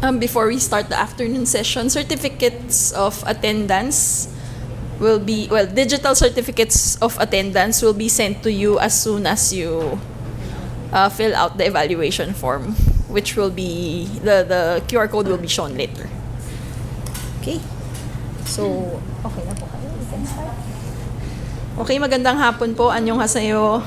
Before we start the afternoon session, certificates of attendance will be, digital certificates of attendance will be sent to you as soon as you fill out the evaluation form, which will be, the QR code will be shown later. Okay. So, okay na po kayo. We can start. Okay, magandang hapon po. Annyeonghaseyo.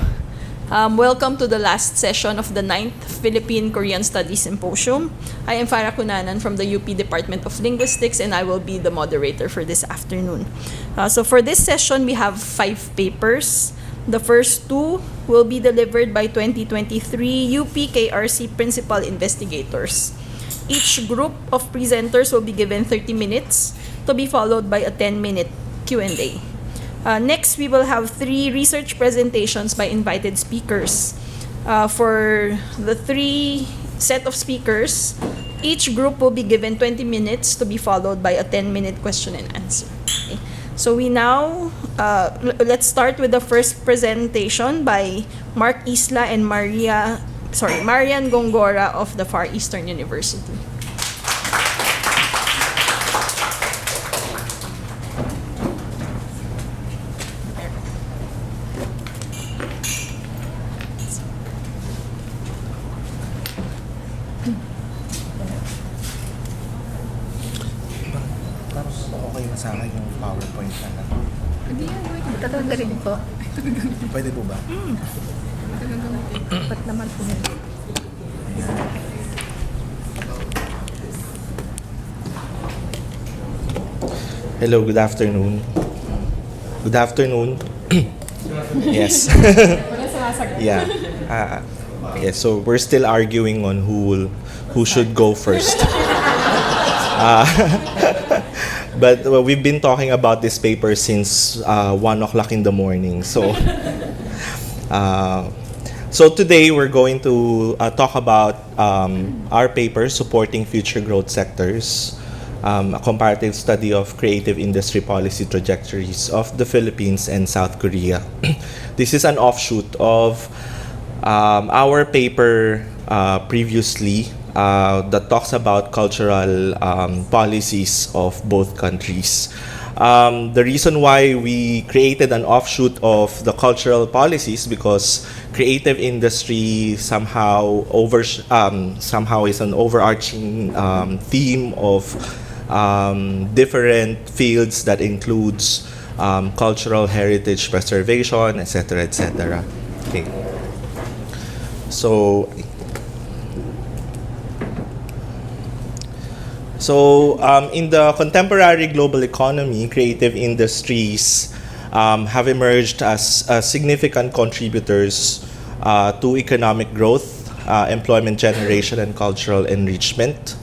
Welcome to the last session of the 9th Philippine Korean Studies Symposium. I am Farah Cunanan from the UP Department of Linguistics, and I will be the moderator for this afternoon. So for this session, we have 5 papers. The first 2 will be delivered by 2023 UP-KRC principal investigators. Each group of presenters will be given 30 minutes to be followed by a 10-minute Q&A. Next, we will have 3 research presentations by invited speakers. For the 3 set of speakers, each group will be given 20 minutes to be followed by a 10-minute question and answer. Okay. So we now, let's start with the first presentation by Ysla and Marian Gongora of the Far Eastern University. Sa akin yung PowerPoint na lang. Tatanggalin po. Pwede po ba? Ba't naman po yun? Hello, good afternoon. Good afternoon. Yes. Yeah. Yes, so we're still arguing on who should go first. But we've been talking about this paper since 1 o'clock in the morning. So, so today we're going to talk about our paper, Supporting Future Growth Sectors, a comparative study of creative industry policy trajectories of the Philippines and South Korea. This is an offshoot of our paper previously that talks about cultural policies of both countries. The reason why we created an offshoot of the cultural policies because creative industry somehow is an overarching theme of different fields that includes cultural heritage preservation, etc., etc. Okay. So in the contemporary global economy, creative industries have emerged as significant contributors to economic growth, employment generation, and cultural enrichment.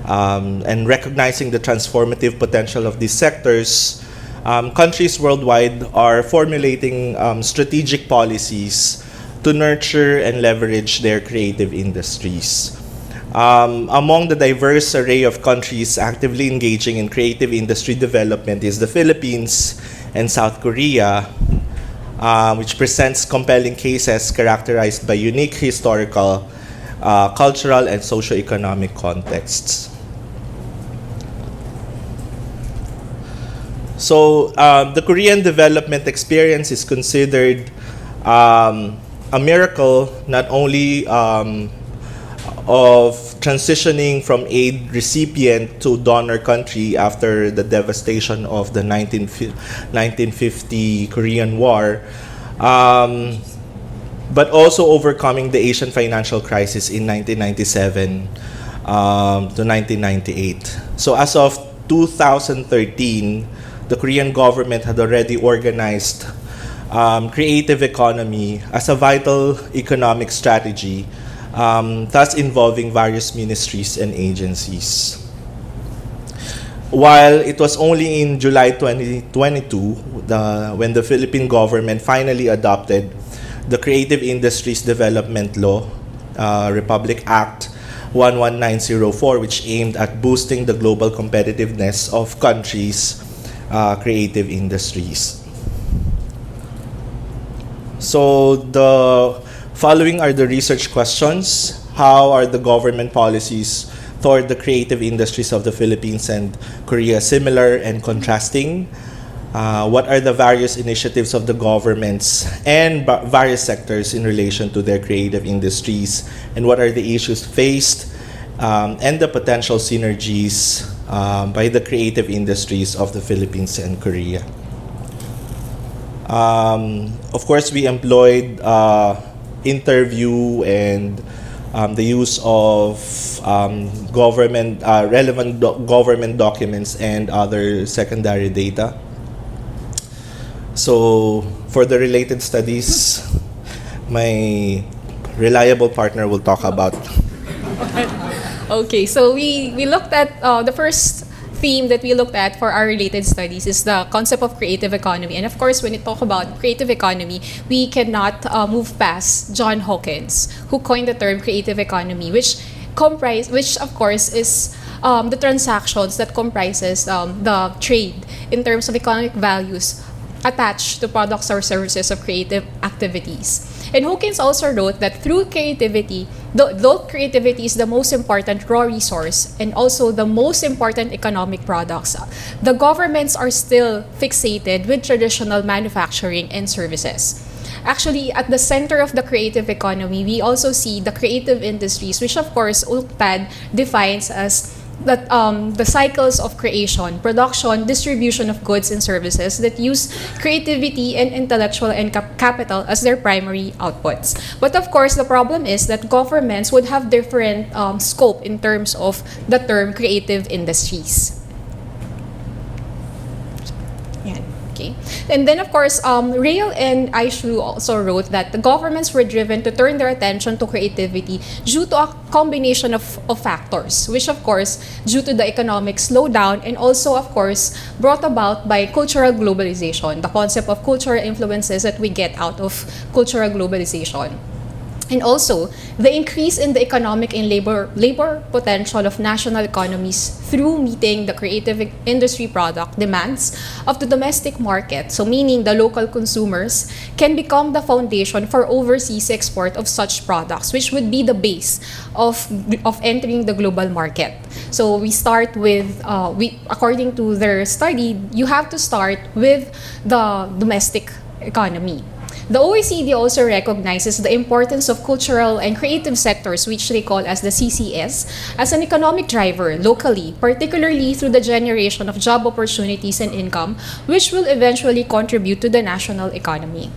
And recognizing the transformative potential of these sectors, countries worldwide are formulating strategic policies to nurture and leverage their creative industries. Among the diverse array of countries actively engaging in creative industry development is the Philippines and South Korea, which presents compelling cases characterized by unique historical, cultural, and socio-economic contexts. So the Korean development experience is considered a miracle not only of transitioning from aid recipient to donor country after the devastation of the 1950 Korean War, but also overcoming the Asian financial crisis in 1997 to 1998. So as of 2013, the Korean government had already organized creative economy as a vital economic strategy, thus involving various ministries and agencies. While it was only in July 2022 when the Philippine government finally adopted the Creative Industries Development Law, Republic Act 11904, which aimed at boosting the global competitiveness of countries' creative industries. So the following are the research questions. How are the government policies toward the creative industries of the Philippines and Korea similar and contrasting? What are the various initiatives of the governments and various sectors in relation to their creative industries? And what are the issues faced and the potential synergies by the creative industries of the Philippines and Korea? Of course, we employed interview and the use of relevant government documents and other secondary data. So, for the related studies, my reliable partner will talk about. Okay, so we looked at the first theme that we looked at for our related studies is the concept of creative economy. And of course, when we talk about creative economy, we cannot move past John Hawkins, who coined the term creative economy, which of course is the transactions that comprises the trade in terms of economic values attached to products or services of creative activities. And Hawkins also wrote that through creativity, though creativity is the most important raw resource and also the most important economic products, the governments are still fixated with traditional manufacturing and services. Actually, at the center of the creative economy, we also see the creative industries, which of course UNCTAD defines as that the cycles of creation, production, distribution of goods and services that use creativity and intellectual and capital as their primary outputs. But of course, the problem is that governments would have different scope in terms of the term creative industries. Okay. And then, of course, Rail and Ysla also wrote that the governments were driven to turn their attention to creativity due to a combination of factors, which, of course, due to the economic slowdown and also, of course, brought about by cultural globalization, the concept of cultural influences that we get out of cultural globalization. And also, the increase in the economic and labor potential of national economies through meeting the creative industry product demands of the domestic market, so meaning the local consumers, can become the foundation for overseas export of such products, which would be the base of entering the global market. So we start with, according to their study, you have to start with the domestic economy. The OECD also recognizes the importance of cultural and creative sectors, which they call as the CCS, as an economic driver locally, particularly through the generation of job opportunities and income, which will eventually contribute to the national economy.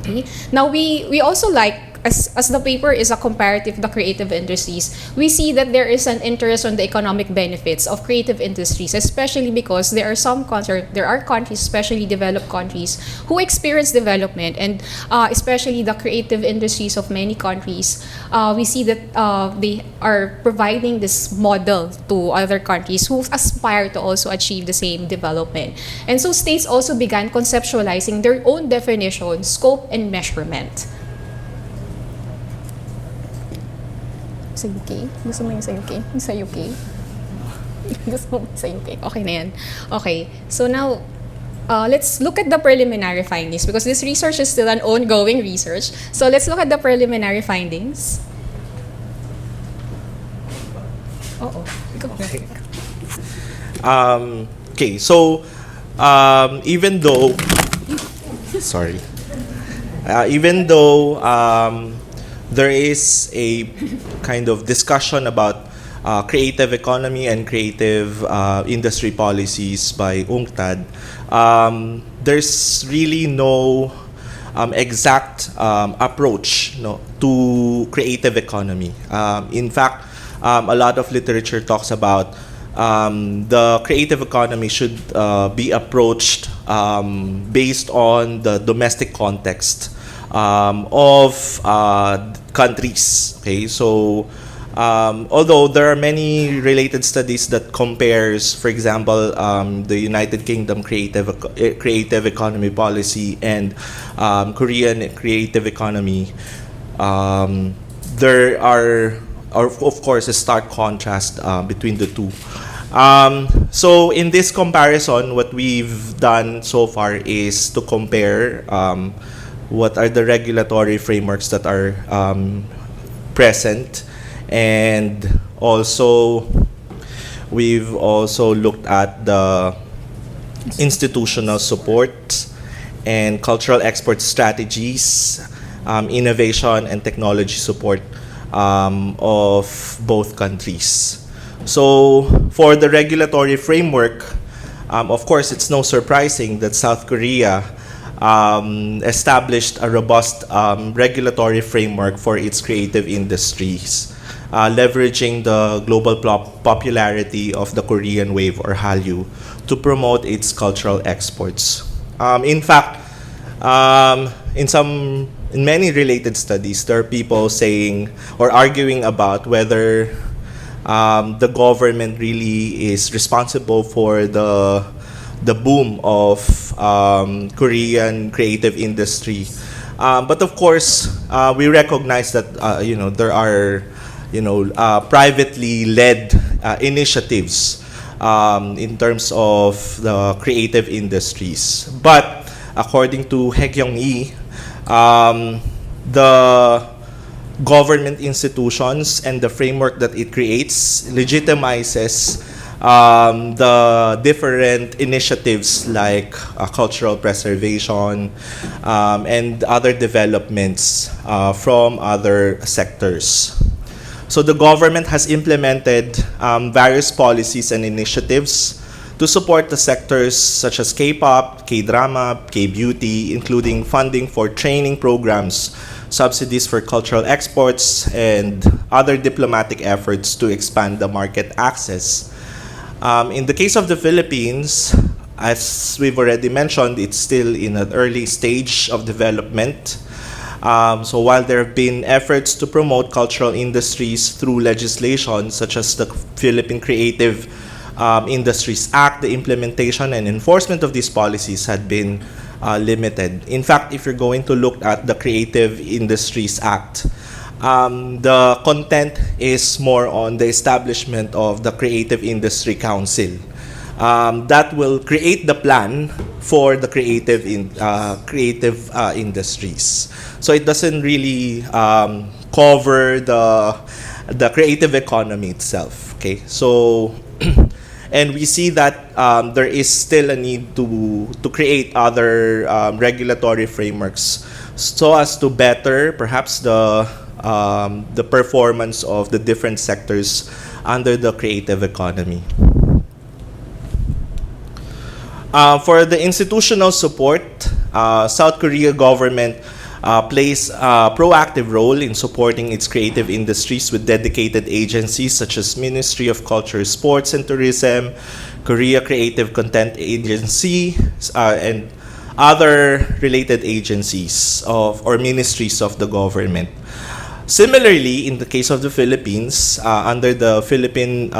Okay. Now, we also like, as the paper is a comparative of the creative industries, we see that there is an interest on the economic benefits of creative industries, especially because there are countries, especially developed countries, who experience development, and especially the creative industries of many countries, we see that they are providing this model to other countries who aspire to also achieve the same development. And so states also began conceptualizing their own definition, scope, and measurement. Sa UK? Gusto mo yung sa UK? Yung sa UK? Gusto mo sa UK? Okay na yan. Okay. So now, let's look at the preliminary findings because this research is still an ongoing research. So let's look at the preliminary findings. Okay. Okay. So, even though there is a kind of discussion about creative economy and creative industry policies by UNCTAD, there's really no exact approach to creative economy. In fact, a lot of literature talks about the creative economy should be approached based on the domestic context of countries. Okay, so although there are many related studies that compares, for example, the United Kingdom creative economy policy and Korean creative economy, there are of course a stark contrast between the two. So in this comparison, what we've done so far is to compare what are the regulatory frameworks that are present, and also we've also looked at the institutional support and cultural export strategies, innovation and technology support of both countries. So for the regulatory framework, of course, it's no surprising that South Korea established a robust regulatory framework for its creative industries, leveraging the global popularity of the Korean wave or Hallyu to promote its cultural exports. In fact, in many related studies, there are people saying or arguing about whether the government really is responsible for the boom of Korean creative industry. But of course, we recognize that there are privately led initiatives in terms of the creative industries. But according to Haekyung-lee, the government institutions and the framework that it creates legitimizes the different initiatives like cultural preservation and other developments from other sectors. So the government has implemented various policies and initiatives to support the sectors such as K-pop, K-drama, K-beauty, including funding for training programs, subsidies for cultural exports, and other diplomatic efforts to expand the market access. In the case of the Philippines, as we've already mentioned, it's still in an early stage of development. So while there have been efforts to promote cultural industries through legislation such as the Philippine Creative Industries Act, the implementation and enforcement of these policies had been limited. In fact, if you're going to look at the Creative Industries Act, the content is more on the establishment of the Creative Industry Council. That will create the plan for the creative industries. So it doesn't really cover the creative economy itself. Okay, so and we see that there is still a need to create other regulatory frameworks so as to better perhaps the performance of the different sectors under the creative economy. For the institutional support, South Korea government plays a proactive role in supporting its creative industries with dedicated agencies such as Ministry of Culture, Sports and Tourism, Korea Creative Content Agency, and other related agencies or ministries of the government. Similarly, in the case of the Philippines, under the Philippine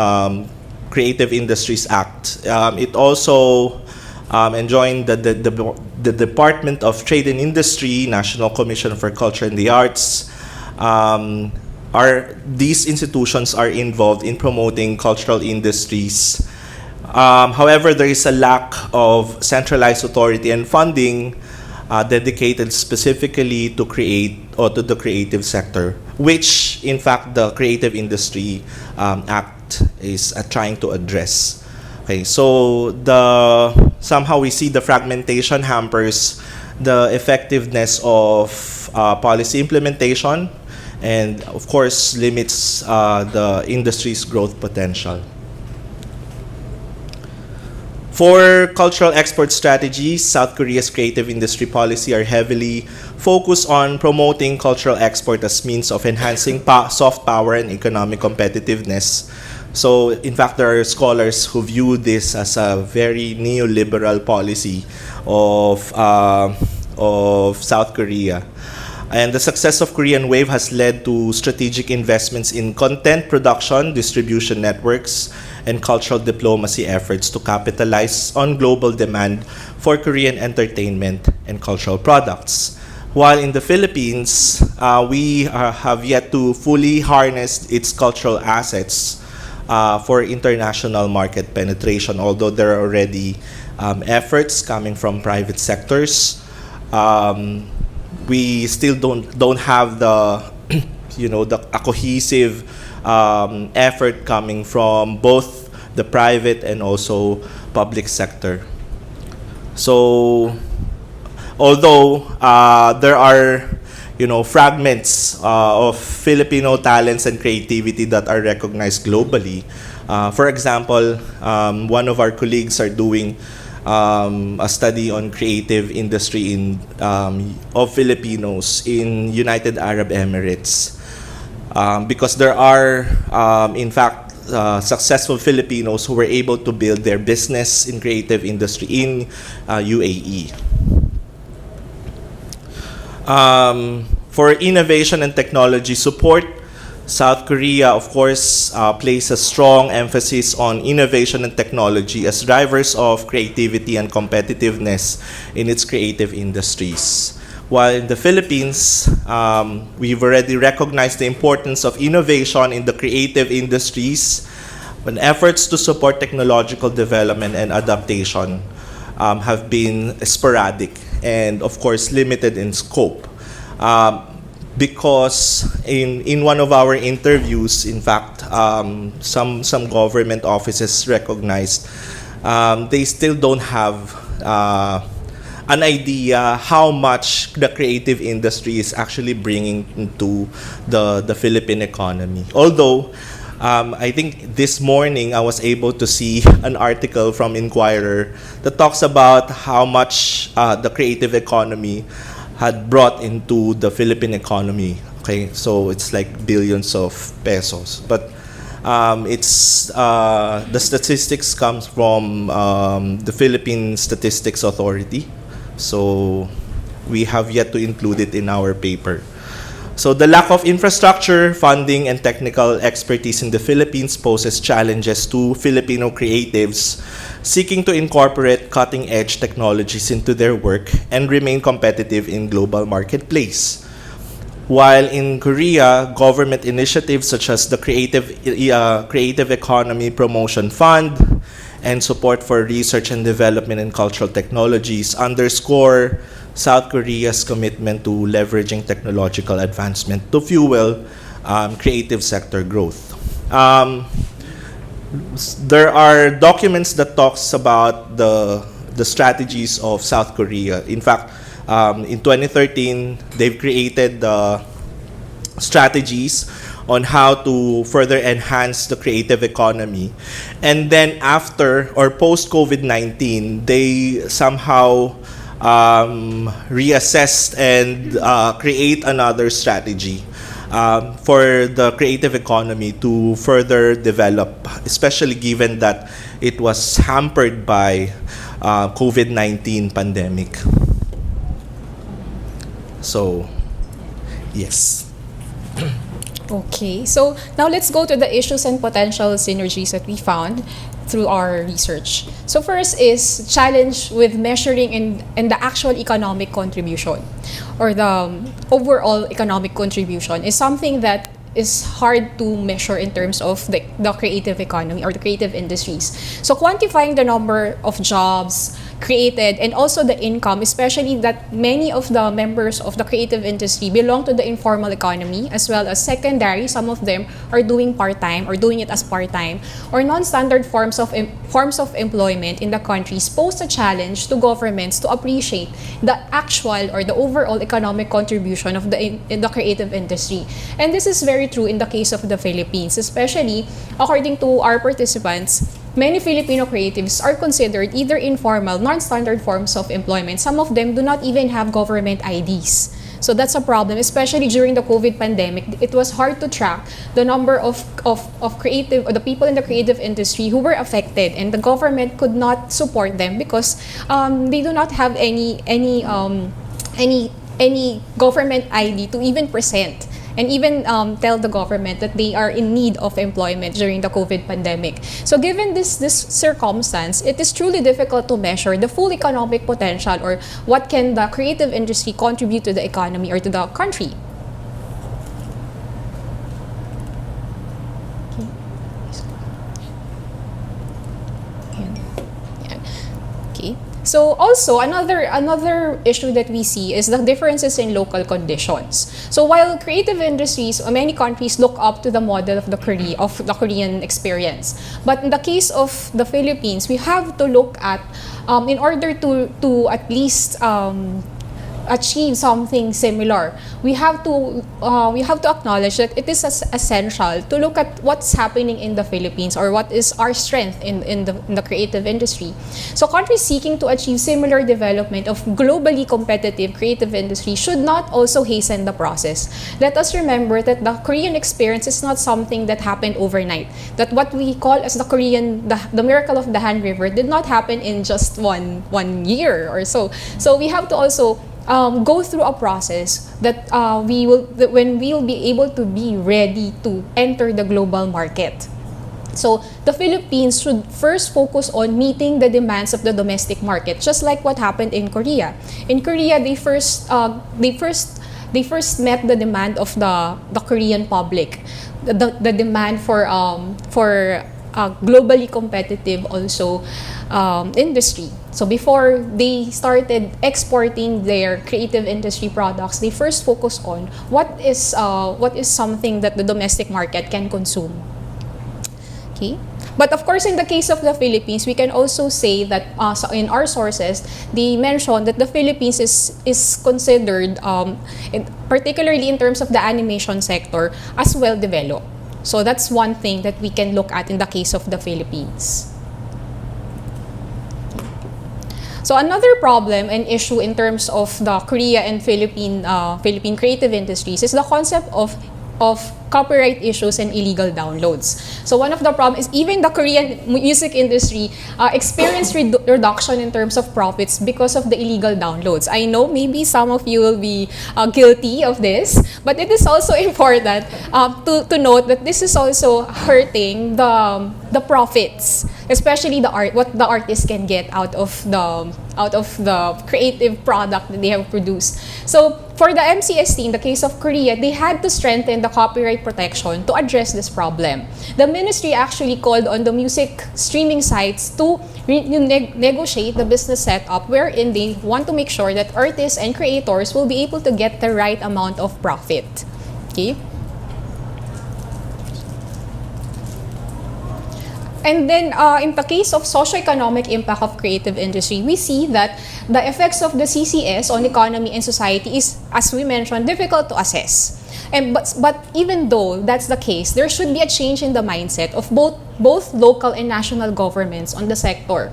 Creative Industries Act, it also enjoined the Department of Trade and Industry, National Commission for Culture and the Arts. These institutions are involved in promoting cultural industries. However, there is a lack of centralized authority and funding dedicated specifically to create or to the creative sector, which in fact the Creative Industry Act is trying to address. Okay, so somehow we see the fragmentation hampers the effectiveness of policy implementation and of course limits the industry's growth potential. For cultural export strategies, South Korea's creative industry policy are heavily focused on promoting cultural export as means of enhancing soft power and economic competitiveness. So, in fact, there are scholars who view this as a very neoliberal policy of South Korea. And the success of Korean Wave has led to strategic investments in content production, distribution networks, and cultural diplomacy efforts to capitalize on global demand for Korean entertainment and cultural products. While in the Philippines, we have yet to fully harness its cultural assets for international market penetration, although there are already efforts coming from private sectors. We still don't have the a cohesive effort coming from both the private and also public sector. So, although there are, fragments of Filipino talents and creativity that are recognized globally. For example, one of our colleagues are doing a study on creative industry of Filipinos in United Arab Emirates, because there are, in fact, successful Filipinos who were able to build their business in creative industry in UAE. For innovation and technology support, South Korea, of course, places strong emphasis on innovation and technology as drivers of creativity and competitiveness in its creative industries. While in the Philippines, we've already recognized the importance of innovation in the creative industries, but efforts to support technological development and adaptation have been sporadic and, of course, limited in scope. Because in one of our interviews, in fact, some government offices recognized they still don't have an idea how much the creative industry is actually bringing into the Philippine economy. Although, I think this morning I was able to see an article from Inquirer that talks about how much the creative economy had brought into the Philippine economy. Okay, so it's like billions of pesos. But the statistics comes from the Philippine Statistics Authority. So we have yet to include it in our paper. So the lack of infrastructure, funding, and technical expertise in the Philippines poses challenges to Filipino creatives seeking to incorporate cutting-edge technologies into their work and remain competitive in global marketplace. While in Korea, government initiatives such as the Creative Economy Promotion Fund and support for research and development in cultural technologies underscore South Korea's commitment to leveraging technological advancement to fuel creative sector growth. There are documents that talks about the strategies of South Korea. In fact, in 2013, they've created the strategies on how to further enhance the creative economy. And then after or post-COVID-19, they somehow reassessed and create another strategy for the creative economy to further develop, especially given that it was hampered by COVID-19 pandemic. So, yes. Okay, so now let's go to the issues and potential synergies that we found through our research. So first is challenge with measuring in the actual economic contribution, or the overall economic contribution is something that is hard to measure in terms of the creative economy or the creative industries. So quantifying the number of jobs created and also the income, especially that many of the members of the creative industry belong to the informal economy as well as secondary. Some of them are doing part-time or doing it as part-time or non-standard forms of employment in the countries pose a challenge to governments to appreciate the actual or the overall economic contribution of in the creative industry. And this is very true in the case of the Philippines, especially according to our participants. Many Filipino creatives are considered either informal, non-standard forms of employment. Some of them do not even have government IDs. So that's a problem, especially during the COVID pandemic. It was hard to track the number of creative or the people in the creative industry who were affected, and the government could not support them because they do not have any government ID to even present and even tell the government that they are in need of employment during the COVID pandemic. So given this circumstance, it is truly difficult to measure the full economic potential or what can the creative industry contribute to the economy or to the country. Okay. So also another issue that we see is the differences in local conditions. So while creative industries, many countries look up to the model of the Korean experience, but in the case of the Philippines, we have to look at in order to at least achieve something similar, we have to acknowledge that it is essential to look at what's happening in the Philippines, or what is our strength in the creative industry. So countries seeking to achieve similar development of globally competitive creative industry should not also hasten the process. Let us remember that the Korean experience is not something that happened overnight. That what we call as the miracle of the Han River did not happen in just one year or so. So we have to also go through a process that when we will be able to be ready to enter the global market. So the Philippines should first focus on meeting the demands of the domestic market, just like what happened in Korea. In Korea, they first met the demand of the Korean public, the demand for globally competitive also industry. So before they started exporting their creative industry products, they first focused on what is something that the domestic market can consume. Okay. But of course, in the case of the Philippines, we can also say that in our sources, they mentioned that the Philippines is considered, particularly in terms of the animation sector, as well developed. So that's one thing that we can look at in the case of the Philippines. So another problem and issue in terms of the Korea and Philippine creative industries is the concept of copyright issues and illegal downloads. So one of the problems is even the Korean music industry experienced reduction in terms of profits because of the illegal downloads. I know maybe some of you will be guilty of this, but it is also important to note that this is also hurting the profits, especially what the artist can get out of the creative product that they have produced. So for the MCST, in the case of Korea, they had to strengthen the copyright protection to address this problem. The ministry actually called on the music streaming sites to negotiate the business setup wherein they want to make sure that artists and creators will be able to get the right amount of profit. Okay? And then, in the case of socioeconomic impact of creative industry, we see that the effects of the CCS on economy and society is, as we mentioned, difficult to assess. But even though that's the case, there should be a change in the mindset of both local and national governments on the sector,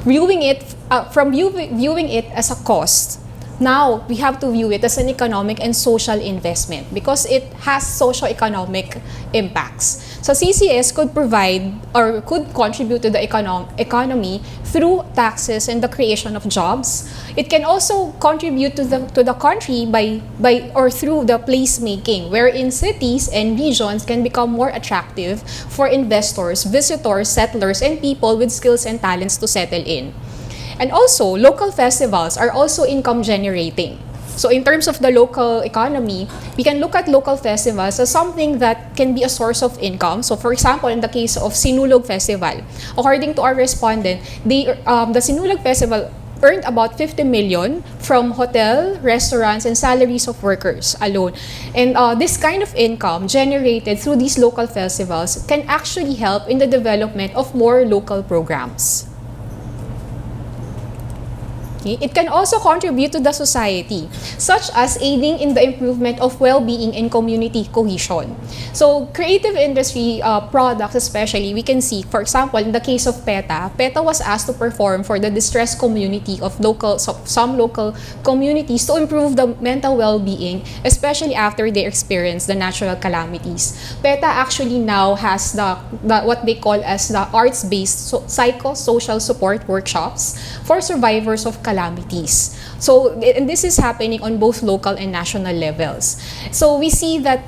viewing it as a cost. Now, we have to view it as an economic and social investment because it has socio-economic impacts. So CCS could provide or could contribute to the economy through taxes and the creation of jobs. It can also contribute to the country by through the placemaking, wherein cities and regions can become more attractive for investors, visitors, settlers, and people with skills and talents to settle in. And also, local festivals are also income generating. So in terms of the local economy, we can look at local festivals as something that can be a source of income. So for example, in the case of Sinulog Festival, according to our respondent, the Sinulog Festival earned about 50 million from hotel, restaurants, and salaries of workers alone. And this kind of income generated through these local festivals can actually help in the development of more local programs. It can also contribute to the society, such as aiding in the improvement of well-being and community cohesion. So creative industry products especially, we can see, for example, in the case of PETA was asked to perform for the distressed community of some local communities to improve the mental well-being, especially after they experience the natural calamities. PETA actually now has the what they call as the arts-based psychosocial support workshops for survivors of calamities. So, and this is happening on both local and national levels. So we see that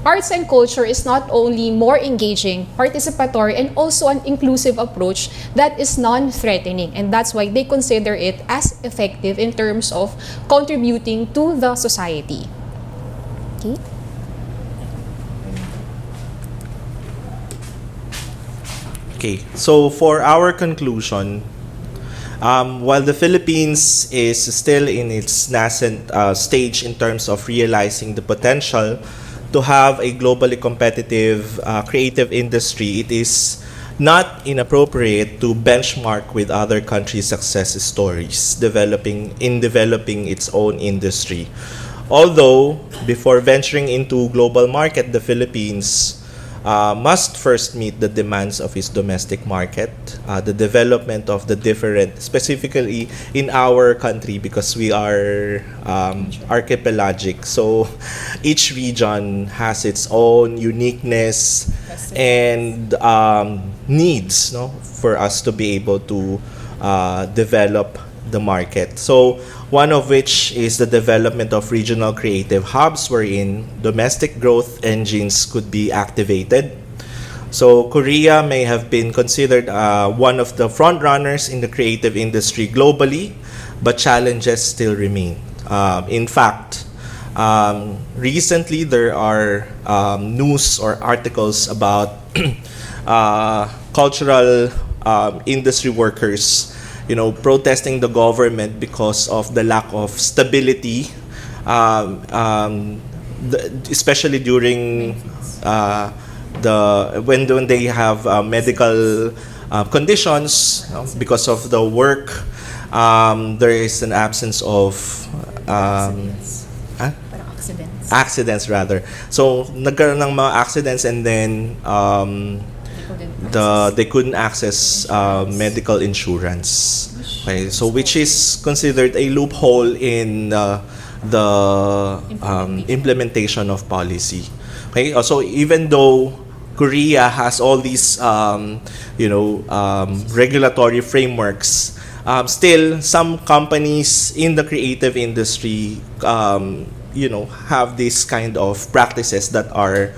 arts and culture is not only more engaging, participatory, and also an inclusive approach that is non-threatening. And that's why they consider it as effective in terms of contributing to the society. Okay. Okay, so for our conclusion, While the Philippines is still in its nascent stage in terms of realizing the potential to have a globally competitive creative industry, it is not inappropriate to benchmark with other countries' success stories developing its own industry. Although, before venturing into global market, the Philippines must first meet the demands of its domestic market, the development of the different, specifically in our country because we are archipelagic. So each region has its own uniqueness and needs, no, for us to be able to develop the market. So one of which is the development of regional creative hubs wherein domestic growth engines could be activated. So Korea may have been considered one of the front runners in the creative industry globally, but challenges still remain. In fact, recently there are news or articles about cultural industry workers, protesting the government because of the lack of stability, especially during when they have medical conditions, because of the work. There is an absence of accidents rather. So nagkaroon ng mga accidents and then they couldn't access medical insurance. Okay, so which is considered a loophole in the implementation of policy. Okay, so even though Korea has all these regulatory frameworks, still some companies in the creative industry have this kind of practices that are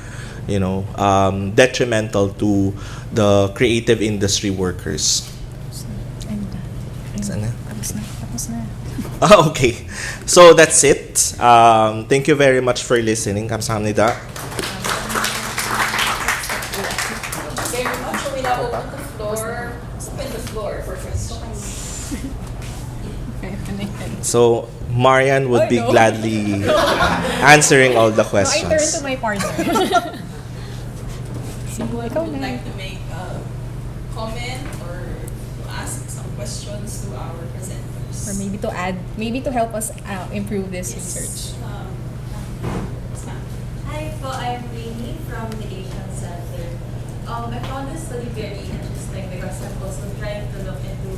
detrimental to the creative industry workers. Okay, so that's it. Thank you very much for listening. 감사합니다. Very much. So we now open the floor for questions. So Marian would be gladly answering all the questions. I turn to my partner. Someone would like to make a comment or ask some questions to our presenters. Or maybe to add, maybe to help us improve this research. Hi po, I'm Lainey from the Asian Center. I found this study very interesting because I'm also trying to look into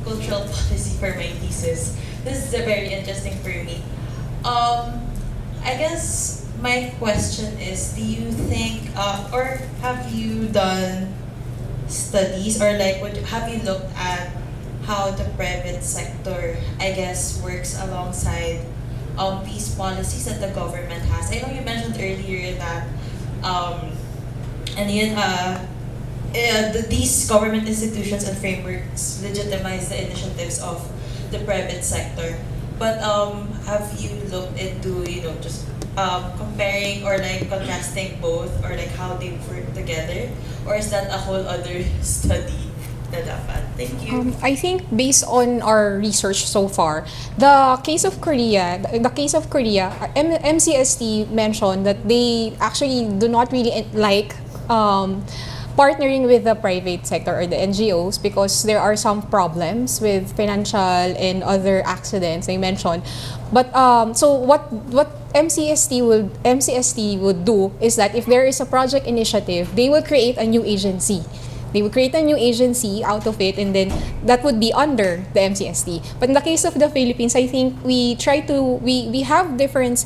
cultural policy for my thesis. This is very interesting for me. I guess my question is, do you think, or have you done studies, or have you looked at how the private sector, I guess, works alongside these policies that the government has? I know you mentioned earlier that these government institutions and frameworks legitimize the initiatives of the private sector. But have you looked into just comparing or contrasting both, or how they work together, or is that a whole other study na dapat? Thank you. I think based on our research so far, the case of Korea, MCST mentioned that they actually do not really like partnering with the private sector or the NGOs because there are some problems with financial and other accidents they mentioned. But so what MCST would do is that if there is a project initiative, they will create a new agency. They would create a new agency out of it, and then that would be under the MCST. But in the case of the Philippines, I think we have different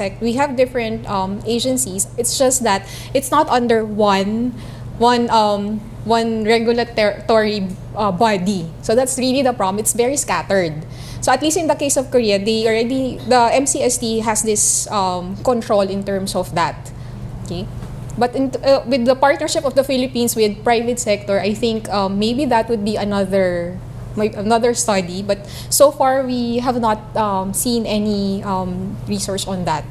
agencies. It's just that it's not under one regulatory body. So that's really the problem. It's very scattered. So at least in the case of Korea, the MCST has this control in terms of that. Okay. But with the partnership of the Philippines with private sector, I think maybe that would be another study. But so far, we have not seen any research on that.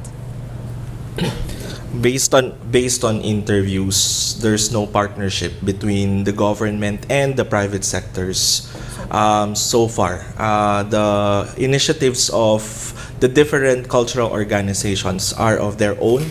based on interviews, there's no partnership between the government and the private sectors so far. The initiatives of the different cultural organizations are of their own.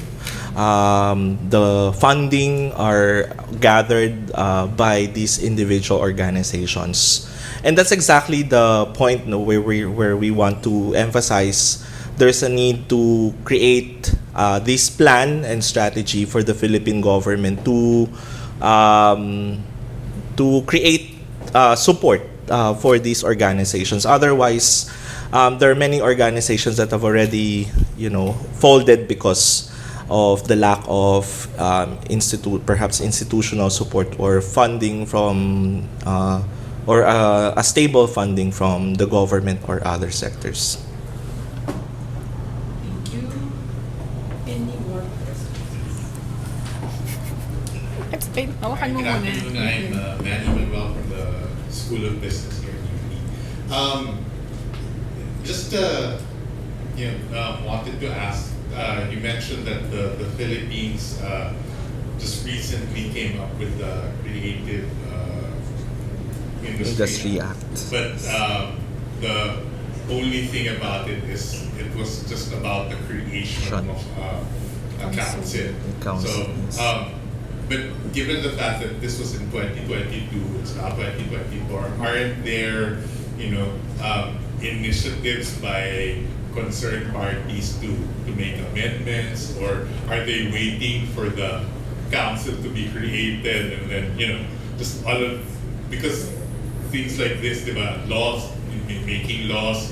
The funding are gathered by these individual organizations, and that's exactly the point, no, where we want to emphasize there's a need to create this plan and strategy for the Philippine government to create support for these organizations. Otherwise, there are many organizations that have already, folded because of the lack of perhaps institutional support or funding from or a stable funding from the government or other sectors. Thank you. Any more questions? Explain. Good afternoon. I'm Manny Manuel from the School of Business here at UP. Just wanted to ask. You mentioned that the Philippines just recently came up with the Creative Industry Act. But the only thing about it is it was just about the creation of a council. So, but given the fact that this was in 2022, it's now 2024, aren't there, initiatives by concerned parties to make amendments, or are they waiting for the council to be created and then just all of, because things like this, laws, making laws,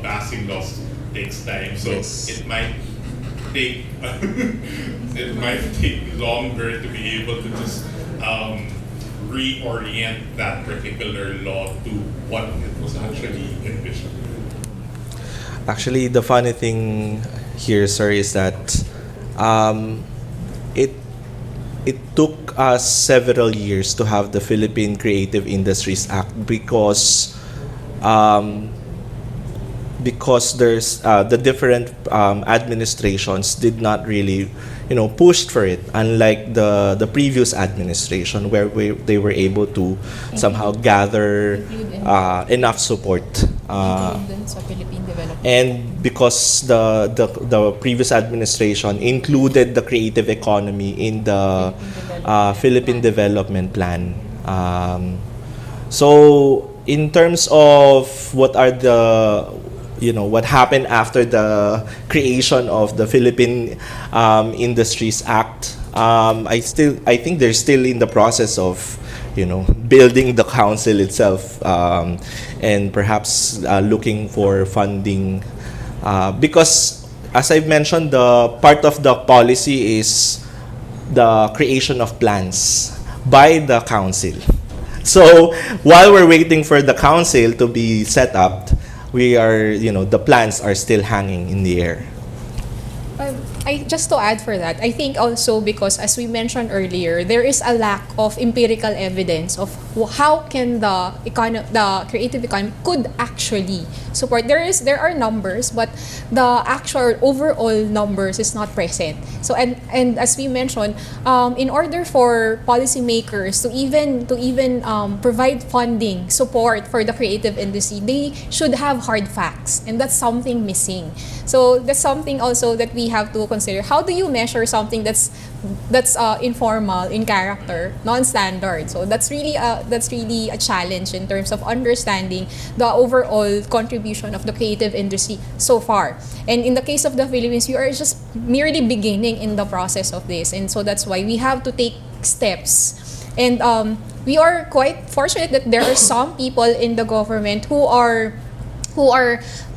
passing laws takes time, so it might take it might take longer to be able to just reorient that particular law to what it was actually envisioned. Actually, the funny thing here, sir, is that it took us several years to have the Philippine Creative Industries Act because there's the different administrations did not really pushed for it, unlike the previous administration where they were able to somehow gather enough support. And because the previous administration included the creative economy in the Philippine Development Plan. So in terms of what are what happened after the creation of the Philippine Industries Act, I think they're still in the process of building the council itself, and perhaps looking for funding, because as I've mentioned, the part of the policy is the creation of plans by the council. So while we're waiting for the council to be set up, we are, the plans are still hanging in the air. Just to add for that, I think also because, as we mentioned earlier, there is a lack of empirical evidence of how can the creative economy could actually support. There are numbers, but the actual overall numbers is not present. So and as we mentioned, in order for policymakers to even provide funding support for the creative industry, they should have hard facts, and that's something missing. So that's something also that we have to consider. How do you measure something that's informal in character, non-standard? So that's really a challenge in terms of understanding the overall contribution of the creative industry so far. And in the case of the Philippines, we are just merely beginning in the process of this, and so that's why we have to take steps. And we are quite fortunate that there are some people in the government who are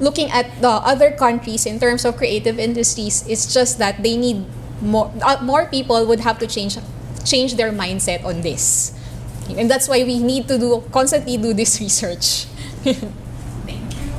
looking at the other countries in terms of creative industries. It's just that they need more people would have to change their mindset on this, and that's why we need to constantly do this research. Thank you.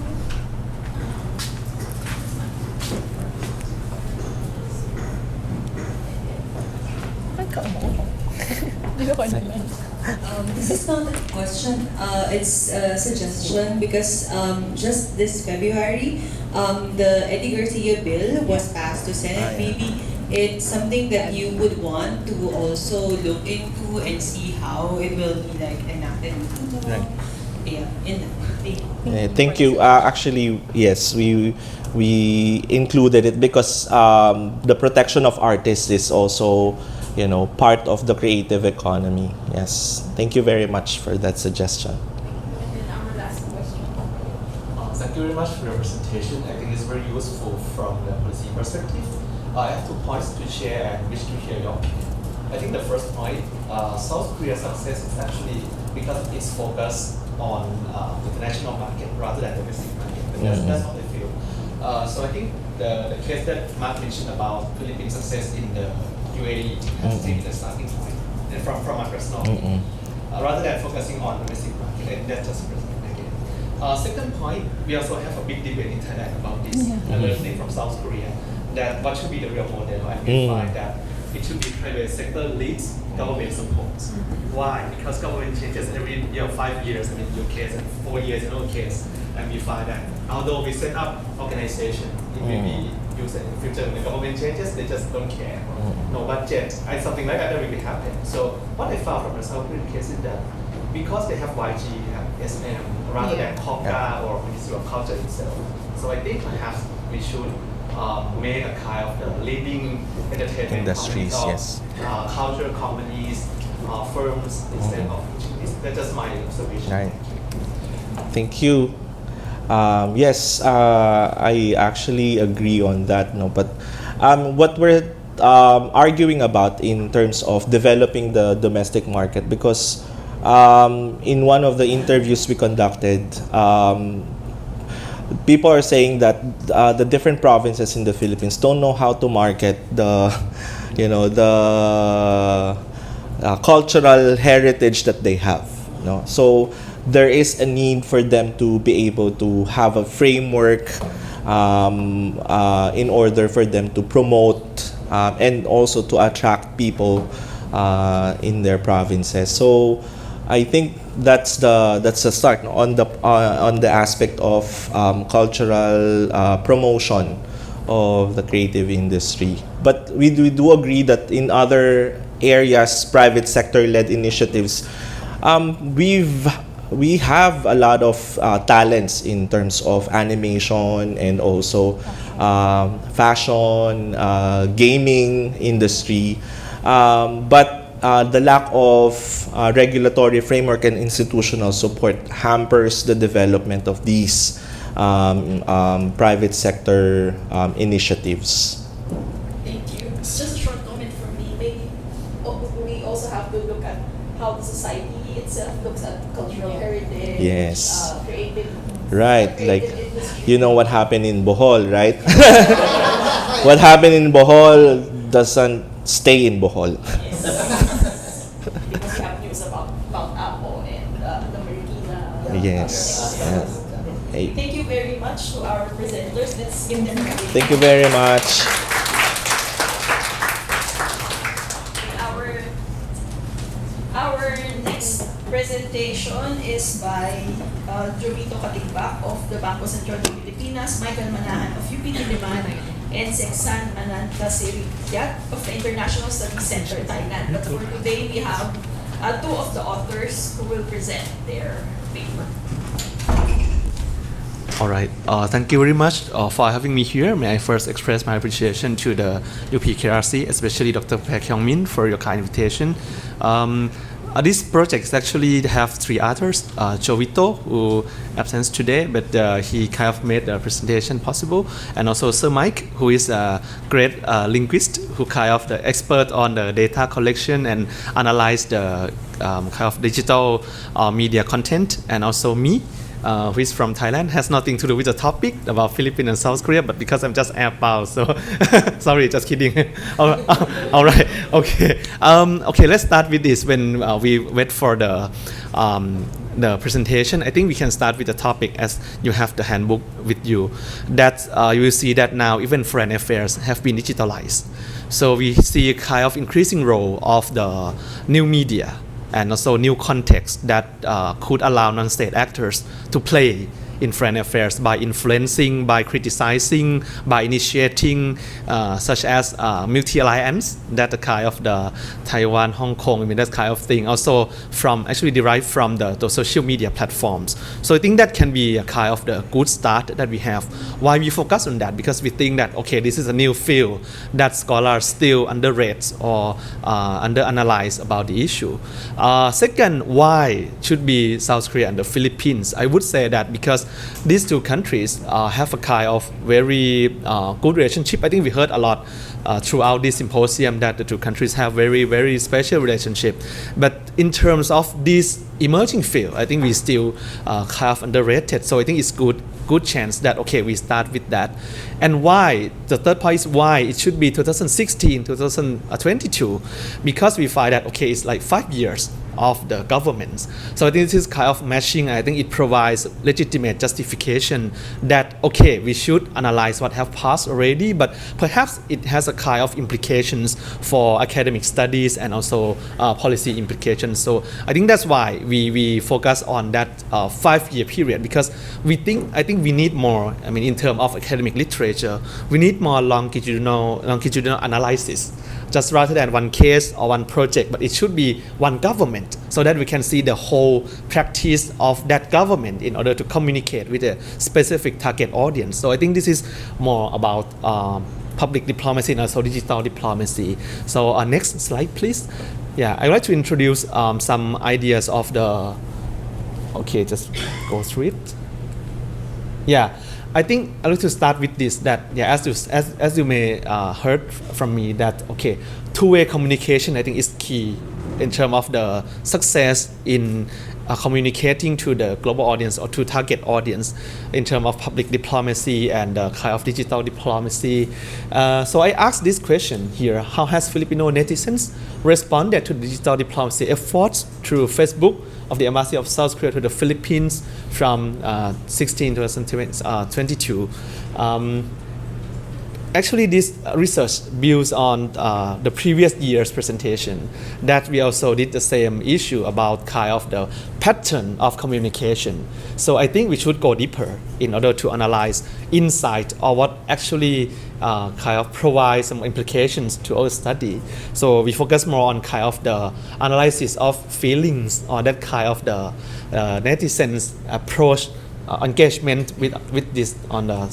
This is not a question, it's a suggestion, because just this February, the Eddie Garcia bill was passed to Senate. Maybe it's something that you would want to also look into and see how it will be like enacted into the Right. yeah, in the Thank you. Actually, yes, we included it because the protection of artists is also, part of the creative economy. Yes. Thank you very much for that suggestion. And then our last question. Thank you very much for your presentation. I think it's very useful from the policy perspective. I have 2 points to share and wish to hear your opinion. I think the first point, South Korea's success is actually because it's focused on international market rather than domestic market. But that's what I feel. So I think the case that Mark mentioned about Philippine success in the UAE has taken the starting point. And from my personal opinion, rather than focusing on domestic market, and that's just personal opinion. Second point, we also have a big debate in Thailand about this. Learning from South Korea, that what should be the real model, and we find that it should be private sector leads, government supports. Why? Because government changes every 5 years in your case and 4 years in our case, and we find that although we set up organization, it may be used in the future when the government changes, they just don't care. No budget, and something like that will be happen. So what I found from the South Korean case is that because they have YG, have SM, rather than KOGA or Ministry of Culture itself. So I think perhaps we should make a kind of the leading entertainment Industries, companies or, cultural companies, firms instead of this. That's just my observation. Right. Thank you. Yes, I actually agree on that. No, but what we're arguing about in terms of developing the domestic market, because in one of the interviews we conducted, people are saying that the different provinces in the Philippines don't know how to market the cultural heritage that they have. So there is a need for them to be able to have a framework in order for them to promote and also to attract people in their provinces. So I think that's the start on the aspect of cultural promotion of the creative industry. But we do agree that in other areas, private sector-led initiatives, we have a lot of talents in terms of animation and also fashion, gaming industry, but the lack of regulatory framework and institutional support hampers the development of these private sector initiatives. Thank you. Just a short comment from me. Maybe we also have to look at how the society itself looks at cultural heritage, Yes. Creative. Right, creative like industry. what happened in Bohol, right? What happened in Bohol doesn't stay in Bohol. Because we have news about Apple and the Marikina. Yes. Yes. Hey. Thank you very much to our presenters. Let's give them a round. Thank you very much. Our next presentation is by Jovito Katigbak of the Bangko Sentral de Pilipinas, Michael Manahan of UP Diliman, and Seksan Ananta Sirigyat of the International Studies Center, Thailand. But for today, we have two of the authors who will present their paper. All right. Thank you very much for having me here. May I first express my appreciation to the UPKRC, especially Dr. Pae Kyung-min, for your kind invitation. This project actually have three authors. Jovito, who absents today, but he kind of made the presentation possible, and also Sir Mike, who is a great linguist, who kind of the expert on the data collection and analyze the kind of digital media content, and also me, who is from Thailand, has nothing to do with the topic about Philippines and South Korea, but because I'm just Paolo, so sorry, just kidding. All right, okay. Okay, let's start with this. When we wait for the presentation, I think we can start with the topic, as you have the handbook with you. That you will see that now even foreign affairs have been digitalized. So we see a kind of increasing role of the new media and also new context that could allow non-state actors to play in foreign affairs by influencing, by criticizing, by initiating, such as multi-alliance, that the kind of the Taiwan, Hong Kong, I mean that kind of thing, also from actually derived from the social media platforms. So I think that can be a kind of the good start that we have. Why we focus on that? Because we think that, okay, this is a new field that scholars still underrate or underanalyze about the issue. Second, why should be South Korea and the Philippines? I would say that because these two countries have a kind of very good relationship. I think we heard a lot throughout this symposium that the two countries have very, very special relationship. But in terms of this emerging field, I think we still kind of underrated. So I think it's good chance that, okay, we start with that. And why? The third point is why it should be 2016, 2022, because we find that, okay, it's like 5 years of the governments. So I think this is kind of matching. I think it provides legitimate justification that, okay, we should analyze what have passed already, but perhaps it has a kind of implications for academic studies and also policy implications. So I think that's why we focus on that 5-year period, because I think we need more, I mean, in terms of academic literature, we need more longitudinal analysis, just rather than one case or one project, but it should be one government, so that we can see the whole practice of that government in order to communicate with a specific target audience. So I think this is more about public diplomacy and also digital diplomacy. So next slide, please. Yeah, I'd like to introduce some ideas of the, okay, just go through it. Yeah, I think I'd like to start with this, that, yeah, as you may heard from me, that, okay, two-way communication I think is key in terms of the success in communicating to the global audience or to target audience in terms of public diplomacy and kind of digital diplomacy. So I asked this question here: how has Filipino netizens responded to digital diplomacy efforts through Facebook of the Embassy of South Korea to the Philippines from 16 to 2022? Actually, this research builds on the previous year's presentation, that we also did the same issue about kind of the pattern of communication. So I think we should go deeper in order to analyze insight or what actually kind of provides some implications to our study. So we focus more on kind of the analysis of feelings or that kind of the netizens approach engagement with this on the.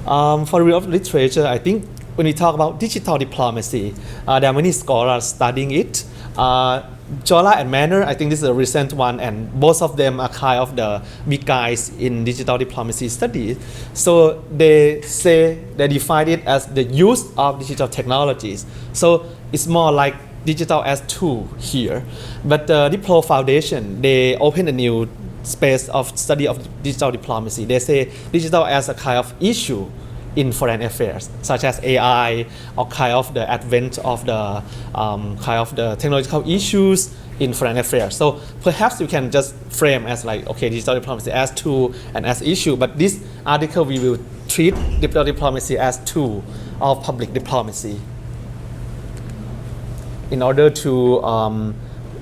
For the review of literature, I think when we talk about digital diplomacy, there are many scholars studying it. Jola and Manner, I think this is a recent one, and both of them are kind of the big guys in digital diplomacy studies. So they define it as the use of digital technologies. So it's more like digital as tool here. But the Diplo Foundation, they open a new space of study of digital diplomacy. They say digital as a kind of issue in foreign affairs, such as AI or kind of the advent of the kind of the technological issues in foreign affairs. So perhaps you can just frame as like, okay, digital diplomacy as tool and as issue, but this article we will treat digital diplomacy as tool of public diplomacy in order to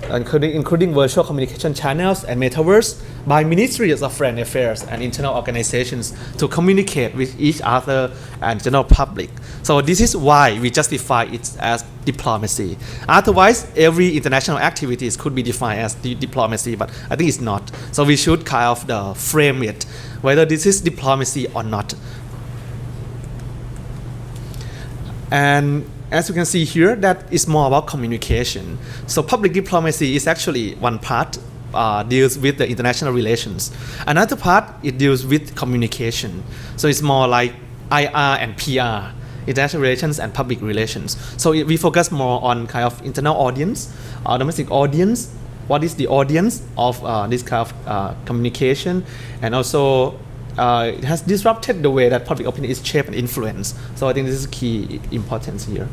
including virtual communication channels and metaverse by ministries of foreign affairs and internal organizations to communicate with each other and general public. So this is why we justify it as diplomacy. Otherwise, every international activities could be defined as diplomacy, but I think it's not. So we should kind of frame it, whether this is diplomacy or not. And as you can see here, that is more about communication. So public diplomacy is actually one part deals with the international relations. Another part, it deals with communication. So it's more like IR and PR, international relations and public relations. So we focus more on kind of internal audience, domestic audience. What is the audience of this kind of communication? And also it has disrupted the way that public opinion is shaped and influenced. So I think this is key importance here.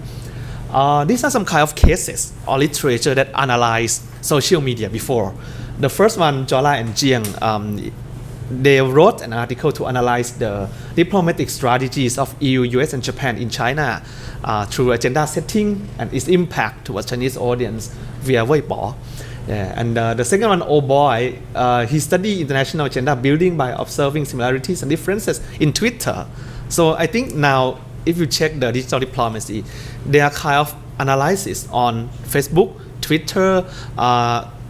These are some kind of cases or literature that analyze social media before. The first one, Jola and Jiang, they wrote an article to analyze the diplomatic strategies of EU, US, and Japan in China through agenda setting and its impact towards Chinese audience via Weibo. Yeah, and the second one, oh boy, he studied international agenda building by observing similarities and differences in Twitter. So I think now, if you check the digital diplomacy, there are kind of analysis on Facebook, Twitter,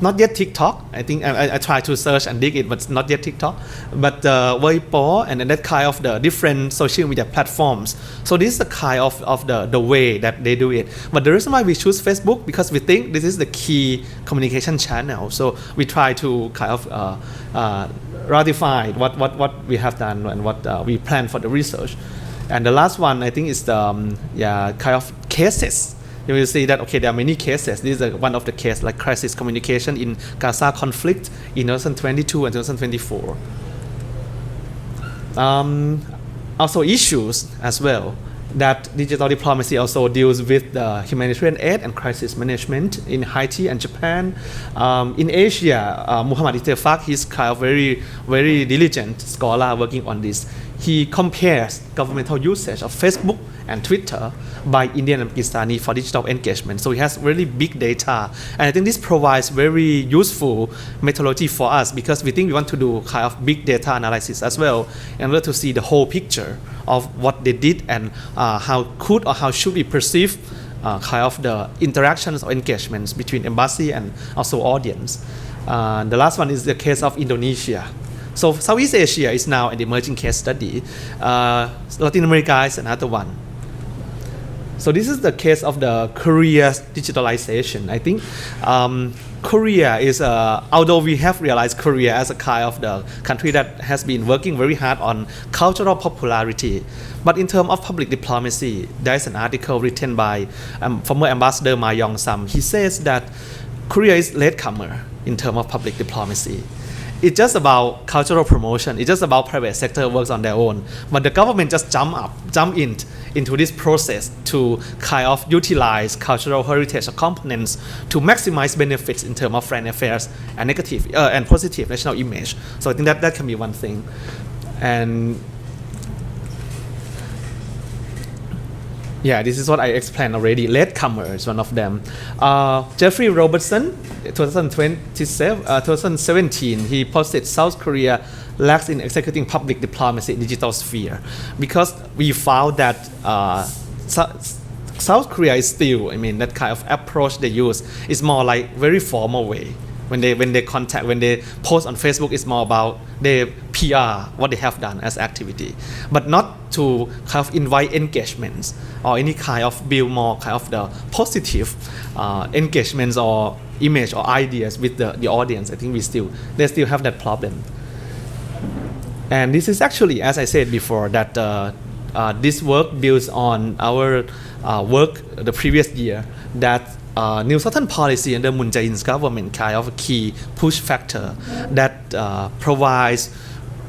not yet TikTok. I think I try to search and dig it, but not yet TikTok. But Weibo and that kind of the different social media platforms. So this is the kind of the way that they do it. But the reason why we choose Facebook, because we think this is the key communication channel. So we try to kind of ratify what we have done and what we plan for the research. And the last one, I think, is the kind of cases. You will see that, okay, there are many cases. This is one of the cases, like crisis communication in Gaza conflict in 2022 and 2024. Also issues as well, that digital diplomacy also deals with the humanitarian aid and crisis management in Haiti and Japan. In Asia, Muhammad Itefak, he's kind of very, very diligent scholar working on this. He compares governmental usage of Facebook and Twitter by Indian and Pakistani for digital engagement. So he has really big data. And I think this provides very useful methodology for us, because we think we want to do kind of big data analysis as well in order to see the whole picture of what they did and how could or how should we perceive kind of the interactions or engagements between embassy and also audience. The last one is the case of Indonesia. So Southeast Asia is now an emerging case study. Latin America is another one. So this is the case of the Korea's digitalization. I think Korea is, although we have realized Korea as a kind of the country that has been working very hard on cultural popularity, but in terms of public diplomacy, there is an article written by former Ambassador Ma Yong-sam. He says that Korea is latecomer in terms of public diplomacy. It's just about cultural promotion. It's just about private sector works on their own. But the government just jump into this process to kind of utilize cultural heritage components to maximize benefits in terms of foreign affairs and negative and positive national image. So I think that can be one thing. And yeah, this is what I explained already. Latecomer is one of them. Jeffrey Robertson, 2017, he posted South Korea lacks in executing public diplomacy in digital sphere, because we found that South Korea is still, that kind of approach they use is more like very formal way. When they post on Facebook, it's more about their PR, what they have done as activity, but not to kind of invite engagements or any kind of build more kind of the positive engagements or image or ideas with the audience. I think they still have that problem. And this is actually, as I said before, that this work builds on our work the previous year, that New Southern policy under Moon Jae-in's government kind of a key push factor that provides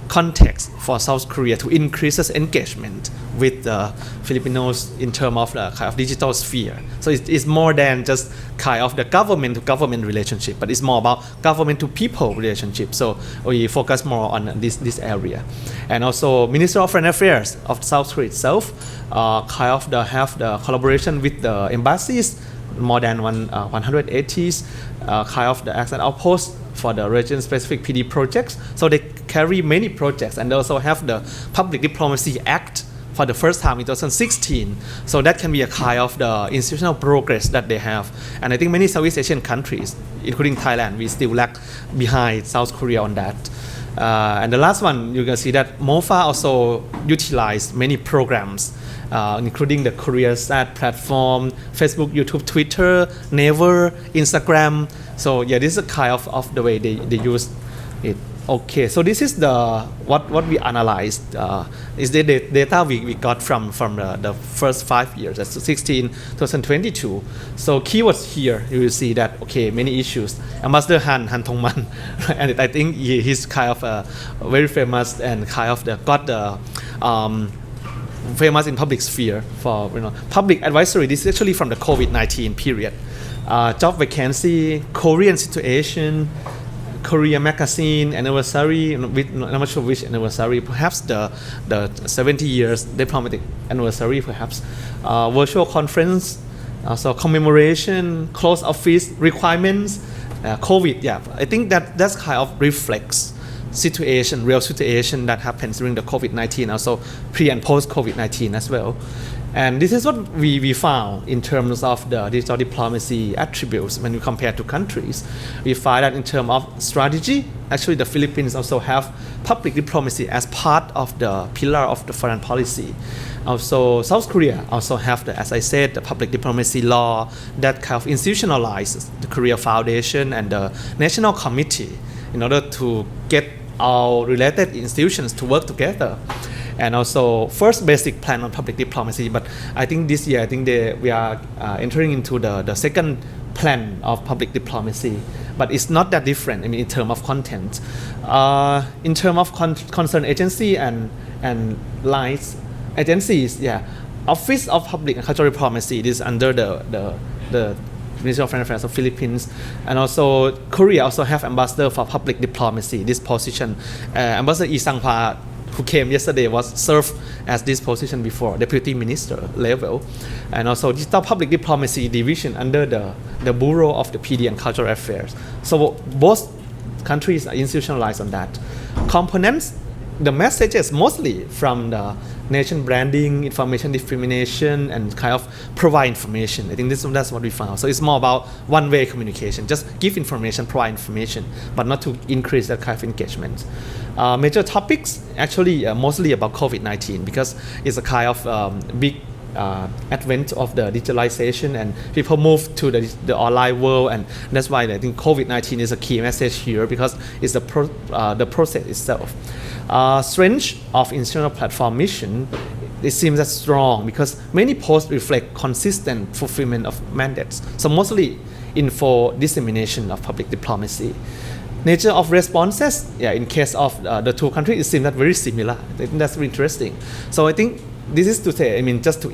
context for South Korea to increase its engagement with Filipinos in terms of the kind of digital sphere. So it's more than just kind of the government to government relationship, but it's more about government to people relationship. So we focus more on this area. And also Ministry of Foreign Affairs of South Korea itself kind of have the collaboration with the embassies, more than 180 kind of the acts and outposts for the region-specific PD projects. So they carry many projects, and they also have the Public Diplomacy Act for the first time in 2016. So that can be a kind of the institutional progress that they have. And I think many Southeast Asian countries, including Thailand, we still lag behind South Korea on that. And the last one, you can see that MOFA also utilized many programs, including the KoreaSat platform, Facebook, YouTube, Twitter, Naver, Instagram. So yeah, this is a kind of the way they use it. Okay, so this is what we analyzed. Is the data we got from the first 5 years, that's 2022. So keywords here, you will see that, okay, many issues. Ambassador Han Tongman, and I think he's kind of very famous and kind of got the famous in public sphere for public advisory. This is actually from the COVID-19 period. Job vacancy, Korean situation, Korea magazine anniversary, I'm not sure which anniversary, perhaps the 70 years diplomatic anniversary, perhaps. Virtual conference, also commemoration, close office requirements, COVID, yeah, I think that's kind of reflects real situation that happens during the COVID-19, also pre and post COVID-19 as well. And this is what we found in terms of the digital diplomacy attributes when we compare to countries. We find that in terms of strategy, actually the Philippines also have public diplomacy as part of the pillar of the foreign policy. Also, South Korea also have, as I said, the public diplomacy law that kind of institutionalizes the Korea Foundation and the National Committee in order to get all related institutions to work together. And also first basic plan on public diplomacy, but I think this year we are entering into the second plan of public diplomacy, but it's not that different. I mean, in terms of content, in terms of concerned agency and lines agencies, yeah, Office of Public and Cultural Diplomacy, it is under the Ministry of Foreign Affairs of Philippines, and also Korea also have ambassador for public diplomacy. This position, Ambassador Lee, who came yesterday, was served as this position before, deputy minister level, and also digital public diplomacy division under the Bureau of the PD and Cultural Affairs. So both countries are institutionalized on that. Components, the messages mostly from the nation branding, information dissemination, and kind of provide information. I think that's what we found. So it's more about one-way communication, just give information, provide information, but not to increase that kind of engagement. Major topics, actually mostly about COVID-19, because it's a kind of big advent of the digitalization, and people move to the online world, and that's why I think COVID-19 is a key message here, because it's the process itself. Strength of institutional platform mission, it seems that strong because many posts reflect consistent fulfillment of mandates. So mostly info dissemination of public diplomacy. Nature of responses, yeah, in case of the two countries, it seems that very similar. I think that's very interesting. So I think this is to say, I mean, just to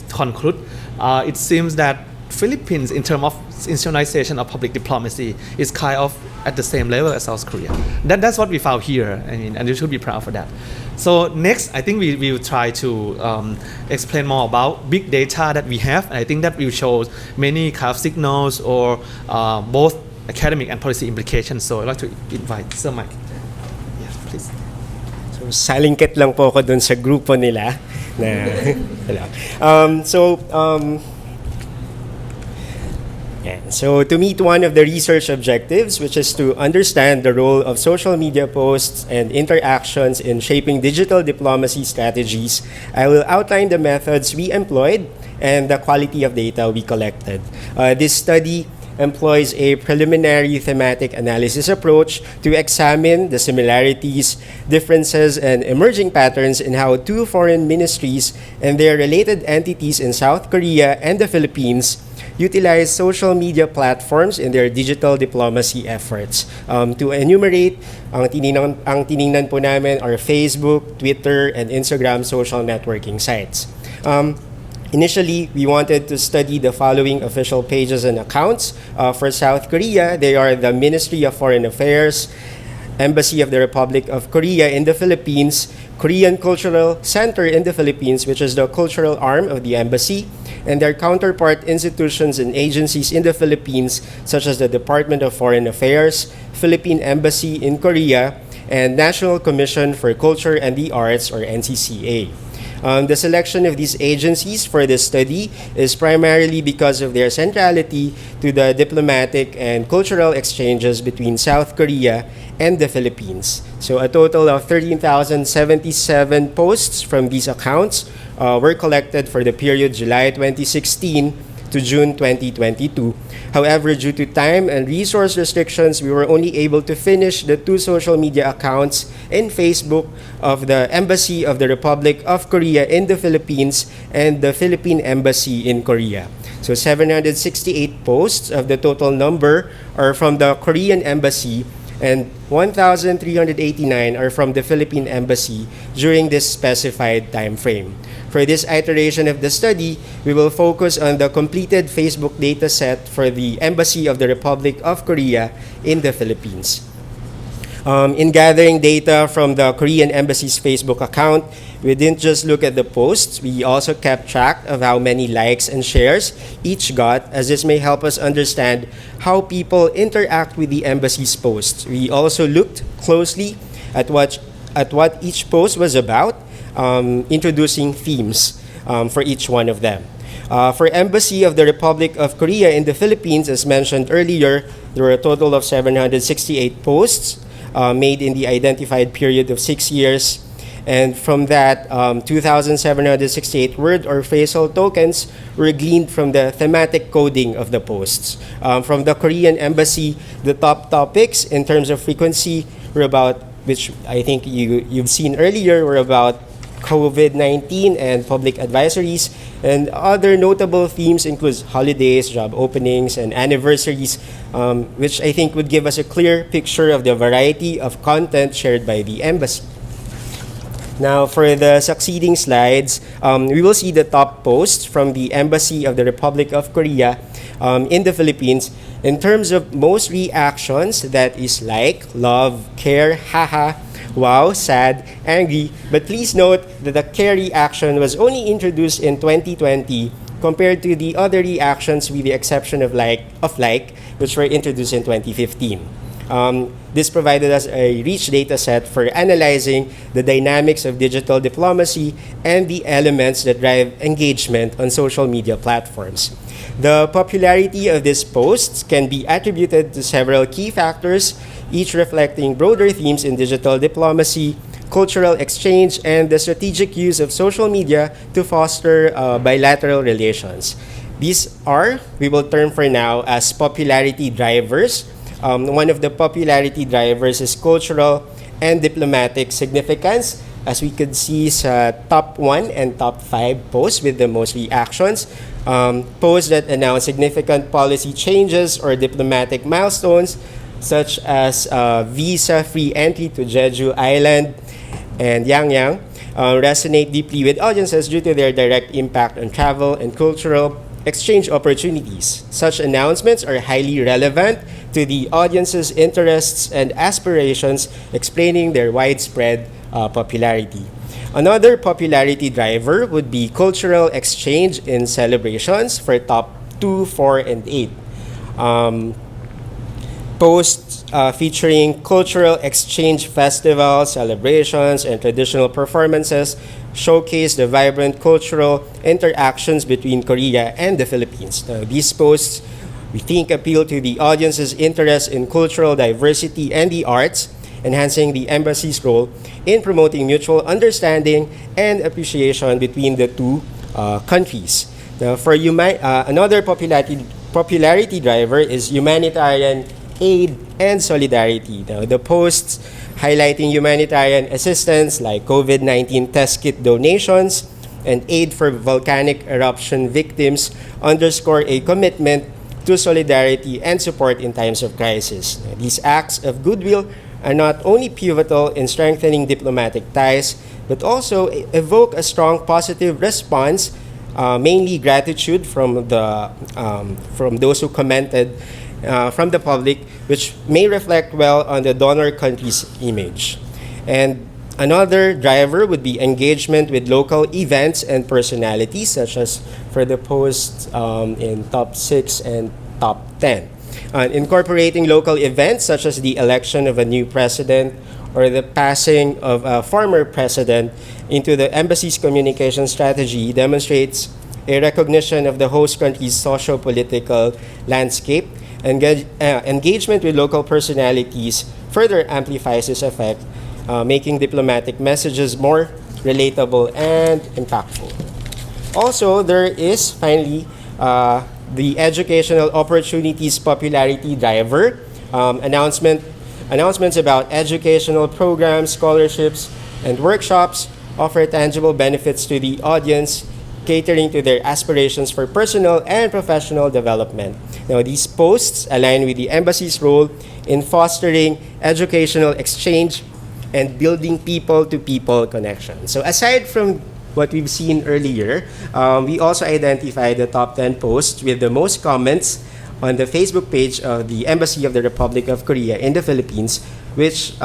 conclude, it seems that Philippines, in terms of institutionalization of public diplomacy, is kind of at the same level as South Korea. That's what we found here, I mean, and you should be proud for that. So next, I think we will try to explain more about big data that we have, and I think that will show many kind of signals or both academic and policy implications. So I'd like to invite Sir Mike. Yes, please. So salingkit lang po ako dun sa grupo nila. So to meet one of the research objectives, which is to understand the role of social media posts and interactions in shaping digital diplomacy strategies, I will outline the methods we employed and the quality of data we collected. This study employs a preliminary thematic analysis approach to examine the similarities, differences, and emerging patterns in how two foreign ministries and their related entities in South Korea and the Philippines utilize social media platforms in their digital diplomacy efforts. To enumerate, ang tiningnan po namin are Facebook, Twitter, and Instagram social networking sites. Initially, we wanted to study the following official pages and accounts. For South Korea, they are the Ministry of Foreign Affairs, Embassy of the Republic of Korea in the Philippines, Korean Cultural Center in the Philippines, which is the cultural arm of the embassy, and their counterpart institutions and agencies in the Philippines, such as the Department of Foreign Affairs, Philippine Embassy in Korea, and National Commission for Culture and the Arts, or NCCA. The selection of these agencies for this study is primarily because of their centrality to the diplomatic and cultural exchanges between South Korea and the Philippines. So a total of 13,077 posts from these accounts were collected for the period July 2016 to June 2022. However, due to time and resource restrictions, we were only able to finish the two social media accounts in Facebook of the Embassy of the Republic of Korea in the Philippines and the Philippine Embassy in Korea. So 768 posts of the total number are from the Korean Embassy, and 1,389 are from the Philippine Embassy during this specified time frame. For this iteration of the study, we will focus on the completed Facebook dataset for the Embassy of the Republic of Korea in the Philippines. In gathering data from the Korean Embassy's Facebook account, we didn't just look at the posts, we also kept track of how many likes and shares each got, as this may help us understand how people interact with the embassy's posts. We also looked closely at what each post was about, introducing themes for each one of them. For Embassy of the Republic of Korea in the Philippines, as mentioned earlier, there were a total of 768 posts made in the identified period of 6 years. And from that, 2,768 word or phrasal tokens were gleaned from the thematic coding of the posts. From the Korean Embassy, the top topics in terms of frequency were about, which I think you've seen earlier, were about COVID-19 and public advisories. And other notable themes include holidays, job openings, and anniversaries, which I think would give us a clear picture of the variety of content shared by the embassy. Now, for the succeeding slides, we will see the top posts from the Embassy of the Republic of Korea in the Philippines. In terms of most reactions, that is like, love, care, haha, wow, sad, angry. But please note that the care reaction was only introduced in 2020 compared to the other reactions with the exception of like, which were introduced in 2015. This provided us a rich data set for analyzing the dynamics of digital diplomacy and the elements that drive engagement on social media platforms. The popularity of these posts can be attributed to several key factors, each reflecting broader themes in digital diplomacy, cultural exchange, and the strategic use of social media to foster bilateral relations. These are, we will term for now, as popularity drivers. One of the popularity drivers is cultural and diplomatic significance, as we could see sa top 1 and top 5 posts with the most reactions. Posts that announce significant policy changes or diplomatic milestones, such as visa-free entry to Jeju Island and Yangyang, resonate deeply with audiences due to their direct impact on travel and cultural exchange opportunities. Such announcements are highly relevant to the audience's interests and aspirations, explaining their widespread popularity. Another popularity driver would be cultural exchange in celebrations for top 2, 4, and 8. Posts featuring cultural exchange festivals, celebrations, and traditional performances showcase the vibrant cultural interactions between Korea and the Philippines. These posts, we think, appeal to the audience's interest in cultural diversity and the arts, enhancing the embassy's role in promoting mutual understanding and appreciation between the two countries. Now, for another popularity driver is humanitarian aid and solidarity. Now, the posts highlighting humanitarian assistance like COVID-19 test kit donations and aid for volcanic eruption victims underscore a commitment to solidarity and support in times of crisis. Now, these acts of goodwill are not only pivotal in strengthening diplomatic ties, but also evoke a strong positive response, mainly gratitude from those who commented from the public, which may reflect well on the donor country's image. And another driver would be engagement with local events and personalities, such as for the posts in top 6 and top 10. Incorporating local events such as the election of a new president or the passing of a former president into the embassy's communication strategy demonstrates a recognition of the host country's socio-political landscape. Engagement with local personalities further amplifies this effect, making diplomatic messages more relatable and impactful. Also, there is finally the educational opportunities popularity driver. Announcements about educational programs, scholarships, and workshops offer tangible benefits to the audience, catering to their aspirations for personal and professional development. Now, these posts align with the embassy's role in fostering educational exchange and building people-to-people connections. So aside from what we've seen earlier, we also identified the top 10 posts with the most comments on the Facebook page of the Embassy of the Republic of Korea in the Philippines, which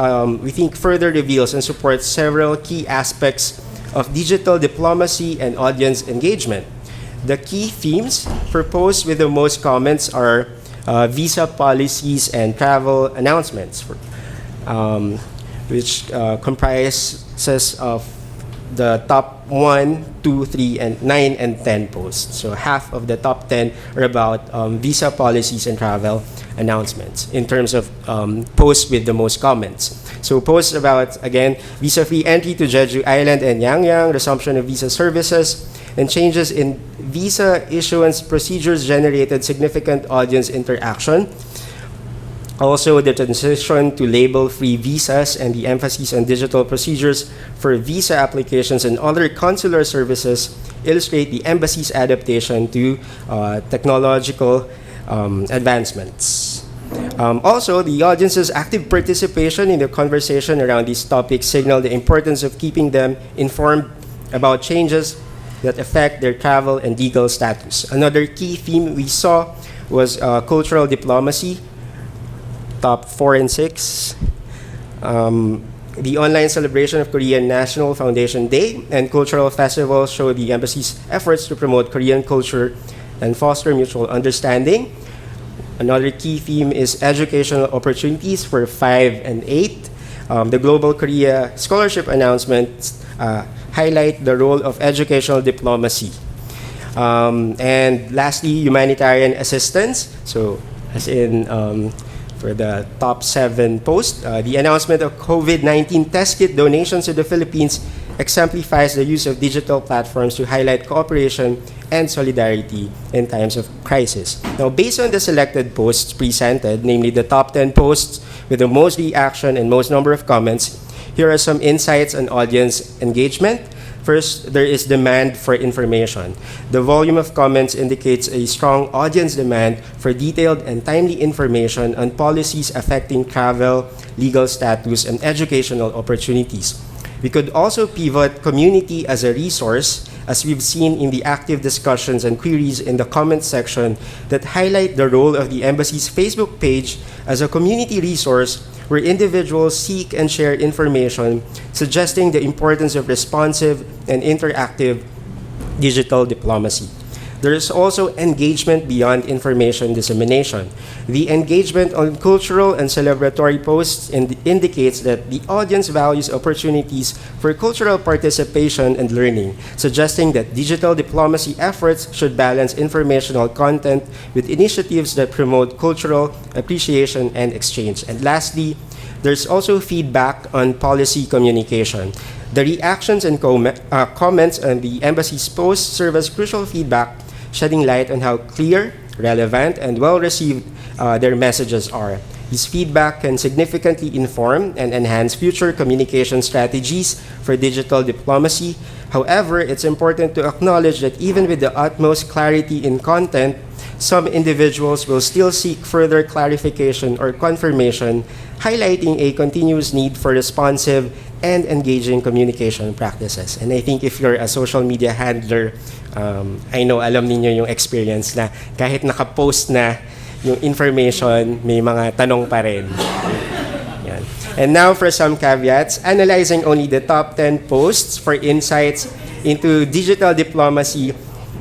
we think further reveals and supports several key aspects of digital diplomacy and audience engagement. The key themes proposed with the most comments are visa policies and travel announcements, which comprises of the top 1, 2, 3, and 9 and 10 posts. So half of the top 10 are about visa policies and travel announcements in terms of posts with the most comments. So posts about, again, visa-free entry to Jeju Island and Yangyang, resumption of visa services, and changes in visa issuance procedures generated significant audience interaction. Also, the transition to label-free visas and the emphasis on digital procedures for visa applications and other consular services illustrate the embassy's adaptation to technological advancements. Also, the audience's active participation in the conversation around these topics signal the importance of keeping them informed about changes that affect their travel and legal status. Another key theme we saw was cultural diplomacy, top 4 and 6. The online celebration of Korean National Foundation Day and cultural festivals show the embassy's efforts to promote Korean culture and foster mutual understanding. Another key theme is educational opportunities for 5 and 8. The Global Korea Scholarship announcements highlight the role of educational diplomacy. And lastly, humanitarian assistance. So, as in for the top 7 posts, the announcement of COVID-19 test kit donations to the Philippines exemplifies the use of digital platforms to highlight cooperation and solidarity in times of crisis. Now, based on the selected posts presented, namely the top 10 posts with the most reaction and most number of comments, here are some insights on audience engagement. First, there is demand for information. The volume of comments indicates a strong audience demand for detailed and timely information on policies affecting travel, legal status, and educational opportunities. We could also pivot community as a resource, as we've seen in the active discussions and queries in the comment section that highlight the role of the embassy's Facebook page as a community resource where individuals seek and share information, suggesting the importance of responsive and interactive digital diplomacy. There is also engagement beyond information dissemination. The engagement on cultural and celebratory posts indicates that the audience values opportunities for cultural participation and learning, suggesting that digital diplomacy efforts should balance informational content with initiatives that promote cultural appreciation and exchange. And lastly, there's also feedback on policy communication. The reactions and comments on the embassy's posts serve as crucial feedback, shedding light on how clear, relevant, and well-received their messages are. This feedback can significantly inform and enhance future communication strategies for digital diplomacy. However, it's important to acknowledge that even with the utmost clarity in content, some individuals will still seek further clarification or confirmation, highlighting a continuous need for responsive and engaging communication practices. And I think if you're a social media handler, I know alam niyo yung experience na kahit nakapost na yung information, may mga tanong pa rin. Yan. And now for some caveats, analyzing only the top 10 posts for insights into digital diplomacy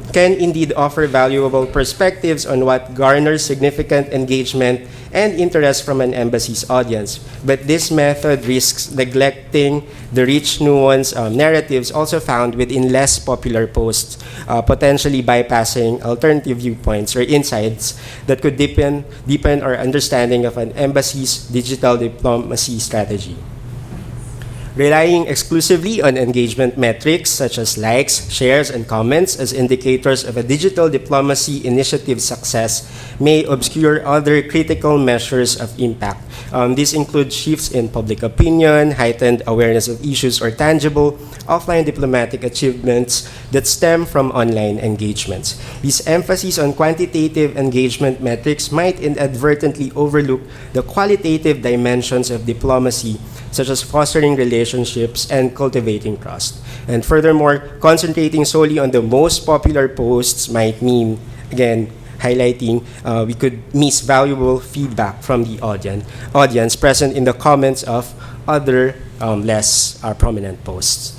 can indeed offer valuable perspectives on what garners significant engagement and interest from an embassy's audience. But this method risks neglecting the rich, nuanced narratives also found within less popular posts, potentially bypassing alternative viewpoints or insights that could deepen our understanding of an embassy's digital diplomacy strategy. Relying exclusively on engagement metrics such as likes, shares, and comments as indicators of a digital diplomacy initiative's success may obscure other critical measures of impact. These include shifts in public opinion, heightened awareness of issues, or tangible offline diplomatic achievements that stem from online engagements. This emphasis on quantitative engagement metrics might inadvertently overlook the qualitative dimensions of diplomacy, such as fostering relationships and cultivating trust. And furthermore, concentrating solely on the most popular posts might mean, again, highlighting we could miss valuable feedback from the audience present in the comments of other less prominent posts.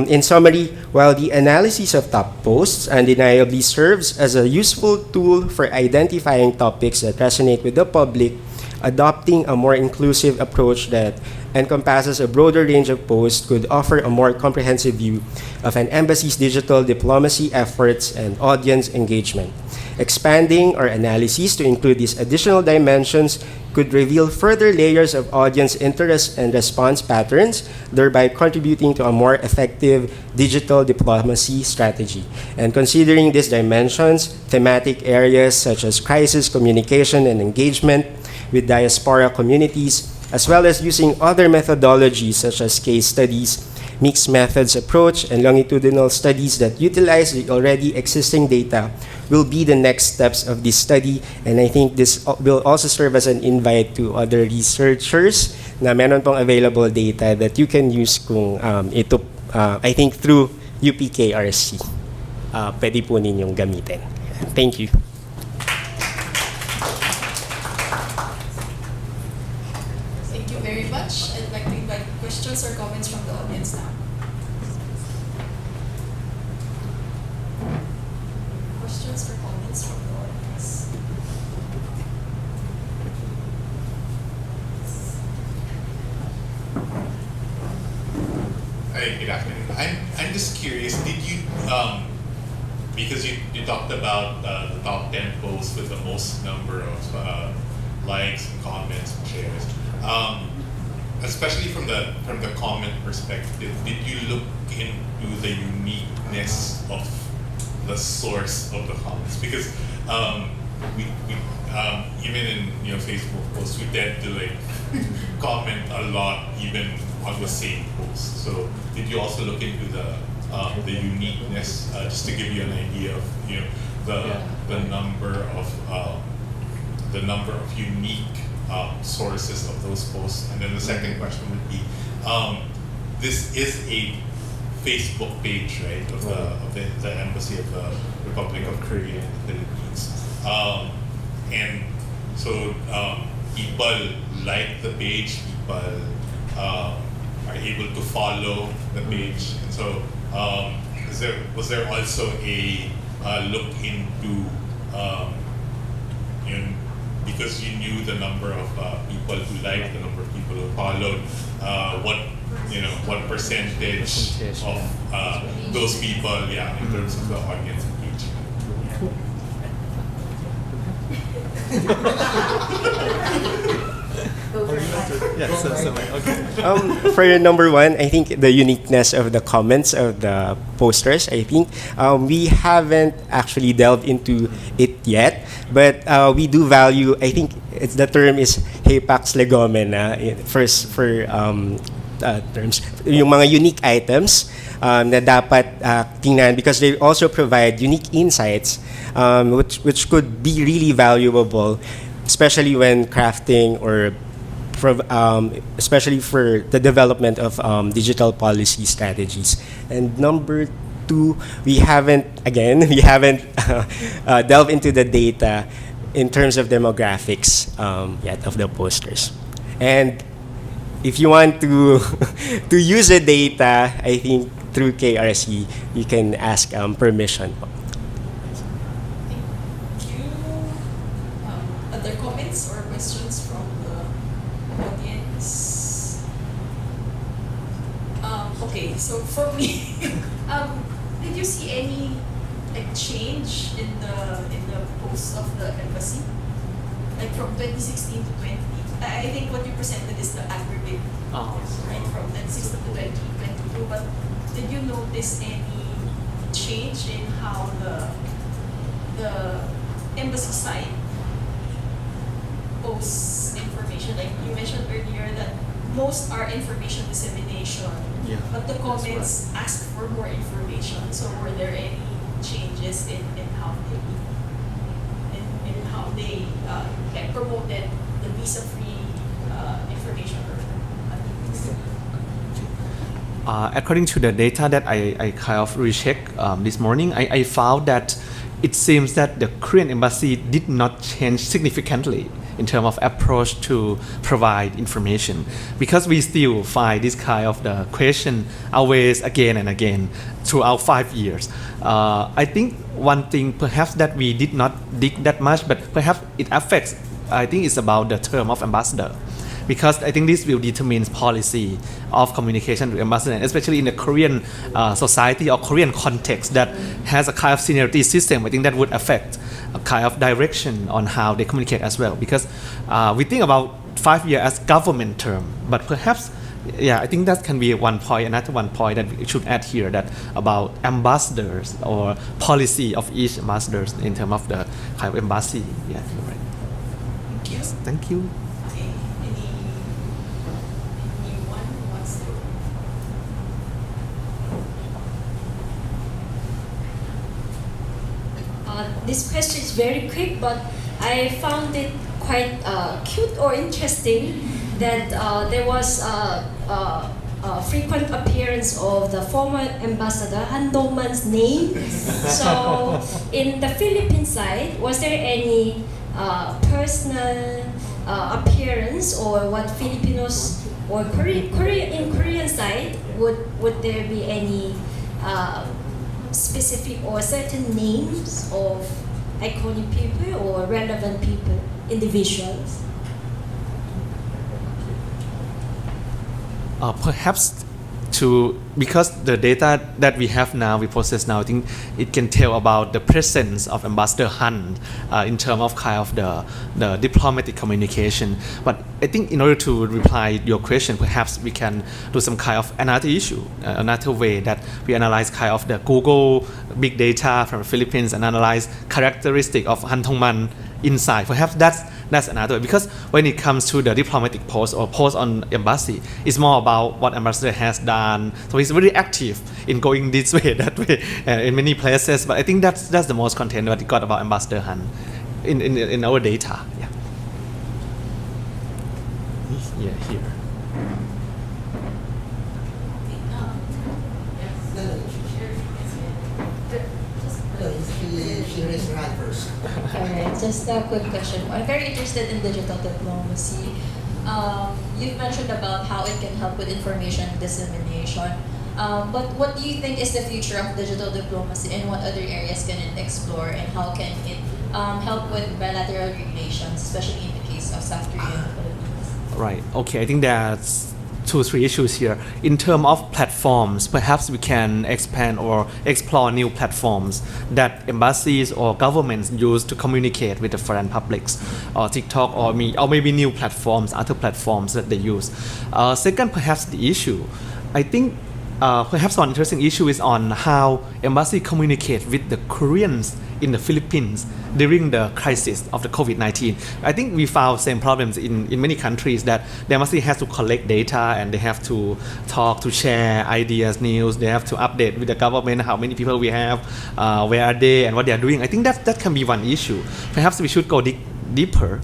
In summary, while the analysis of top posts undeniably serves as a useful tool for identifying topics that resonate with the public, adopting a more inclusive approach that encompasses a broader range of posts could offer a more comprehensive view of an embassy's digital diplomacy efforts and audience engagement. Expanding our analyses to include these additional dimensions could reveal further layers of audience interest and response patterns, thereby contributing to a more effective digital diplomacy strategy. And considering these dimensions, thematic areas such as crisis communication and engagement with diaspora communities, as well as using other methodologies such as case studies, mixed methods approach, and longitudinal studies that utilize the already existing data will be the next steps of this study. And I think this will also serve as an invite to other researchers na meron pong available data that you can use kung ito, I think through UPKRC. Pwede po ninyong gamitin. Thank you. Thank you very much. I'd like to invite questions or comments from the audience now. Questions or comments from the audience? Hi, good afternoon. I'm just curious, did you, because you talked about the top 10 posts with the most number of likes and comments and shares, especially from the comment perspective, did you look into the uniqueness of the source of the comments? Because we even in Facebook posts, we tend to like comment a lot even on the same post. So did you also look into the uniqueness, just to give you an idea of the number of unique sources of those posts? And then the second question would be, this is a Facebook page, right, of the Embassy of the Republic of Korea in the Philippines, and so people like the page, people are able to follow the page, and so was there also a look into because you knew the number of people who liked, the number of people who followed, what percentage of those people, in terms of the audience engagement? For number one, I think the uniqueness of the comments of the posters, I think we haven't actually delved into it yet, but we do value, I think the term is hapax legomena for terms, yung mga unique items na dapat tingnan because they also provide unique insights which could be really valuable, especially when crafting or especially for the development of digital policy strategies. And number two, we haven't delved into the data in terms of demographics yet of the posters. And if you want to to use the data, I think through KRC, you can ask permission. Thank you. Other comments or questions from the audience? Okay, so for me, did you see any change in the posts of the embassy, like from 2016 to 20? I think what you presented is the aggregate, right, from 2016 to 2022. But did you notice any change in how the embassy site posts information? Like you mentioned earlier that most are information dissemination, but the comments ask for more information. So were there any changes in how they promoted the visa-free information? According to the data that I kind of rechecked this morning, I found that it seems that the Korean embassy did not change significantly in terms of approach to provide information, because we still find this kind of the question always again and again throughout 5 years. I think one thing perhaps that we did not dig that much, but perhaps it affects, I think it's about the term of ambassador, because I think this will determine policy of communication with ambassador, especially in the Korean society or Korean context that has a kind of seniority system. I think that would affect a kind of direction on how they communicate as well, because we think about 5 years as government term, but perhaps, yeah, I think that can be one point. Another one point that we should add here, that about ambassadors or policy of each ambassadors in terms of the kind of embassy. Yeah, you're right. Yes, thank you. This question is very quick, but I found it quite cute or interesting that there was a frequent appearance of the former ambassador Han Dong-man's name. So in the Philippine side, was there any personal appearance, or what Filipinos or Korean side, would there be any specific or certain names of iconic people or relevant people, individuals? Perhaps because the data that we have now, we process now, I think it can tell about the presence of Ambassador Han in terms of kind of the diplomatic communication. But I think in order to reply your question, perhaps we can do some kind of another issue, another way that we analyze kind of the Google big data from the Philippines and analyze characteristic of Han Dong-man inside. Perhaps that's another way, because when it comes to the diplomatic post or post on embassy, it's more about what ambassador has done. So he's very active in going this way, that way, in many places. But I think that's the most content that we got about Ambassador Han in our data. Yeah. Yeah, here. She raised her hand first. Alright, just a quick question. I'm very interested in digital diplomacy. You've mentioned about how it can help with information dissemination. But what do you think is the future of digital diplomacy, and what other areas can it explore, and how can it help with bilateral relations, especially in the case of South Korea and the Philippines? Right. Okay. I think that's 2-3 issues here. In terms of platforms, perhaps we can expand or explore new platforms that embassies or governments use to communicate with the foreign publics, or TikTok, or maybe new platforms, other platforms that they use. Second, perhaps the issue, I think perhaps one interesting issue is on how embassy communicate with the Koreans in the Philippines during the crisis of the COVID-19. I think we found same problems in many countries, that the embassy has to collect data and they have to talk, to share ideas, news. They have to update with the government how many people we have, where are they, and what they are doing. I think that can be one issue. Perhaps we should go dig deeper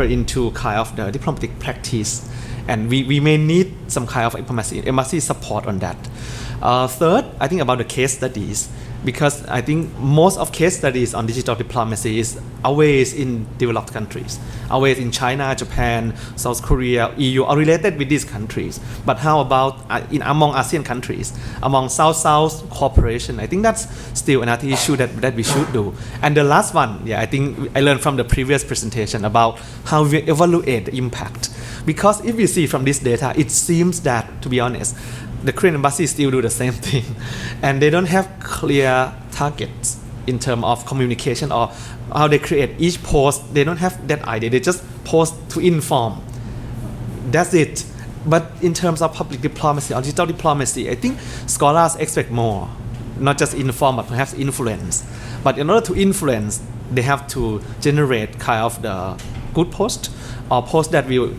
into kind of the diplomatic practice, and we may need some kind of embassy support on that. Third, I think about the case studies, because I think most of case studies on digital diplomacy is always in developed countries, always in China, Japan, South Korea, EU, are related with these countries. But how about among ASEAN countries, among South-South cooperation? I think that's still another issue that we should do. And the last one, I think I learned from the previous presentation about how we evaluate the impact. Because if we see from this data, it seems that, to be honest, the Korean embassy still do the same thing, and they don't have clear targets in terms of communication or how they create each post. They don't have that idea. They just post to inform. That's it. But in terms of public diplomacy or digital diplomacy, I think scholars expect more, not just inform, but perhaps influence. But in order to influence, they have to generate kind of the good post, or post that will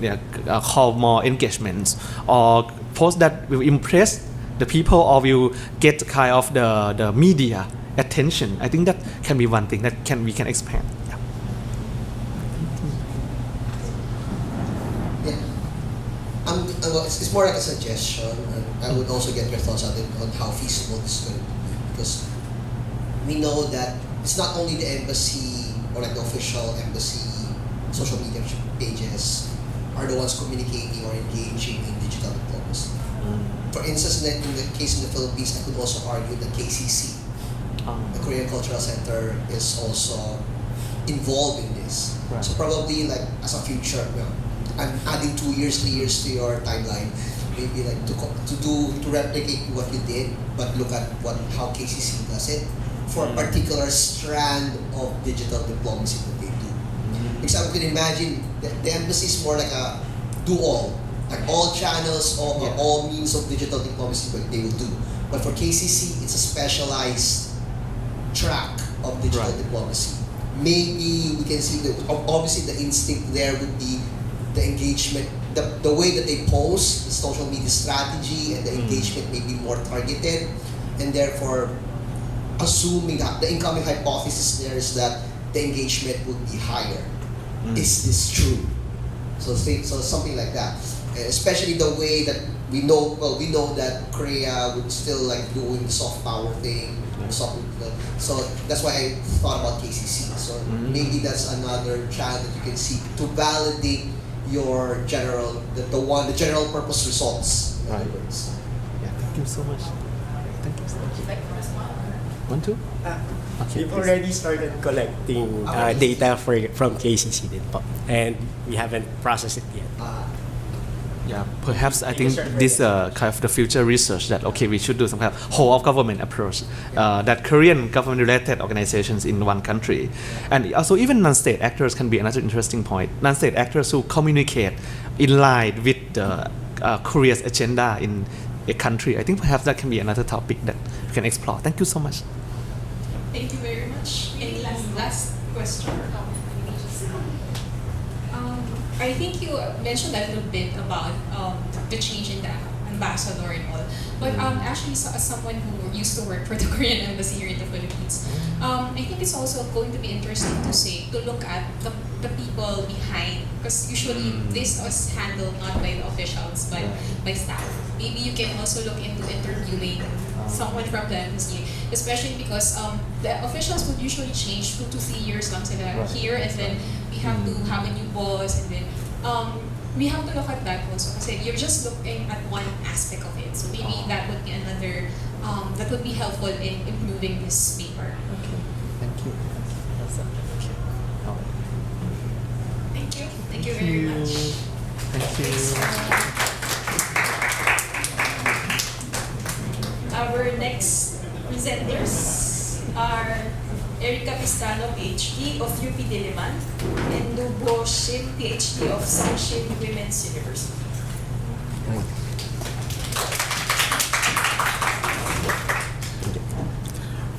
call more engagements, or post that will impress the people or will get kind of the media attention. I think that can be one thing that we can expand. Yeah. it's more like a suggestion, and I would also get your thoughts on how feasible this is going to be, because we know that it's not only the embassy or like the official embassy social media pages are the ones communicating or engaging in digital diplomacy. For instance, in the case in the Philippines, I could also argue that KCC, the Korean Cultural Center, is also involved in this. Right. So probably like as a future, I'm adding 2 years, 3 years to your timeline. Maybe like to replicate what you did, but look at how KCC does it for a particular strand of digital diplomacy that they do. Because I could imagine the embassy is more like a do-all, like all channels, all means of digital diplomacy, what they will do. But for KCC, it's a specialized track of digital diplomacy. Maybe we can see that obviously the instinct there would be the engagement, the way that they post, the social media strategy, and the engagement may be more targeted, and therefore assuming that the incoming hypothesis there is that the engagement would be higher. Is this true? So something like that, especially the way that we know that Korea would still like doing the soft power thing. So that's why I thought about KCC. So maybe that's another channel that you can see to validate your general purpose results. In other words. Yeah, thank you so much. Thank you so much. Want to? Okay, We've already started collecting data from KCC din po, and we haven't processed it yet. Yeah, perhaps I think this kind of the future research that we should do some kind of whole of government approach that Korean government related organizations in one country, and also even non-state actors can be another interesting point. Non-state actors who communicate in line with the Korea's agenda in a country. I think perhaps that can be another topic that we can explore. Thank you so much. Thank you very much. Any last question? I think you mentioned a little bit about the change in the ambassador and all. But actually, as someone who used to work for the Korean embassy here in the Philippines, I think it's also going to be interesting to look at the people behind, because usually this was handled not by the officials but by staff. Maybe you can also look into interviewing someone from the embassy, especially because the officials would usually change 2 to 3 years lang sila here, and then we have to have a new boss, and then we have to look at that also, kasi you're just looking at one aspect of it. So maybe that would be another, that would be helpful in improving this paper. Okay, thank you. Thank you. Thank you very much. Thank you. Our next presenters are Erik Capistrano, PhD of UP Diliman, and Doobo Shim, PhD of Sungshin Women's University.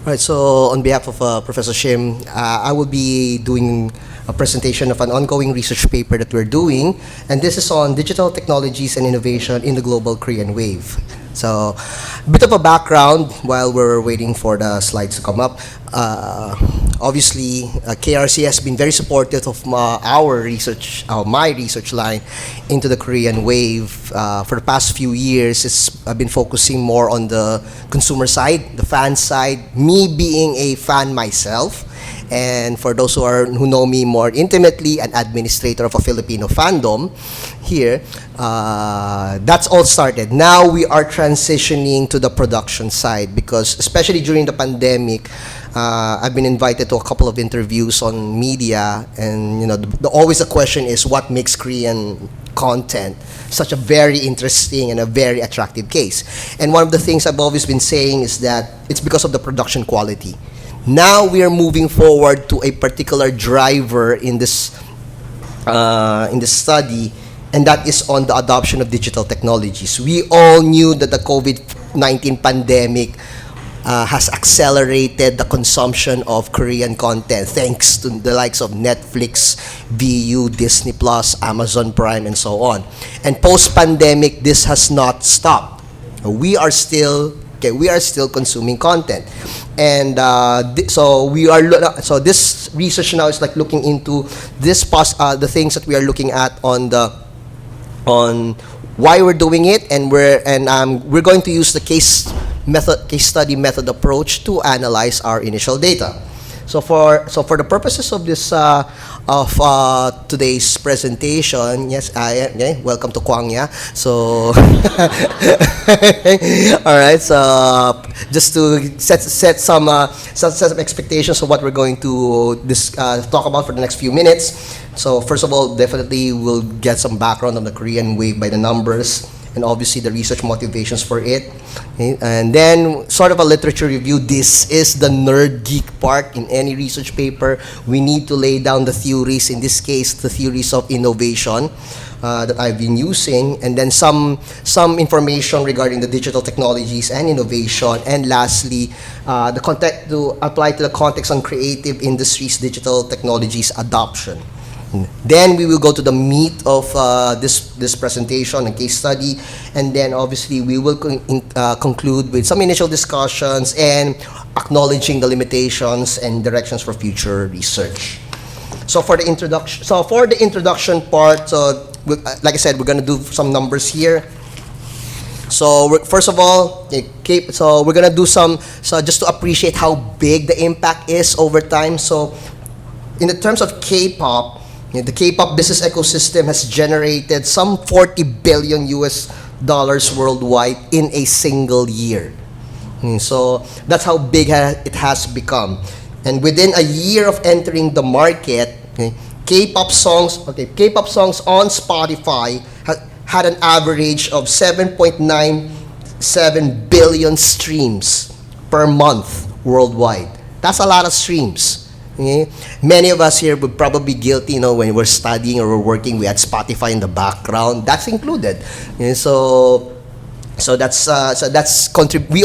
All right, so on behalf of Professor Shim, I will be doing a presentation of an ongoing research paper that we're doing, and this is on digital technologies and innovation in the global Korean wave. So, a bit of a background while we're waiting for the slides to come up. Obviously, KRC has been very supportive of my research line into the Korean wave. For the past few years, I've been focusing more on the consumer side, the fan side, me being a fan myself. And for those who know me more intimately, an administrator of a Filipino fandom here, that's all started. Now we are transitioning to the production side, because especially during the pandemic, I've been invited to a couple of interviews on media, and always the question is, what makes Korean content such a very interesting and a very attractive case? And one of the things I've always been saying is that it's because of the production quality. Now we are moving forward to a particular driver in this study, and that is on the adoption of digital technologies. We all knew that the COVID-19 pandemic has accelerated the consumption of Korean content, thanks to the likes of Netflix, VU, Disney Plus, Amazon Prime, and so on. And post-pandemic, this has not stopped. We are still consuming content, and so this research now is like looking into the things that we are looking at on why we're doing it, and we're going to use the case study method approach to analyze our initial data. So for the purposes of this today's presentation, yes, welcome to Kwangya. So, all right. So just to set some expectations of what we're going to talk about for the next few minutes. So first of all, definitely we'll get some background on the Korean wave by the numbers, and obviously the research motivations for it. Okay? And then sort of a literature review. This is the nerd geek part in any research paper. We need to lay down the theories, in this case, the theories of innovation that I've been using, and then some information regarding the digital technologies and innovation, and lastly, the context to apply to the context on creative industries, digital technologies adoption. Then we will go to the meat of this presentation and case study, and then obviously we will conclude with some initial discussions and acknowledging the limitations and directions for future research. So for the introduction part, like I said, we're gonna do some numbers here. So first of all, so we're gonna do just to appreciate how big the impact is over time. So in the terms of K-pop, the K-pop business ecosystem has generated some $40 billion worldwide in a single year. So that's how big it has become. And within a year of entering the market, K-pop songs on Spotify had an average of 7.97 billion streams per month worldwide. That's a lot of streams. Okay? Many of us here would probably be guilty, when we're studying or we're working, we had Spotify in the background. That's included. Okay? So that's we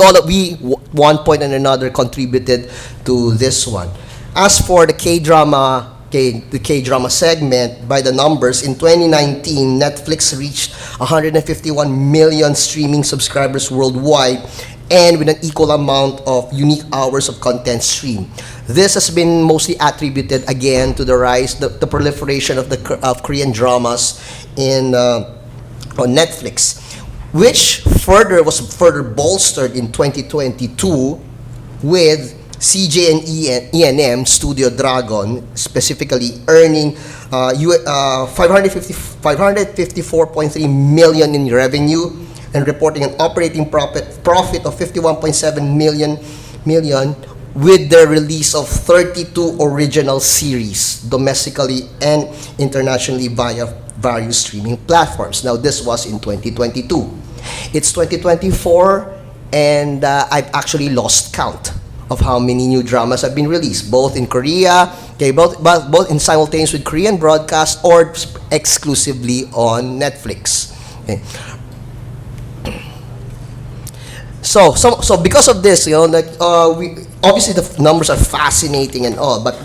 one point and another contributed to this one. As for the K-drama segment, by the numbers, in 2019, Netflix reached 151 million streaming subscribers worldwide, and with an equal amount of unique hours of content streamed. This has been mostly attributed again to the rise, the proliferation of Korean dramas on Netflix, which was further bolstered in 2022 with CJ and E&M Studio Dragon specifically earning $554.3 million in revenue and reporting an operating profit of $51.7 million with the release of 32 original series domestically and internationally via various streaming platforms. Now, this was in 2022. It's 2024, and I've actually lost count of how many new dramas have been released, both in Korea, both in simultaneous with Korean broadcast or exclusively on Netflix. Okay. So because of this, obviously the numbers are fascinating and all, but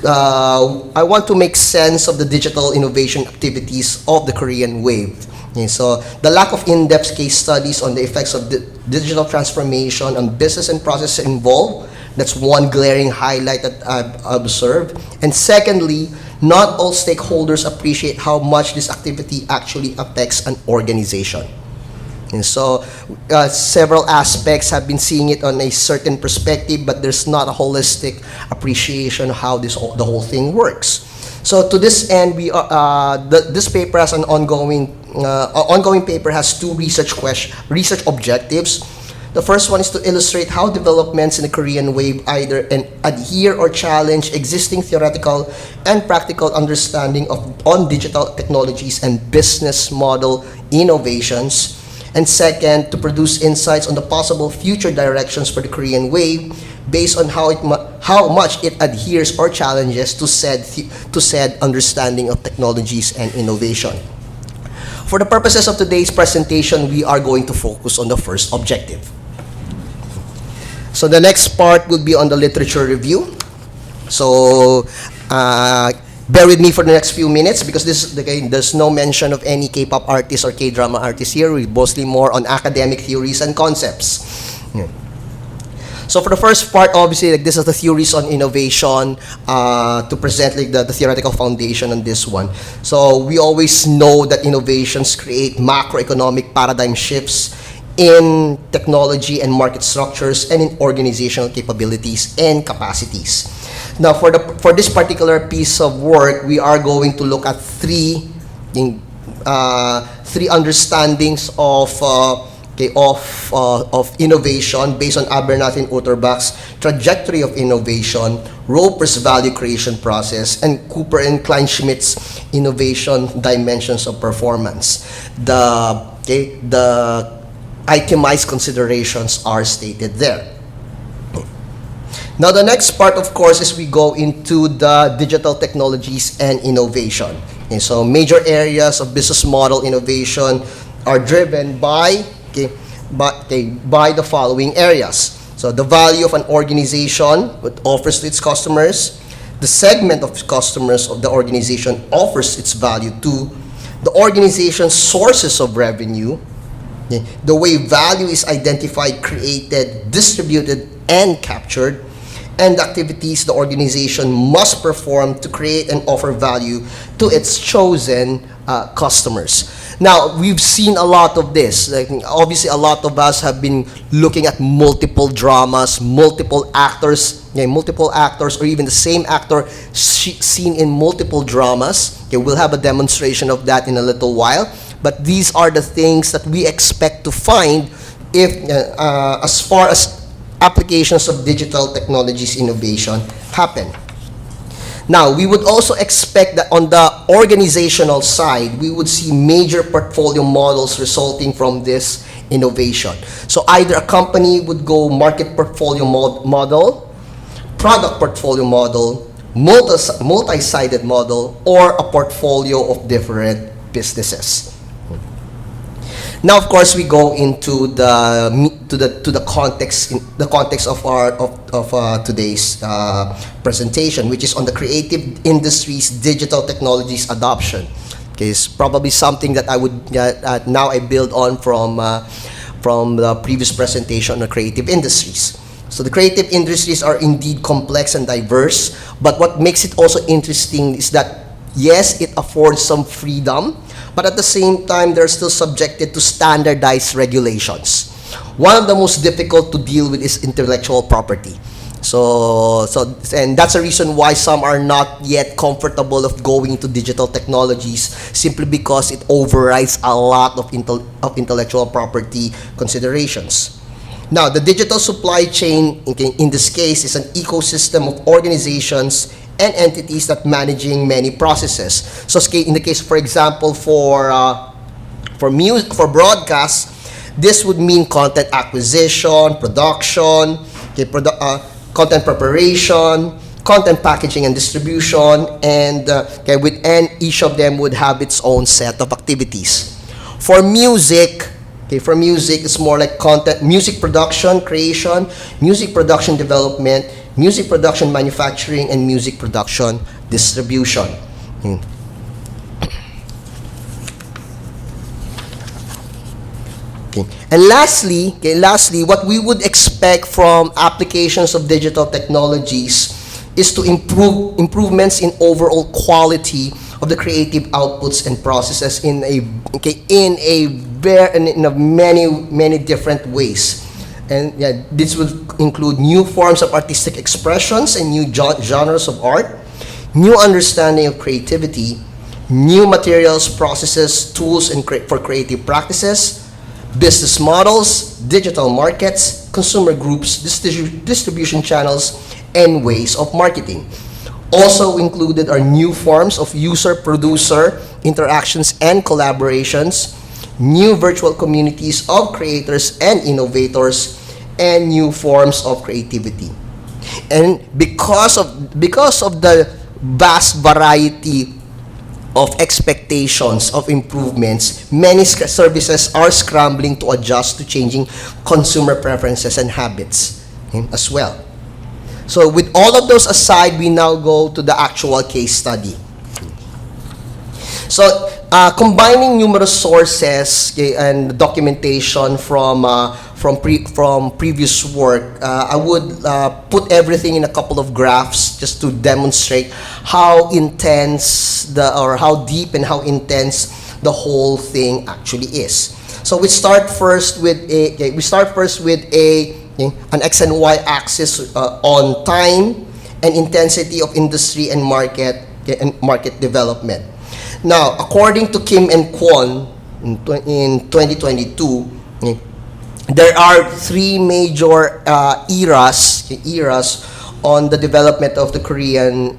I want to make sense of the digital innovation activities of the Korean wave. Okay, so the lack of in-depth case studies on the effects of the digital transformation on business and process involved, that's one glaring highlight that I've observed. And secondly, not all stakeholders appreciate how much this activity actually affects an organization. And so several aspects have been seeing it on a certain perspective, but there's not a holistic appreciation of how the whole thing works. So to this end, this paper has an ongoing paper has two research objectives. The first one is to illustrate how developments in the Korean wave either adhere or challenge existing theoretical and practical understanding on digital technologies and business model innovations. And second, to produce insights on the possible future directions for the Korean wave based on how much it adheres or challenges to said understanding of technologies and innovation. For the purposes of today's presentation, we are going to focus on the first objective. So the next part will be on the literature review. So bear with me for the next few minutes because there's no mention of any K-pop artists or K-drama artists here. We're mostly more on academic theories and concepts. Yeah. So for the first part, obviously, like this is the theories on innovation to present like the theoretical foundation on this one. So we always know that innovations create macroeconomic paradigm shifts in technology and market structures and in organizational capabilities and capacities. Now, for this particular piece of work, we are going to look at three understandings of innovation based on Abernathy and Utterbach's trajectory of innovation, Roper's value creation process, and Cooper and Kleinschmidt's innovation dimensions of performance. The itemized considerations are stated there. Now, the next part, of course, is we go into the digital technologies and innovation. Okay, so major areas of business model innovation are driven by the following areas. So the value of an organization, what offers to its customers, the segment of customers of the organization offers its value to, the organization's sources of revenue, the way value is identified, created, distributed, and captured, and the activities the organization must perform to create and offer value to its chosen customers. Now, we've seen a lot of this. Like, obviously, a lot of us have been looking at multiple dramas, multiple actors, or even the same actor seen in multiple dramas. Okay, we'll have a demonstration of that in a little while. But these are the things that we expect to find if, as far as applications of digital technologies innovation happen. Now, we would also expect that on the organizational side, we would see major portfolio models resulting from this innovation. So either a company would go market portfolio model, product portfolio model, multi-sided model, or a portfolio of different businesses. Now, of course, we go into the context of today's presentation, which is on the creative industries digital technologies adoption. Okay, it's probably something that I would now I build on from the previous presentation on creative industries. So the creative industries are indeed complex and diverse, but what makes it also interesting is that yes, it affords some freedom, but at the same time, they're still subjected to standardized regulations. One of the most difficult to deal with is intellectual property. And that's a reason why some are not yet comfortable of going to digital technologies, simply because it overrides a lot of intellectual property considerations. Now, the digital supply chain, in this case, is an ecosystem of organizations and entities that managing many processes. So in the case, for example, for broadcast, this would mean content acquisition, production, content preparation, content packaging and distribution, and each of them would have its own set of activities. For music, it's more like music production, creation, music production development, music production manufacturing, and music production distribution. And lastly, what we would expect from applications of digital technologies is to improvements in overall quality of the creative outputs and processes in many different ways. And this would include new forms of artistic expressions and new genres of art, new understanding of creativity, new materials, processes, tools for creative practices, business models, digital markets, consumer groups, distribution channels, and ways of marketing. Also included are new forms of user-producer interactions and collaborations, new virtual communities of creators and innovators, and new forms of creativity. And because of the vast variety of expectations of improvements, many services are scrambling to adjust to changing consumer preferences and habits as well. So with all of those aside, we now go to the actual case study. So combining numerous sources and documentation from from previous work, I would put everything in a couple of graphs just to demonstrate how intense or how deep and how intense the whole thing actually is. So we start first with an X and Y axis on time and intensity of industry and market development. Now, according to Kim and Kwon in 2022, there are three major eras on the development of the Korean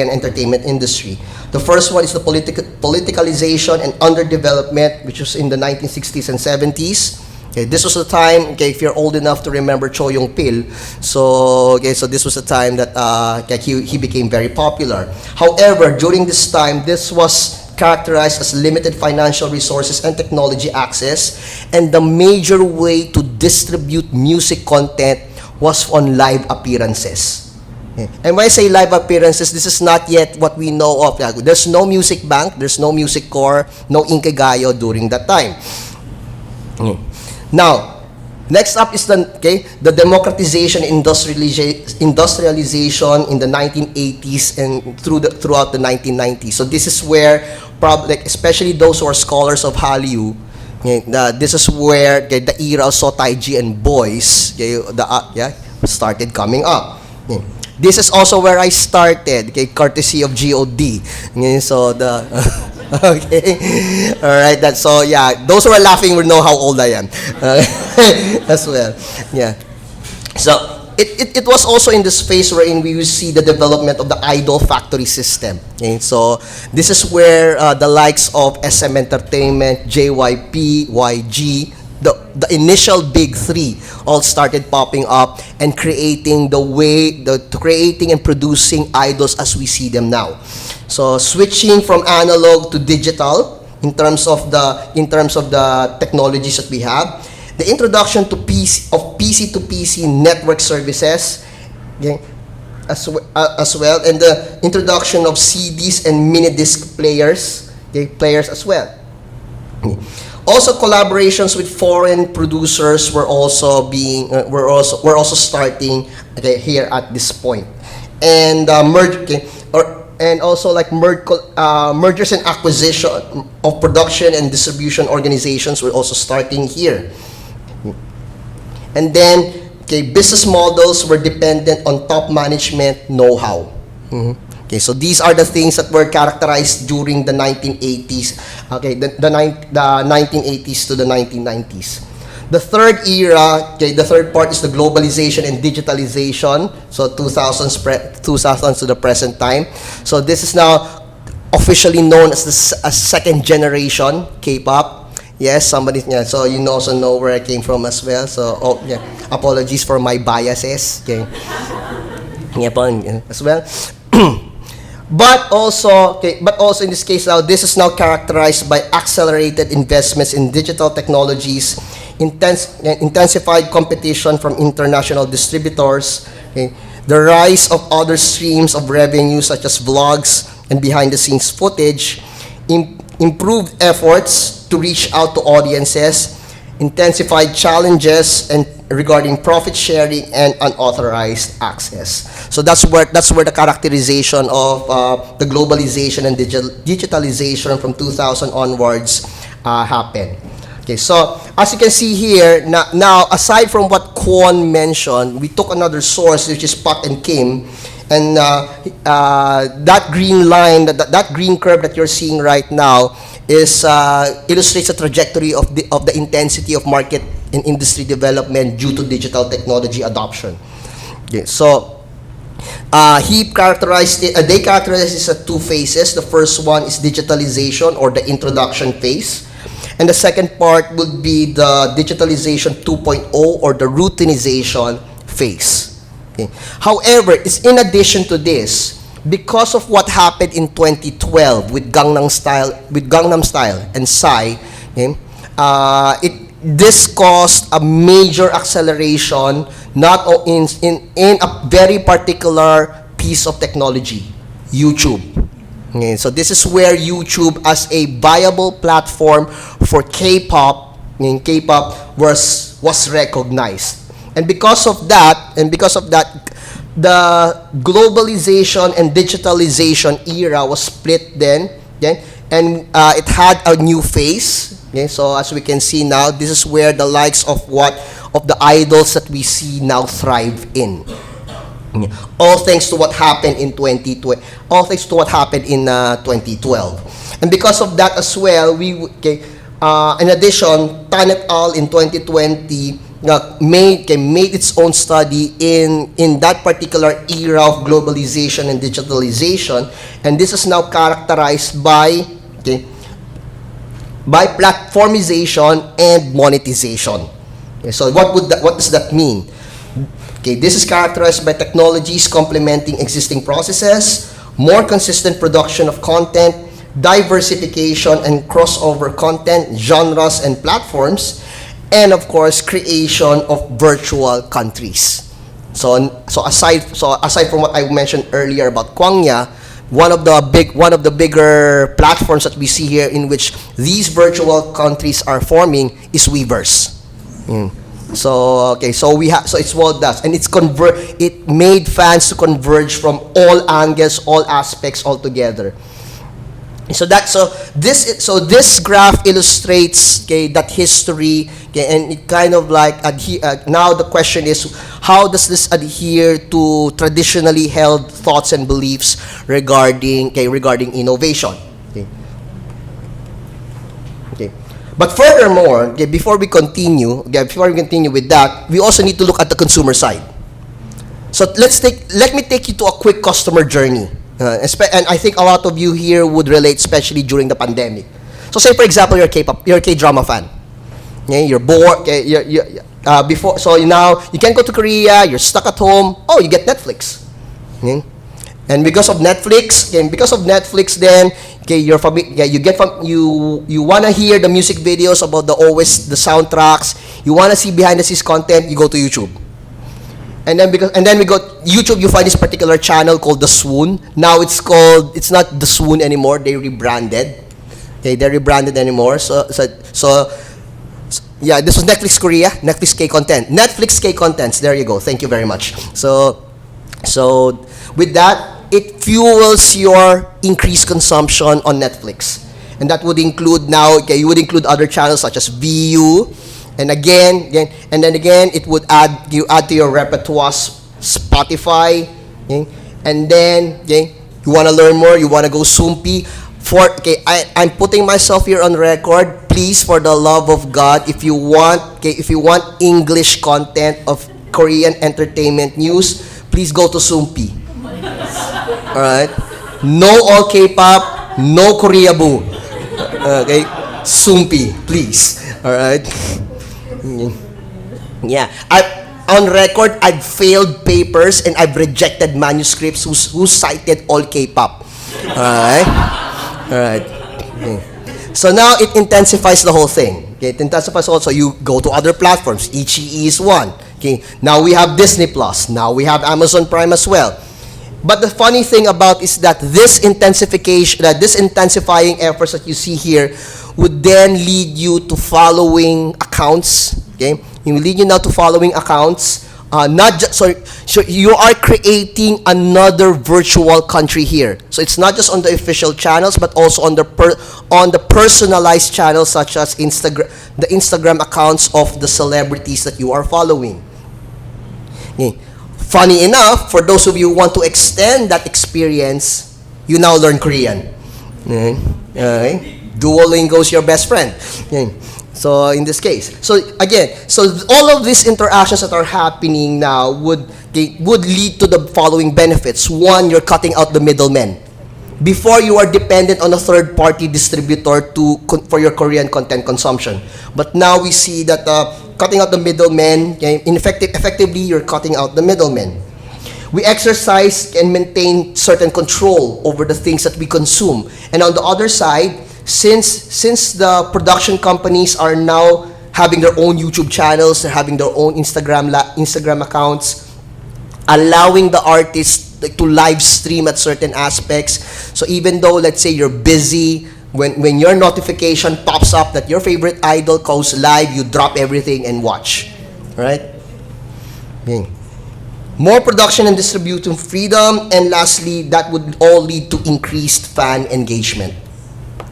entertainment industry. The first one is the politicalization and underdevelopment, which was in the 1960s and 70s. Okay, this was the time, if you're old enough to remember Cho Yong-pil, so this was the time that he became very popular. However, during this time, this was characterized as limited financial resources and technology access, and the major way to distribute music content was on live appearances. Okay. And when I say live appearances, this is not yet what we know of. There's no music bank, there's no music core, no Inkigayo during that time. Now, next up is the democratization, industrialization in the 1980s and throughout the 1990s. So this is where, especially those who are scholars of Hallyu, this is where the era of Sotaiji and boys started coming up. This is also where I started, courtesy of GOD. So okay, all right. Those who are laughing will know how old I am as well. Yeah. So it was also in this phase wherein we will see the development of the idol factory system. Okay? So this is where the likes of SM Entertainment, JYP, YG, the initial big three all started popping up and creating creating and producing idols as we see them now. So switching from analog to digital in terms of the technologies that we have, the introduction to PC to PC network services, as well, and the introduction of CDs and mini disc players as well. Also, collaborations with foreign producers were also starting here at this point, and mergers and acquisition of production and distribution organizations were also starting here. And then, business models were dependent on top management know-how. Okay, so these are the things that were characterized during the 1980s. Okay, the 1980s to the 1990s. The third era, the third part is the globalization and digitalization. So 2000s to the present time. So this is now officially known as the second generation K-pop. Yes, so you also know where I came from as well. So apologies for my biases. Okay, as well. But also in this case now, this is now characterized by accelerated investments in digital technologies, intensified competition from international distributors, the rise of other streams of revenue such as vlogs and behind-the-scenes footage, improved efforts to reach out to audiences, intensified challenges and regarding profit sharing and unauthorized access. So that's where the characterization of the globalization and digitalization from 2000 onwards happened. Okay, so as you can see here, now aside from what Kwon mentioned, we took another source which is Pak and Kim, and that green line, that green curve that you're seeing right now is illustrates the trajectory of the intensity of market and industry development due to digital technology adoption. Okay, so they characterize this as two phases. The first one is digitalization or the introduction phase, and the second part would be the digitalization 2.0 or the routinization phase. Okay. However, it's in addition to this, because of what happened in 2012 with Gangnam Style and Psy, okay, this caused a major acceleration, not in a very particular piece of technology, YouTube. Okay, so this is where YouTube as a viable platform for K-pop in K-pop was recognized. And because of that, the globalization and digitalization era was split then, okay? And it had a new phase. Okay? So as we can see now, this is where the likes of the idols that we see now thrive in. All thanks to what happened in 2020. All thanks to what happened in 2012. And because of that as well, in addition, Tan et al. In 2020 made its own study in that particular era of globalization and digitalization, and this is now characterized by platformization and monetization. Okay, so what does that mean? Okay, this is characterized by technologies complementing existing processes, more consistent production of content, diversification and crossover content, genres and platforms, and of course, creation of virtual countries. So aside from what I mentioned earlier about Kwangya, one of the bigger platforms that we see here in which these virtual countries are forming is Weverse. So it's what it does, and it made fans to converge from all angles, all aspects, all together. So this graph illustrates that history, and it kind of like now the question is, how does this adhere to traditionally held thoughts and beliefs regarding innovation? Okay. But furthermore, before we continue with that, we also need to look at the consumer side. So let me take you to a quick customer journey. And I think a lot of you here would relate, especially during the pandemic. So say for example, you're a K-drama fan. Okay, you're bored. Okay, now you can't go to Korea. You're stuck at home. Oh, you get Netflix. Okay? And because of Netflix, then you wanna hear the music videos about the soundtracks. You wanna see behind the scenes content. You go to YouTube. And then we go YouTube, you find this particular channel called The Swoon. Now it's not The Swoon anymore. They rebranded. Okay, they're rebranded anymore. So yeah, this was Netflix Korea, Netflix K content, Netflix K contents. There you go. Thank you very much. So with that, it fuels your increased consumption on Netflix, and that would include you would include other channels such as VU. And again, it would add to your repertoire Spotify, okay? And then you want to learn more, you want to go Sumpi. I'm putting myself here on record. Please, for the love of God, if you want English content of Korean entertainment news, please go to Sumpi. All right, no all K-pop, no Korea boo. Okay, Sumpi, please. All right. Yeah, on record, I've failed papers and I've rejected manuscripts who cited all K-pop. All right. Okay. So now it intensifies the whole thing. Okay, it intensifies also. You go to other platforms. Ichi is one. Okay, now we have Disney Plus. Now we have Amazon Prime as well. But the funny thing about is that this intensifying efforts that you see here would then lead you to following accounts. Okay, it will lead you now to following accounts. So you are creating another virtual country here. So it's not just on the official channels, but also on the personalized channels such as the Instagram accounts of the celebrities that you are following. Okay. Funny enough, for those of you who want to extend that experience, you now learn Korean. Okay. Duolingo is your best friend. Okay. So in this case, so all of these interactions that are happening now would lead to the following benefits. One, you're cutting out the middlemen. Before, you are dependent on a third-party distributor for your Korean content consumption. But now we see that cutting out the middlemen, effectively you're cutting out the middlemen. We exercise and maintain certain control over the things that we consume. And on the other side, since the production companies are now having their own YouTube channels, they're having their own Instagram accounts, allowing the artists to live stream at certain aspects. So even though, let's say, you're busy When your notification pops up that your favorite idol goes live, you drop everything and watch. Right? Okay. More production and distribution freedom, and lastly, that would all lead to increased fan engagement.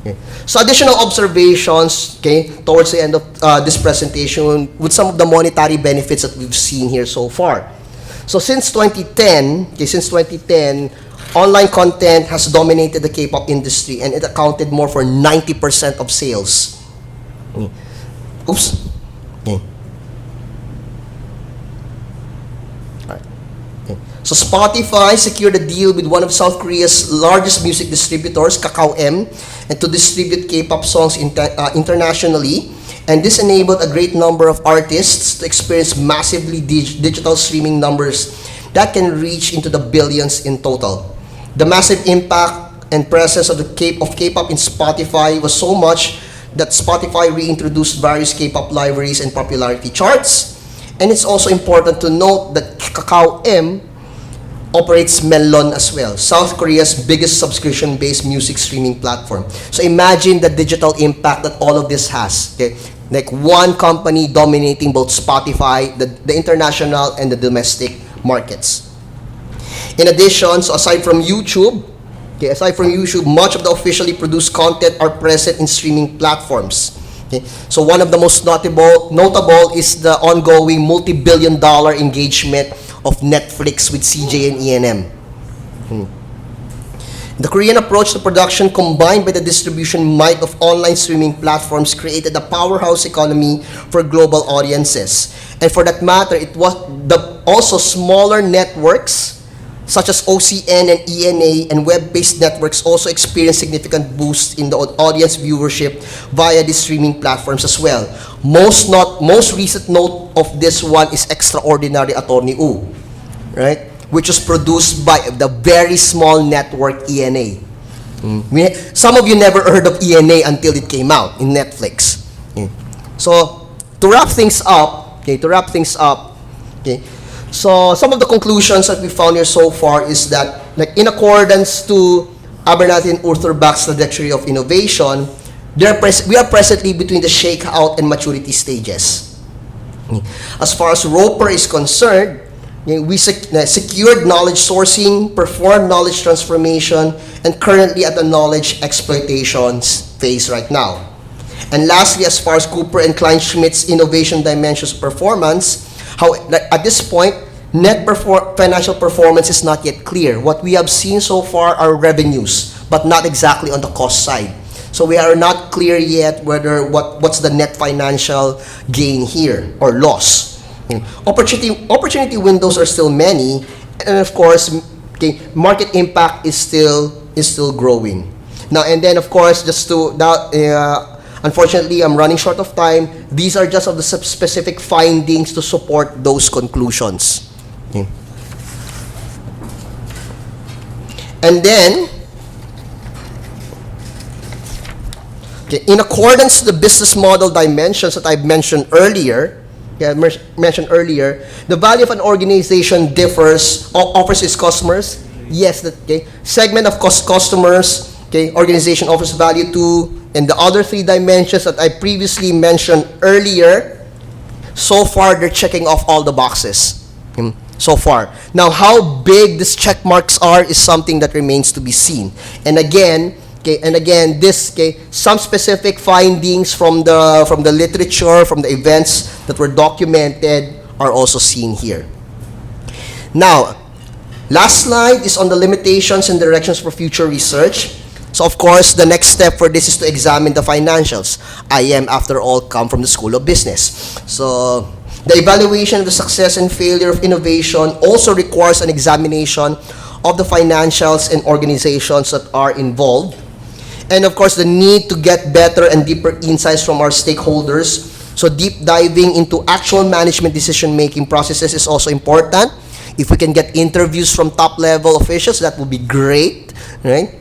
Okay. So additional observations, okay, towards the end of this presentation with some of the monetary benefits that we've seen here so far. So since 2010, online content has dominated the K-pop industry, and it accounted more for 90% of sales. Oops. Okay. So Spotify secured a deal with one of South Korea's largest music distributors, Kakao M, and to distribute K-pop songs internationally. And this enabled a great number of artists to experience massively digital streaming numbers that can reach into the billions in total. The massive impact and presence of K-pop in Spotify was so much that Spotify reintroduced various K-pop libraries and popularity charts. And it's also important to note that Kakao M operates Melon as well, South Korea's biggest subscription-based music streaming platform. So imagine the digital impact that all of this has. Okay? Like one company dominating both Spotify, the international and the domestic markets. In addition, so aside from YouTube, much of the officially produced content are present in streaming platforms. Okay? So one of the most notable is the ongoing multi-billion-dollar engagement of Netflix with CJ and E&M. The Korean approach to production, combined with the distribution might of online streaming platforms, created a powerhouse economy for global audiences. And for that matter, it was also smaller networks such as OCN and ENA and web-based networks also experienced significant boosts in the audience viewership via the streaming platforms as well. Most recent note of this one is Extraordinary Attorney Woo, right? Which was produced by the very small network ENA. Some of you never heard of ENA until it came out in Netflix. So to wrap things up, so some of the conclusions that we found here so far is that, like, in accordance to Abernathy and Utherbach's trajectory of innovation, we are presently between the shakeout and maturity stages. As far as Roper is concerned, we secured knowledge sourcing, performed knowledge transformation, and currently at the knowledge exploitation phase right now. And lastly, as far as Cooper and Kleinschmidt's innovation dimensions performance, at this point, net financial performance is not yet clear. What we have seen so far are revenues, but not exactly on the cost side. So we are not clear yet what's the net financial gain here or loss. Opportunity windows are still many, and of course, market impact is still growing. Now and then, of course, unfortunately, I'm running short of time. These are just of the specific findings to support those conclusions. And then, in accordance to the business model dimensions that I've mentioned earlier, the value of an organization offers its customers. Yes, segment of customers, organization offers value to, and the other three dimensions that I previously mentioned earlier, so far they're checking off all the boxes. So far. Now, how big these check marks are is something that remains to be seen. And again, some specific findings from the literature, from the events that were documented are also seen here. Now, last slide is on the limitations and directions for future research. So, of course, the next step for this is to examine the financials. I am, after all, come from the School of Business. So, the evaluation of the success and failure of innovation also requires an examination of the financials and organizations that are involved. And, of course, the need to get better and deeper insights from our stakeholders. So, deep diving into actual management decision-making processes is also important. If we can get interviews from top-level officials, that would be great, right?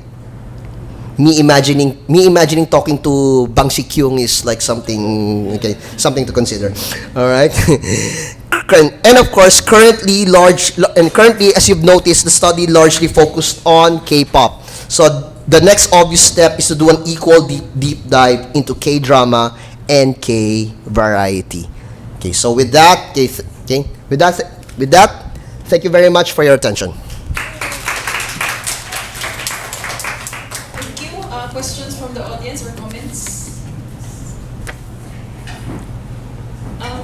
Me imagining talking to Bang Si-kyung is like something to consider. All right. And of course, currently, as you've noticed, the study largely focused on K-pop. So the next obvious step is to do an equal deep dive into K-drama and K-variety. Okay, so with that, thank you very much for your attention. Thank you. Questions from the audience or comments?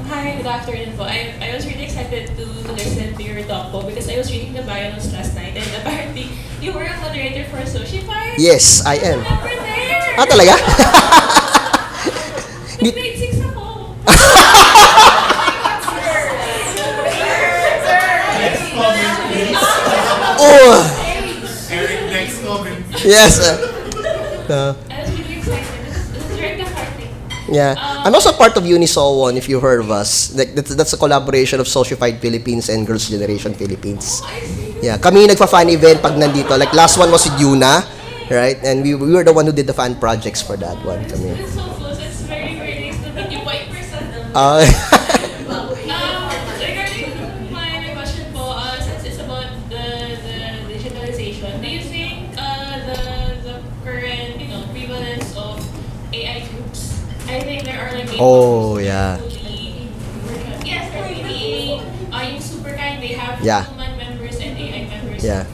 Hi, good afternoon po. I was really excited to listen to your talk po because I was reading the bio notes last night and apparently you were a moderator for Socify. Yes, I am. Remember there? Ah, talaga? Grade 6 ako. Oh! Erik, next comment. Yes. I was really excited. This is during the party. Yeah. I'm also part of Unisowon, if you heard of us. Like, that's a collaboration of Socified Philippines and Girls' Generation Philippines. Yeah. Kami nagpa-fan event pag nandito. Like, last one was si Yuna, right? And we were the one who did the fan projects for that one. Kami. It's so close. It's very, very nice to meet you in person. Regarding my question po, since it's about the digitalization, do you think the current prevalence of AI groups? I think there are like Oh, yeah. Yes, there are yung super kind. They have Yeah. human members and AI members. Yeah.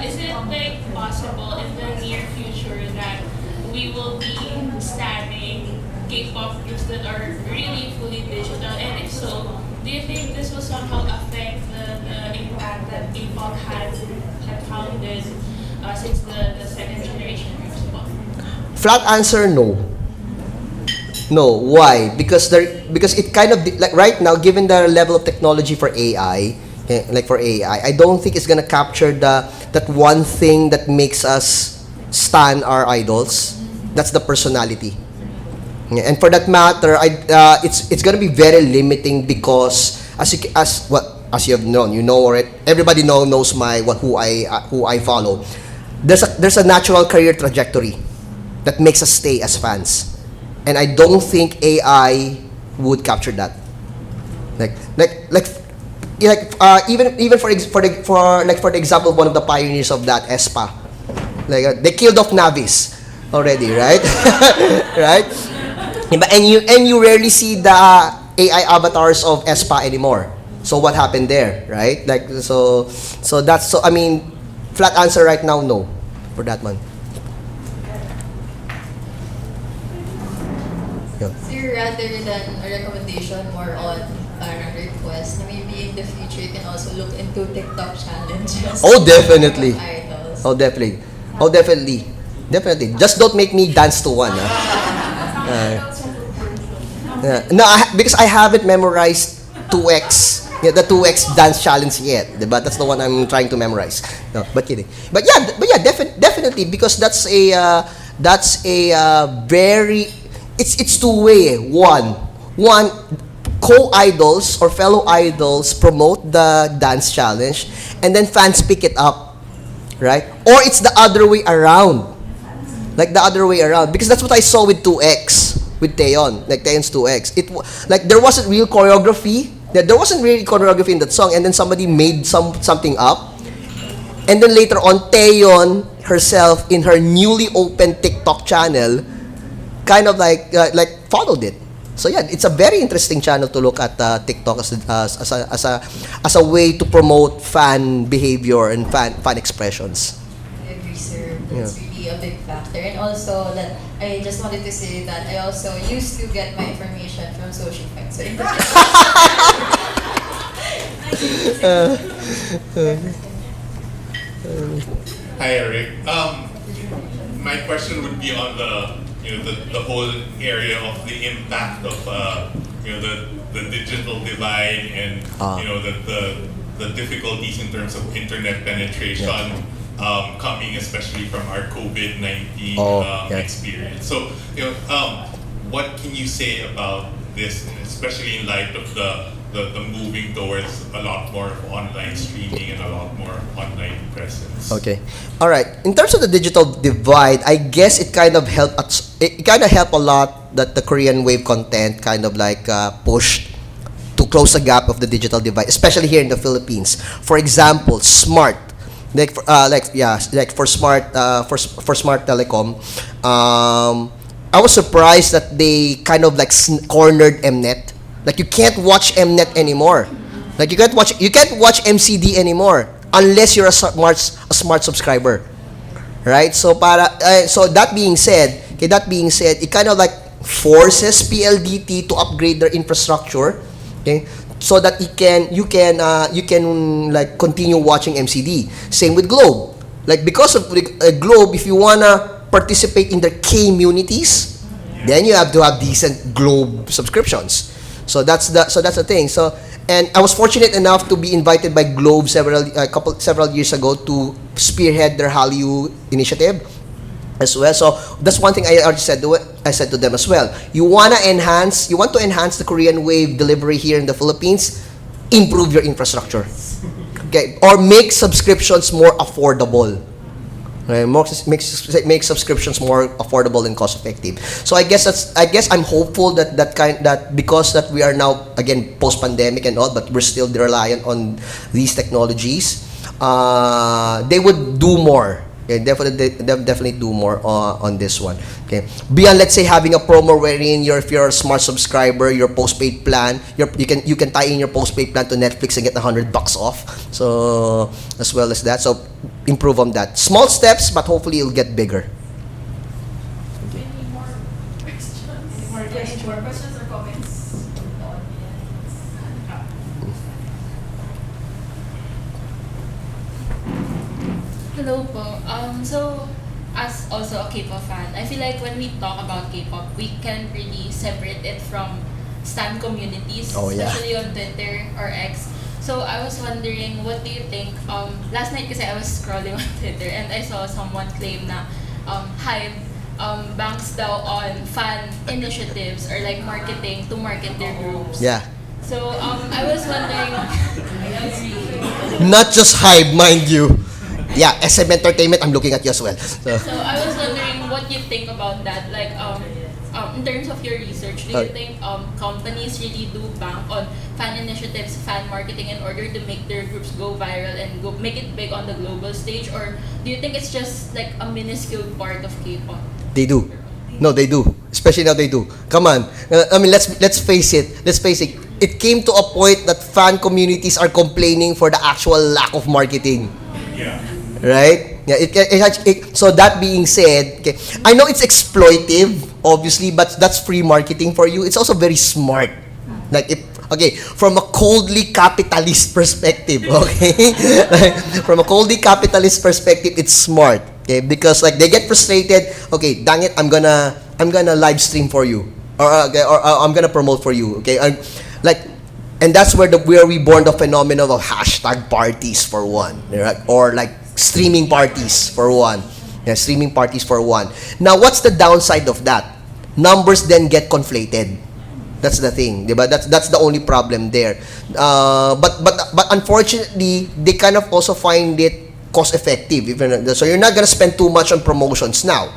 Is it like possible in the near future that we will be studying K-pop groups that are really fully digital? And if so, do you think this will somehow affect the impact that K-pop had founded since the second generation groups? Flat answer, no. No, why? Because it kind of like right now, given the level of technology for AI, I don't think it's gonna capture that one thing that makes us stan our idols. That's the personality. Yeah, and for that matter, it's gonna be very limiting because as you have known, you know it. Everybody knows who I follow. There's a natural career trajectory that makes us stay as fans. And I don't think AI would capture that. Even for the example of one of the pioneers of that, ESPA, they killed off Navis already, right? Right? And you rarely see the AI avatars of ESPA anymore. So what happened there, right? I mean, flat answer right now, no, for that one. So rather than a recommendation, more on a request, na maybe in the future you can also look into TikTok challenges. Oh, definitely. Idols. Oh, definitely. Oh, definitely. Definitely. Just don't make me dance to one. No, because I haven't memorized 2X. Yeah, the 2X dance challenge yet. But that's the one I'm trying to memorize. No, but kidding. But yeah, definitely because that's a very it's two-way. One co-idols or fellow idols promote the dance challenge and then fans pick it up, right? Or it's the other way around. Like the other way around, because that's what I saw with 2X, with Taeyeon, like Taeyeon's 2X. There wasn't real choreography. There wasn't really choreography in that song, and then somebody made something up, and then later on, Taeyeon herself in her newly opened TikTok channel, kind of like followed it. So yeah, it's a very interesting channel to look at TikTok as a way to promote fan behavior and fan expressions. I agree, sir. That's really a big factor. And also that I just wanted to say that I also used to get my information from social facts. So Hi, Erik. My question would be on the whole area of the impact of the digital divide and the difficulties in terms of internet penetration coming especially from our COVID-19 experience. So what can you say about this, especially in light of the moving towards a lot more of online streaming and a lot more online presence? Okay, all right. In terms of the digital divide, I guess it kind of helped. It kind of helped a lot that the Korean wave content kind of like pushed to close the gap of the digital divide, especially here in the Philippines. For example, Smart, like for smart for smart telecom, I was surprised that they kind of like cornered Mnet. Like you can't watch Mnet anymore. Like you can't watch MCD anymore unless you're a smart subscriber, right? So so that being said, it kind of like forces PLDT to upgrade their infrastructure, okay, so that you can like continue watching MCD. Same with Globe. Like because of Globe, if you wanna participate in their communities, then you have to have decent Globe subscriptions. So that's the thing. So, and I was fortunate enough to be invited by Globe several years ago to spearhead their Hallyu initiative as well. So that's one thing I already said to them as well. You want to enhance the Korean Wave delivery here in the Philippines, improve your infrastructure. Okay, or make subscriptions more affordable. Okay, make subscriptions more affordable and cost effective. So I guess I'm hopeful that because that we are now again post pandemic and all, but we're still reliant on these technologies, they would do more. Okay, definitely do more on this one. Okay, beyond, let's say, having a promo wherein if you're a smart subscriber, your postpaid plan, you can tie in your postpaid plan to Netflix and get $100 off. So as well as that, so improve on that. Small steps, but hopefully it'll get bigger. Any more questions? Any more questions or comments? Hello po. So, as also a K-pop fan, I feel like when we talk about K-pop, we can really separate it from stan communities, especially on Twitter or X. So, I was wondering, what do you think? Last night kasi I was scrolling on Twitter and I saw someone claim na Hive banks daw on fan initiatives or like marketing to market their groups. Yeah. So, I was wondering... Not just Hive, mind you. Yeah, SM Entertainment, I'm looking at you as well. So I was wondering what you think about that. Like, in terms of your research, do you think companies really do bank on fan initiatives, fan marketing in order to make their groups go viral and make it big on the global stage? Or do you think it's just like a minuscule part of K-pop? they do. No, they do. Especially now they do. Come on. I mean, let's face it. It came to a point that fan communities are complaining for the actual lack of marketing. Yeah. Right? Yeah. So that being said, okay, I know it's exploitive, obviously, but that's free marketing for you. It's also very smart. Like from a coldly capitalist perspective, okay, from a coldly capitalist perspective, it's smart, okay, because like they get frustrated. Okay, dang it, I'm gonna live stream for you, or I'm gonna promote for you, okay, and that's where we born the phenomenon of hashtag parties for one, right? Or like streaming parties for one. Yeah, streaming parties for one. Now, what's the downside of that? Numbers then get conflated. That's the thing, diba? That's the only problem there. But unfortunately, they kind of also find it cost effective. So you're not gonna spend too much on promotions now,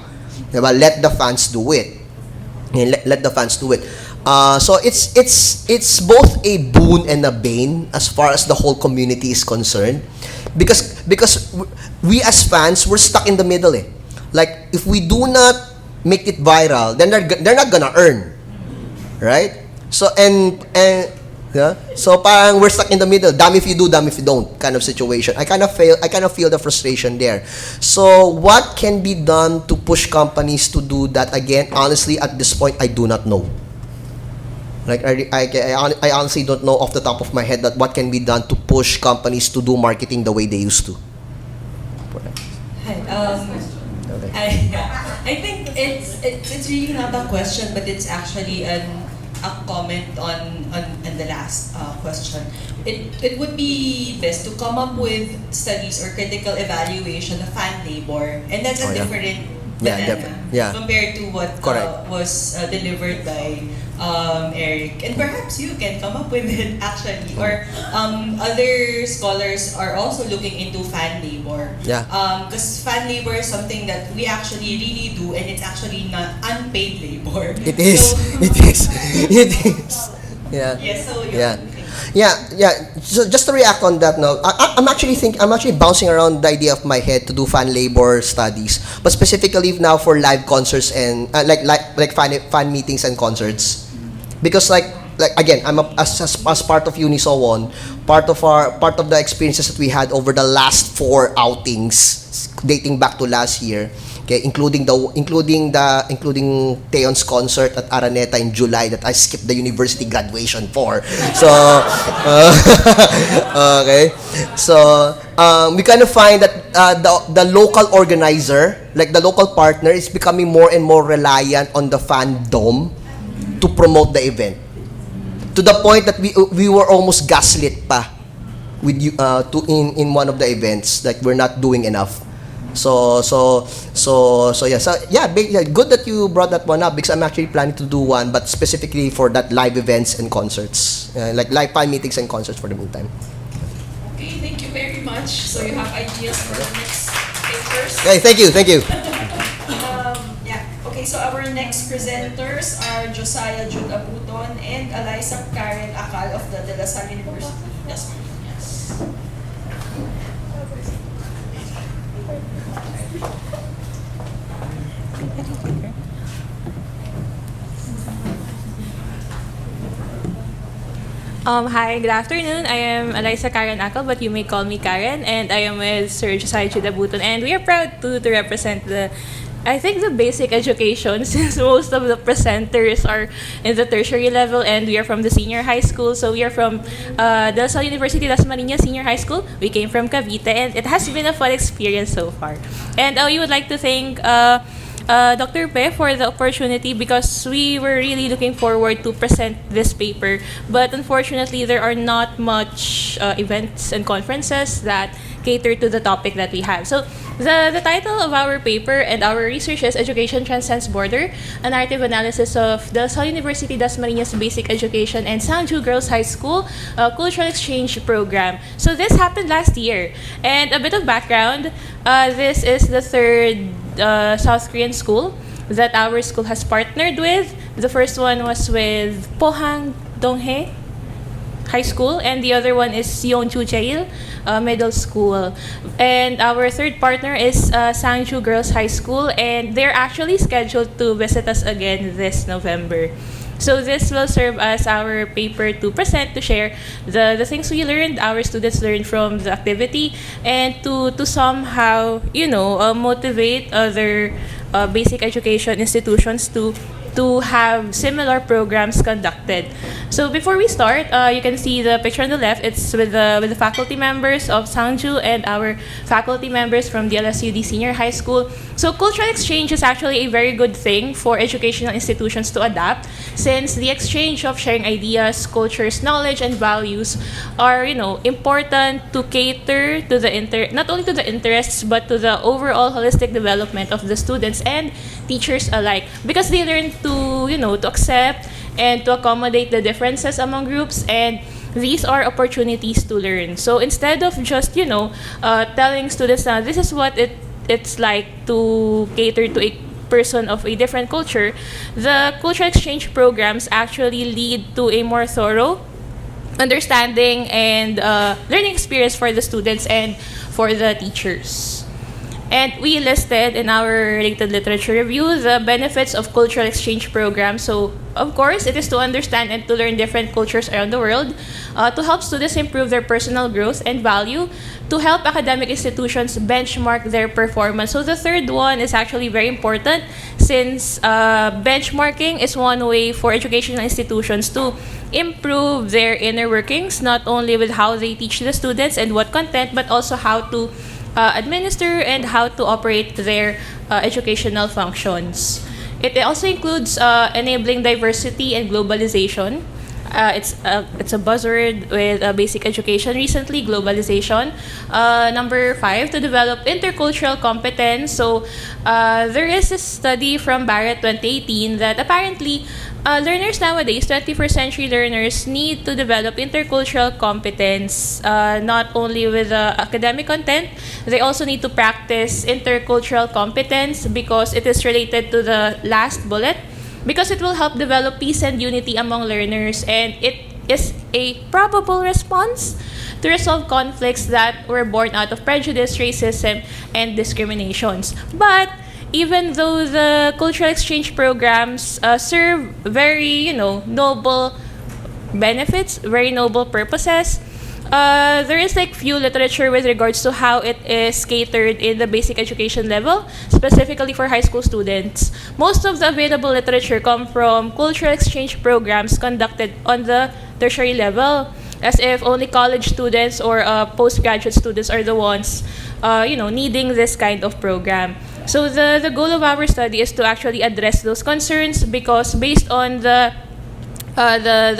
diba? Let the fans do it. Let the fans do it. So it's both a boon and a bane as far as the whole community is concerned, because we as fans, we're stuck in the middle. Like if we do not make it viral, then they're not gonna earn, right? So yeah, so parang we're stuck in the middle. Damn if you do, damn if you don't, kind of situation. I kind of feel the frustration there. So what can be done to push companies to do that? Again, honestly, at this point, I do not know. Like I honestly don't know off the top of my head that what can be done to push companies to do marketing the way they used to. I think it's really not a question, but it's actually a comment on the last question. It would be best to come up with studies or critical evaluation of fan labor, and that's a different banana compared to what was delivered by Erik, and perhaps you can come up with it actually, or other scholars are also looking into fan labor. Because fan labor is something that we actually really do, and it's actually not unpaid labor. It is. So, it is. Yeah. Yes. So yeah. Yeah. So just to react on that now, I'm actually bouncing around the idea of my head to do fan labor studies, but specifically now for live concerts and like fan meetings and concerts, because like again, as part of Unisowon, part of the experiences that we had over the last 4 outings dating back to last year. Okay, including Teon's concert at Araneta in July that I skipped the university graduation for. So, okay. So, we kind of find that the local organizer, like the local partner, is becoming more and more reliant on the fandom to promote the event. To the point that we were almost gaslit pa with you in one of the events, like we're not doing enough. So yeah, good that you brought that one up, because I'm actually planning to do one, but specifically for that live events and concerts, like live fan meetings and concerts for the meantime. Okay, thank you very much. So you have ideas for the next papers? Okay, thank you. Okay, so our next presenters are Josiah, Jude, Abuton, and Alyssa Karen Acal of the De La Salle University. Dasmariñas. Hi, good afternoon. I am Alyssa Karen Acal, but you may call me Karen, and I am with Sir Josiah Jude Abuton, and we are proud to represent the basic education, since most of the presenters are in the tertiary level and we are from the senior high school. So we are from the Salle University Dasmariñas Senior High School. We came from Cavite, and it has been a fun experience so far. And we would like to thank Dr. Pe for the opportunity, because we were really looking forward to present this paper. But unfortunately, there are not much events and conferences that cater to the topic that we have. So the title of our paper and our research is Education Transcends Border, a narrative analysis of the Salle University Dasmariñas Basic Education and Sangju Girls High School Cultural Exchange Program. So this happened last year. And a bit of background, this is the third South Korean school that our school has partnered with. The first one was with Pohang Donghae High School, and the other one is Yonju Jail Middle School. And our third partner is Sangju Girls High School, and they're actually scheduled to visit us again this November. So this will serve as our paper to present, to share the things we learned, our students learned from the activity, and to somehow, motivate other basic education institutions to have similar programs conducted. So before we start, you can see the picture on the left. It's with the faculty members of Sangju and our faculty members from the LSUD Senior High School. So cultural exchange is actually a very good thing for educational institutions to adapt, since the exchange of sharing ideas, cultures, knowledge, and values are, important to cater to not only to the interests, but to the overall holistic development of the students and teachers alike, because they learn to accept and to accommodate the differences among groups, and these are opportunities to learn. So instead of just telling students now this is what it's like to cater to a person of a different culture, the cultural exchange programs actually lead to a more thorough understanding and learning experience for the students and for the teachers. And we listed in our related literature review the benefits of cultural exchange programs. So, of course, it is to understand and to learn different cultures around the world, to help students improve their personal growth and value, to help academic institutions benchmark their performance. So the third one is actually very important, since benchmarking is one way for educational institutions to improve their inner workings, not only with how they teach the students and what content, but also how to administer and how to operate their educational functions. It also includes enabling diversity and globalization. It's a buzzword with basic education recently, globalization. Number 5, to develop intercultural competence. So there is a study from Barrett 2018 that apparently learners nowadays, 21st century learners, need to develop intercultural competence, not only with academic content. They also need to practice intercultural competence, because it is related to the last bullet, because it will help develop peace and unity among learners, and it is a probable response to resolve conflicts that were born out of prejudice, racism, and discriminations. But even though the cultural exchange programs serve very, noble benefits, very noble purposes, there is like few literature with regards to how it is catered in the basic education level, specifically for high school students. Most of the available literature come from cultural exchange programs conducted on the tertiary level, as if only college students or postgraduate students are the ones, needing this kind of program. So the goal of our study is to actually address those concerns, because based on the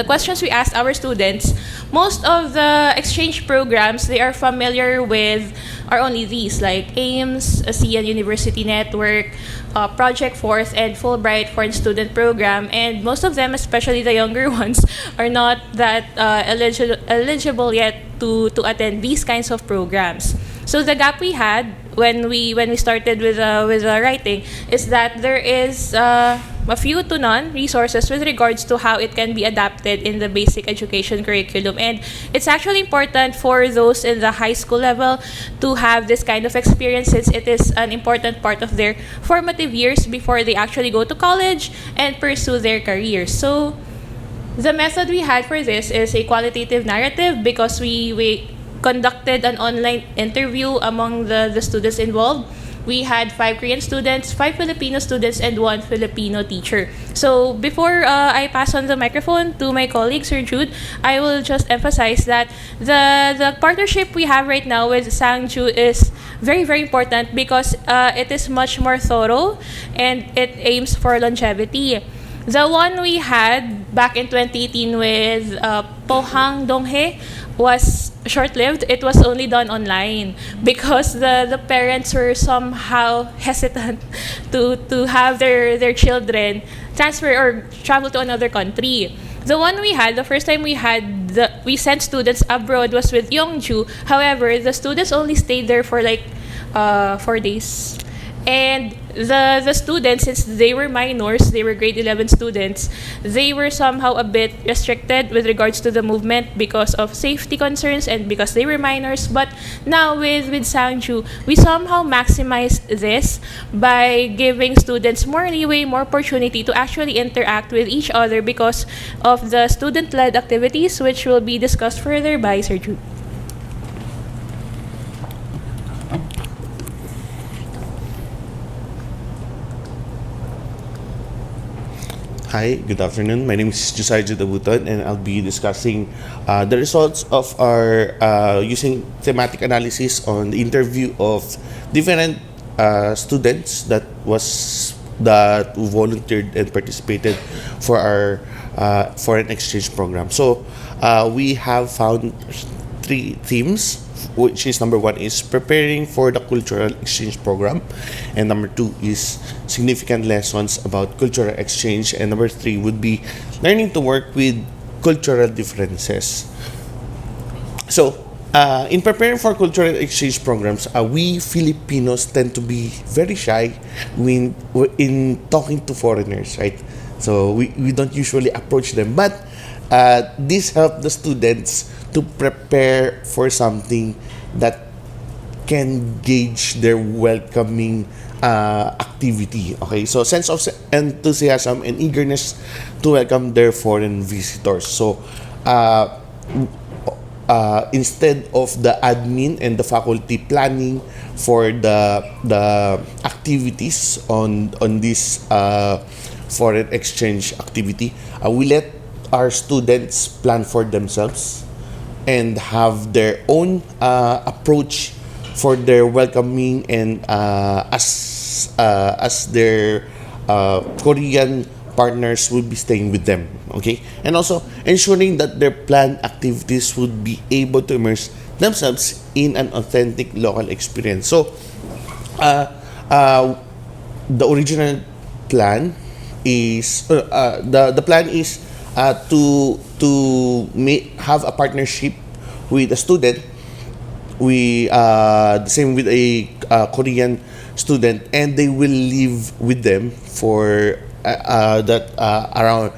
questions we asked our students, most of the exchange programs they are familiar with are only these, like AIMS, ASEAN University Network, Project Fourth, and Fulbright Foreign Student Program. And most of them, especially the younger ones, are not that eligible yet to attend these kinds of programs. So the gap we had when we started with writing is that there is a few to none resources with regards to how it can be adapted in the basic education curriculum. And it's actually important for those in the high school level to have this kind of experience, since it is an important part of their formative years before they actually go to college and pursue their careers. So the method we had for this is a qualitative narrative, because we conducted an online interview among the students involved. We had 5 Korean students, 5 Filipino students, and 1 Filipino teacher. So before I pass on the microphone to my colleague, Sir Jude, I will just emphasize that the partnership we have right now with Sangju is very, very important, because it is much more thorough and it aims for longevity. The one we had back in 2018 with Pohang Donghae was short-lived. It was only done online because the parents were somehow hesitant to have their children transfer or travel to another country. The one we had, the first time we sent students abroad was with Yongju. However, the students only stayed there for like 4 days. And the students, since they were minors, they were grade 11 students, they were somehow a bit restricted with regards to the movement because of safety concerns and because they were minors. But now with Sangju, we somehow maximized this by giving students more leeway, more opportunity to actually interact with each other because of the student-led activities, which will be discussed further by Sir Jude. Hi, good afternoon. My name is Josiah Abuton, and I'll be discussing the results of our using thematic analysis on the interview of different students that volunteered and participated for our foreign exchange program. So we have found 3 themes, which is number 1 is preparing for the cultural exchange program, and number 2 is significant lessons about cultural exchange, and number 3 would be learning to work with cultural differences. So in preparing for cultural exchange programs, we Filipinos tend to be very shy in talking to foreigners, right? So we don't usually approach them, but this helped the students to prepare for something that can gauge their welcoming activity. Okay, so sense of enthusiasm and eagerness to welcome their foreign visitors. So instead of the admin and the faculty planning for the activities on this foreign exchange activity, we let our students plan for themselves and have their own approach for their welcoming, and as their Korean partners will be staying with them, okay? And also ensuring that their planned activities would be able to immerse themselves in an authentic local experience. So the original plan is the plan is to have a partnership with a student. We the same with a Korean student, and they will live with them for around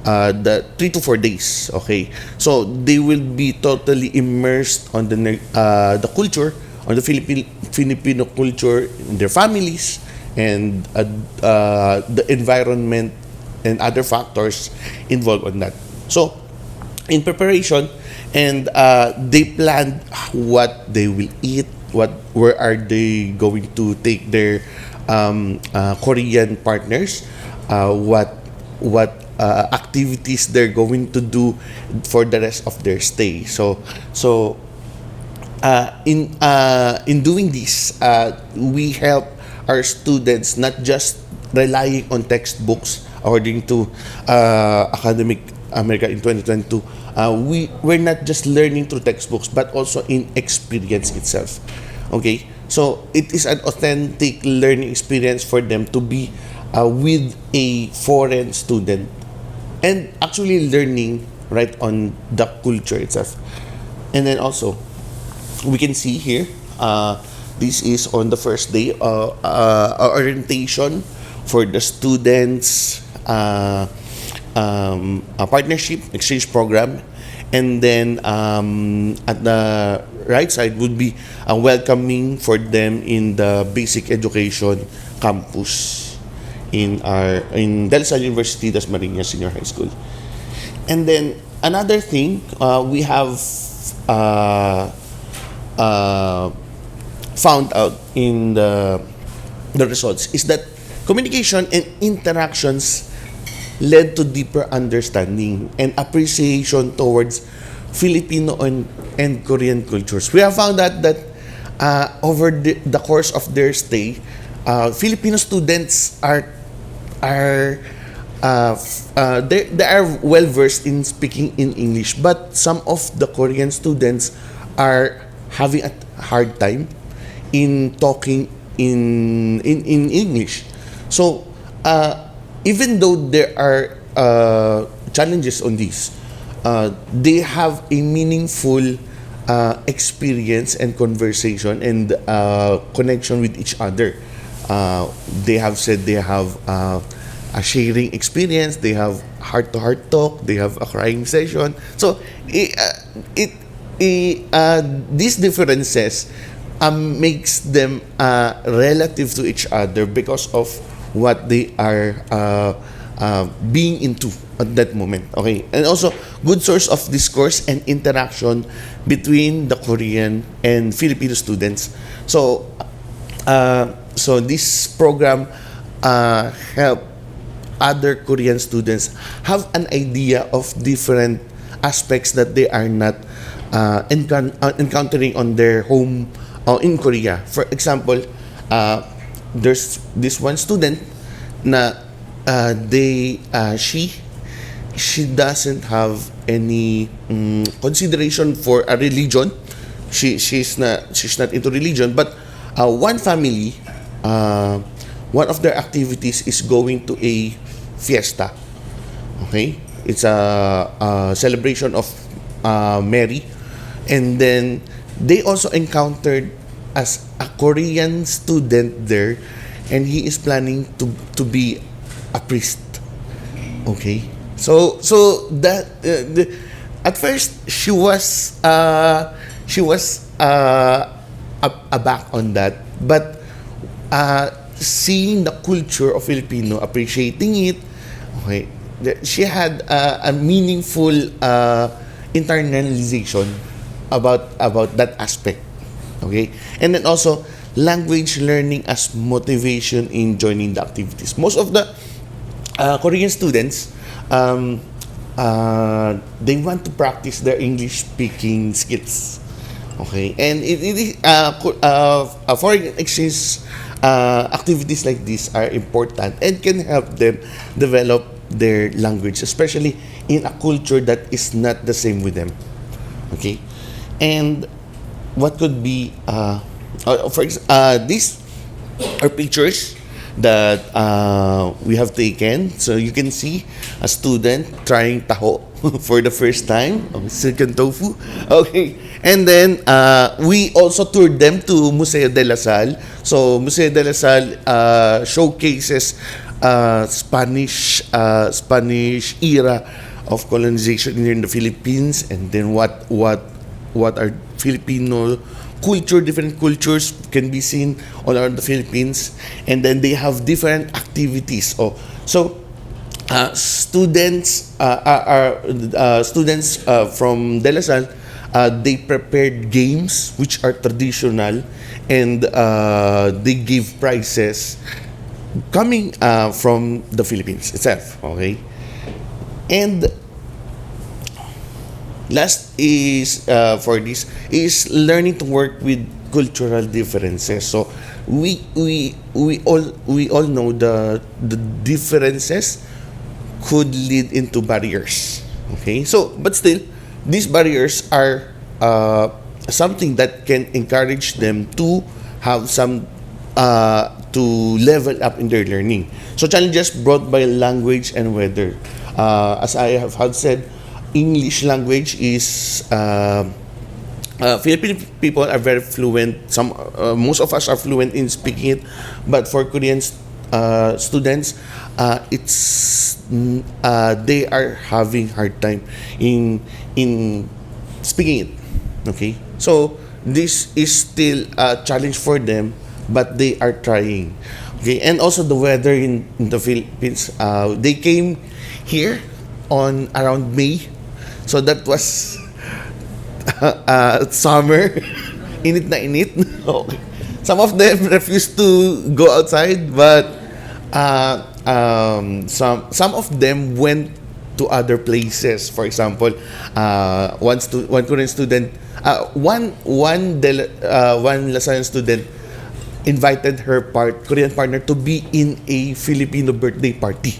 the 3 to 4 days. Okay, so they will be totally immersed on the culture, on the Filipino culture, in their families, and the environment and other factors involved on that. So, in preparation, and they planned what they will eat, where are they going to take their Korean partners, what activities they're going to do for the rest of their stay. So in doing this, we help our students not just relying on textbooks according to Academic America in 2022. We're not just learning through textbooks, but also in experience itself. Okay, so it is an authentic learning experience for them to be with a foreign student and actually learning right on the culture itself. And then also, we can see here, this is on the first day, orientation for the students, a partnership exchange program, and then at the right side would be a welcoming for them in the basic education campus in Del Salle University, Dasmariñas Senior High School. And then another thing we have found out in the results is that communication and interactions led to deeper understanding and appreciation towards Filipino and Korean cultures. We have found that over the course of their stay, Filipino students they are well versed in speaking in English, but some of the Korean students are having a hard time in talking in English. So even though there are challenges on this, they have a meaningful experience and conversation and connection with each other. They have said they have a sharing experience, they have heart-to-heart talk, they have a crying session. So these differences makes them relative to each other because of what they are being into at that moment. Okay, and also good source of discourse and interaction between the Korean and Filipino students. So this program help other Korean students have an idea of different aspects that they are not encountering on their home in Korea. For example, there's this one student na she doesn't have any consideration for a religion. She's not into religion, but one family, one of their activities is going to a fiesta. Okay, it's a celebration of Mary, and then they also encountered as a Korean student there, and he is planning to be a priest. Okay, so that at first she was aback on that, but seeing the culture of Filipino, appreciating it, okay, she had a meaningful internalization about that aspect. Okay, and then also language learning as motivation in joining the activities. Most of the Korean students, they want to practice their English speaking skills. Okay, and foreign exchange activities like this are important and can help them develop their language, especially in a culture that is not the same with them. Okay, and what could be these are pictures that we have taken. So you can see a student trying taho for the first time, silken tofu. Okay, and then we also toured them to Museo de la Salle. So Museo de la Salle showcases Spanish era of colonization here in the Philippines, and then what are Filipino culture, different cultures can be seen all around the Philippines, and then they have different activities. Students from De La Salle, they prepared games which are traditional, and they give prizes coming from the Philippines itself. Okay, and last is for this is learning to work with cultural differences. So we all know the differences could lead into barriers. Okay, so but still, these barriers are something that can encourage them to have some to level up in their learning. So challenges brought by language and weather. As I have said, English language is Filipino people are very fluent. Most of us are fluent in speaking it, but for Korean students, they are having hard time in speaking it. Okay, so this is still a challenge for them, but they are trying. Okay, and also the weather in the Philippines. They came here on around May, so that was summer. Init na init. Okay. Some of them refused to go outside, but some of them went to other places. For example, one Korean student, one Lasallian student invited her Korean partner to be in a Filipino birthday party.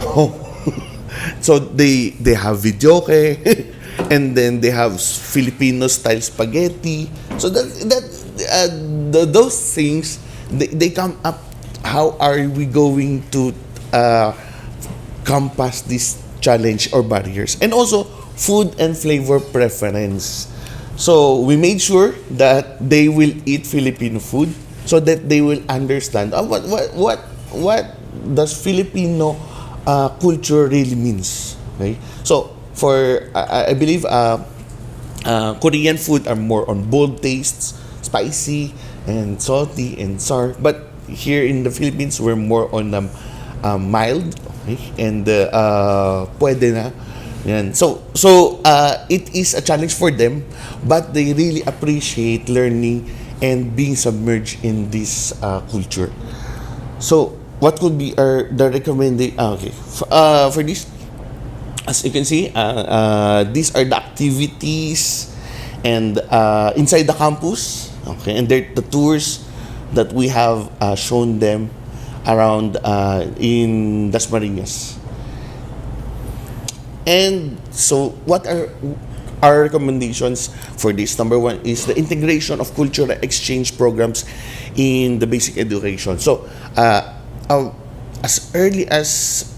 Oh. So they have videoke, and then they have Filipino style spaghetti. So those things they come up. How are we going to compass this challenge or barriers? And also food and flavor preference. So we made sure that they will eat Filipino food, so that they will understand what does Filipino culture really means. Okay, so for I believe Korean food are more on bold tastes, spicy and salty and sour, but here in the Philippines we're more on mild, okay? And pwede na. Yan. So it is a challenge for them, but they really appreciate learning and being submerged in this culture. So what could be the recommendation? For this, as you can see, these are the activities and inside the campus. Okay, and they're the tours that we have shown them around in Dasmariñas. And so what are our recommendations for this? Number one is the integration of cultural exchange programs in the basic education. So as early as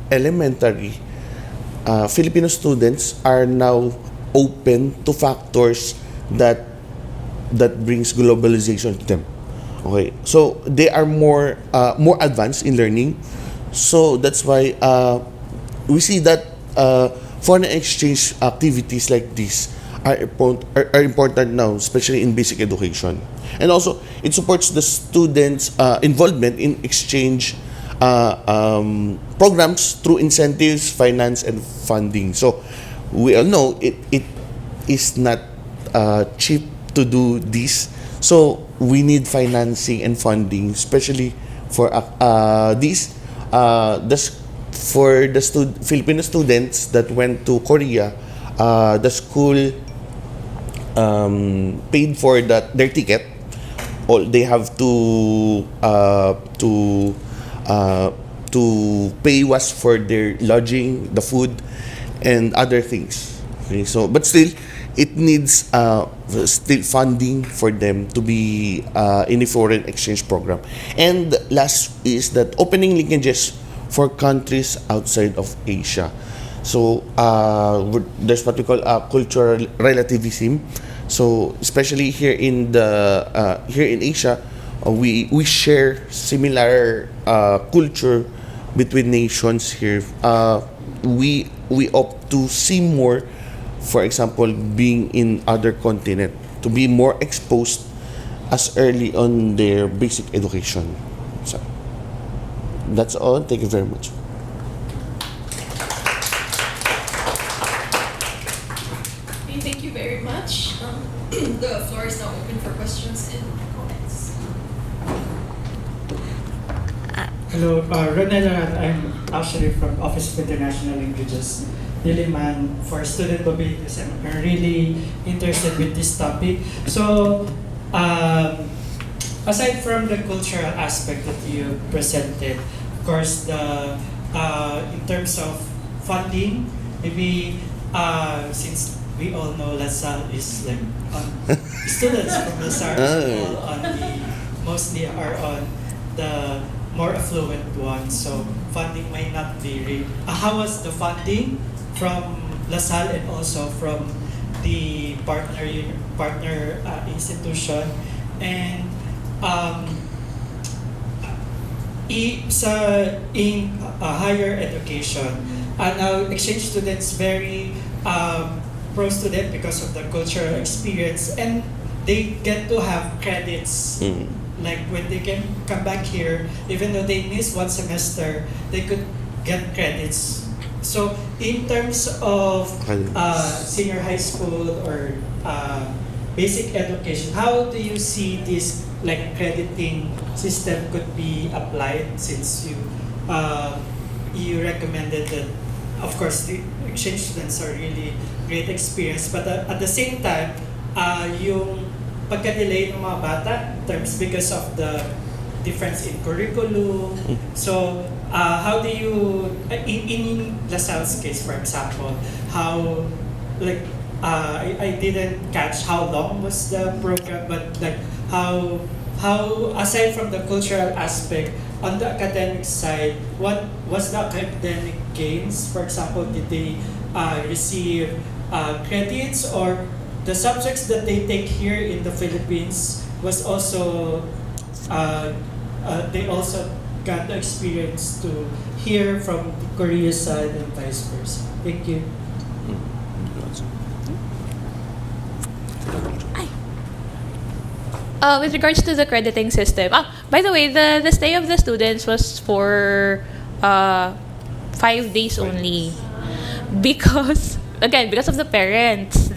elementary, Filipino students are now open to factors that brings globalization to them. Okay, so they are more advanced in learning. So that's why we see that foreign exchange activities like this are important now, especially in basic education. And also, it supports the students' involvement in exchange programs through incentives, finance, and funding. So we all know it is not cheap to do this. So we need financing and funding, especially for this. For the Filipino students that went to Korea, the school paid for their ticket. All they have to pay was for their lodging, the food, and other things. Okay, so but still, it needs still funding for them to be in a foreign exchange program. And last is that opening linkages for countries outside of Asia. So there's what we call cultural relativism. So especially here in Asia, we share similar culture between nations here. We opt to see more, for example, being in other continent, to be more exposed as early on their basic education. So that's all. Thank you very much. Okay, thank you very much. The floor is now open for questions and comments. Hello, Ronald. I'm actually from Office of International Languages, Diliman. For student mobilities, I'm really interested with this topic. So, aside from the cultural aspect that you presented, of course, the in terms of funding, maybe since we all know LaSalle is like students from LaSalle are all on the mostly are on the more affluent ones, so funding might not be real. How was the funding from LaSalle and also from the partner institution, and in higher education, now exchange students very pro student because of the cultural experience, and they get to have credits. Like when they can come back here, even though they miss one semester, they could get credits. So in terms of senior high school or basic education, how do you see this like crediting system could be applied, since you recommended that, of course, the exchange students are really great experience, but at the same time, yung pagka-delay ng mga bata in terms because of the difference in curriculum. So, how do you, in LaSalle's case, for example, how, like, I didn't catch how long was the program, but like, how aside from the cultural aspect, on the academic side, what was the academic gains? For example, did they receive credits, or the subjects that they take here in the Philippines was also, they also got the experience to hear from Korea side and vice versa. Thank you. With regards to the crediting system, by the way, the stay of the students was for 5 days only, because because of the parents.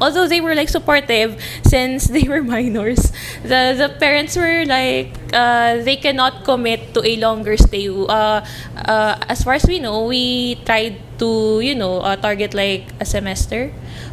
Although they were like supportive since they were minors, the parents were like they cannot commit to a longer stay. As far as we know, we tried to target like a semester,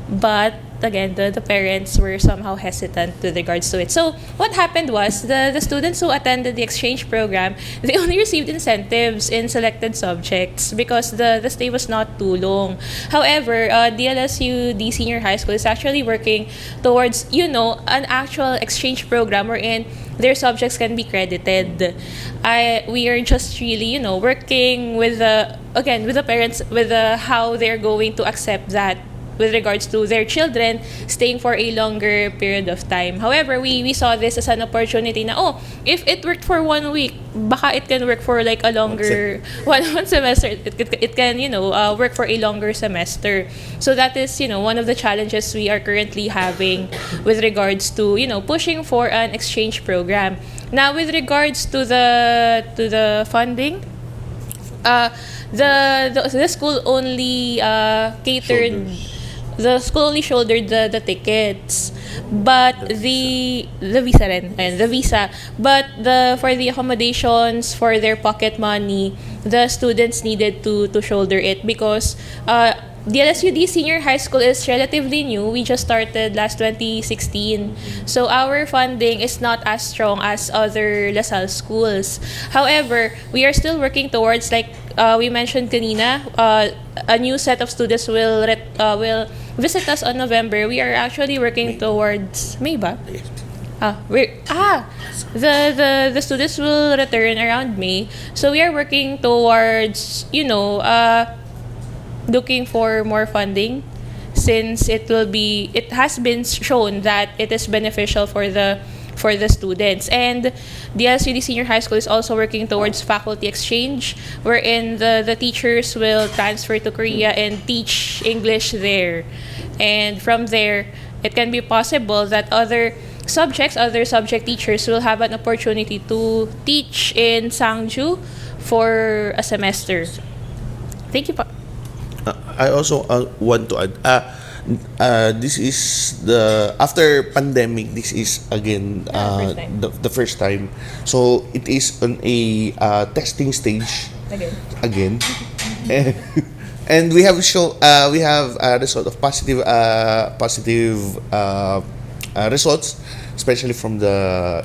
but again, the parents were somehow hesitant with regards to it. So what happened was the students who attended the exchange program, they only received incentives in selected subjects because the stay was not too long. However, DLSU, the senior high school, is actually working towards an actual exchange program wherein their subjects can be credited. We are just really working with the parents with how they're going to accept that with regards to their children staying for a longer period of time. However, we saw this as an opportunity na, if it worked for 1 week, baka it can work for like a longer one semester. It can work for a longer semester. So that is one of the challenges we are currently having with regards to pushing for an exchange program. Now, with regards to the funding, the school only catered. The school only shouldered the tickets, but the visa rin, the visa, but for the accommodations, for their pocket money, the students needed to shoulder it because the LSUD senior high school is relatively new. We just started last 2016. So our funding is not as strong as other LaSalle schools. However, we are still working towards, like we mentioned kanina, a new set of students will visit us on November. We are actually working towards May ba? The students will return around May. So we are working towards looking for more funding, since it has been shown that it is beneficial for the for the students. And the LCD Senior High School is also working towards faculty exchange, wherein the teachers will transfer to Korea and teach English there. And from there, it can be possible that other subject teachers will have an opportunity to teach in Sangju for a semester. Thank you po. I also want to add, this is the after pandemic. This is again the first time. So it is on a testing stage again. And we have a result of positive results, especially from the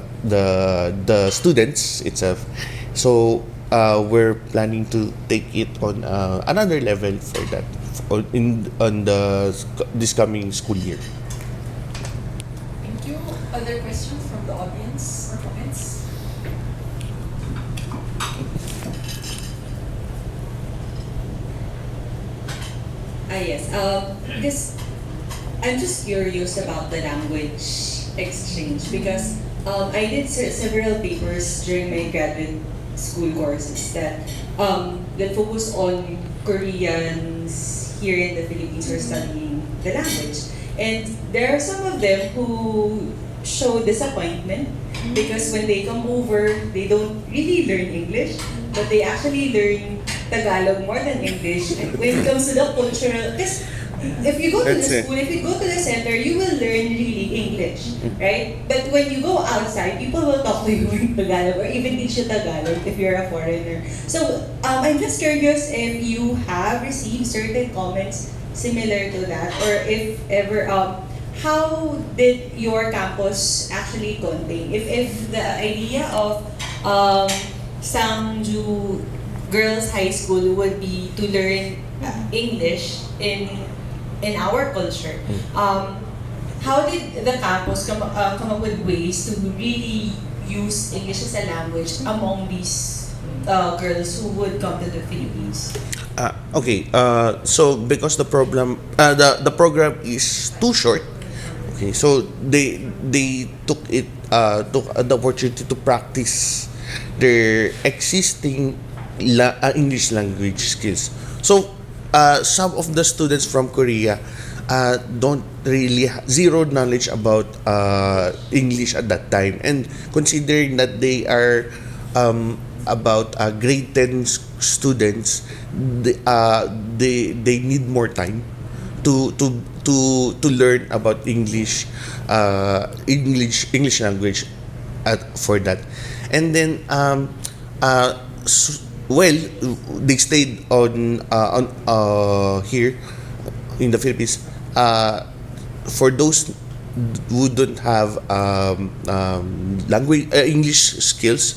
students itself. So we're planning to take it on another level for that on this coming school year. Thank you. Other questions from the audience or comments? Yes. Because I'm just curious about the language exchange because I did several papers during my graduate school courses that focus on Koreans here in the Philippines who are studying the language. And there are some of them who show disappointment because when they come over, they don't really learn English, but they actually learn Tagalog more than English. And when it comes to the cultural, because if you go to the school, if you go to the center, you will learn really English, right? But when you go outside, people will talk to you in Tagalog or even teach you Tagalog if you're a foreigner. So I'm just curious if you have received certain comments similar to that, or if ever, how did your campus actually contain? If the idea of Sangju Girls High School would be to learn English in our culture, how did the campus come up with ways to really use English as a language among these girls who would come to the Philippines? Okay. So because the program is too short. Okay. So they took the opportunity to practice their existing English language skills. So some of the students from Korea don't really zero knowledge about English at that time, and considering that they are about grade 10 students, they need more time to learn about English language for that. And then they stayed on here in the Philippines. For those who don't have language English skills,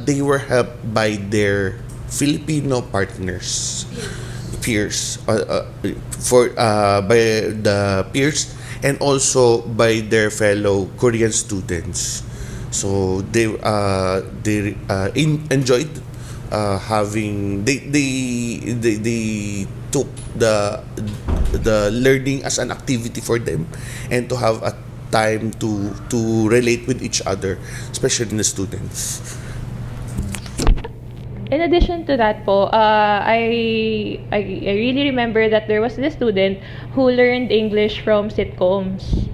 they were helped by their Filipino peers, by the peers, and also by their fellow Korean students. So they enjoyed having they took the learning as an activity for them, and to have a time to relate with each other, especially the students. In addition to that po, I really remember that there was this student who learned English from sitcoms.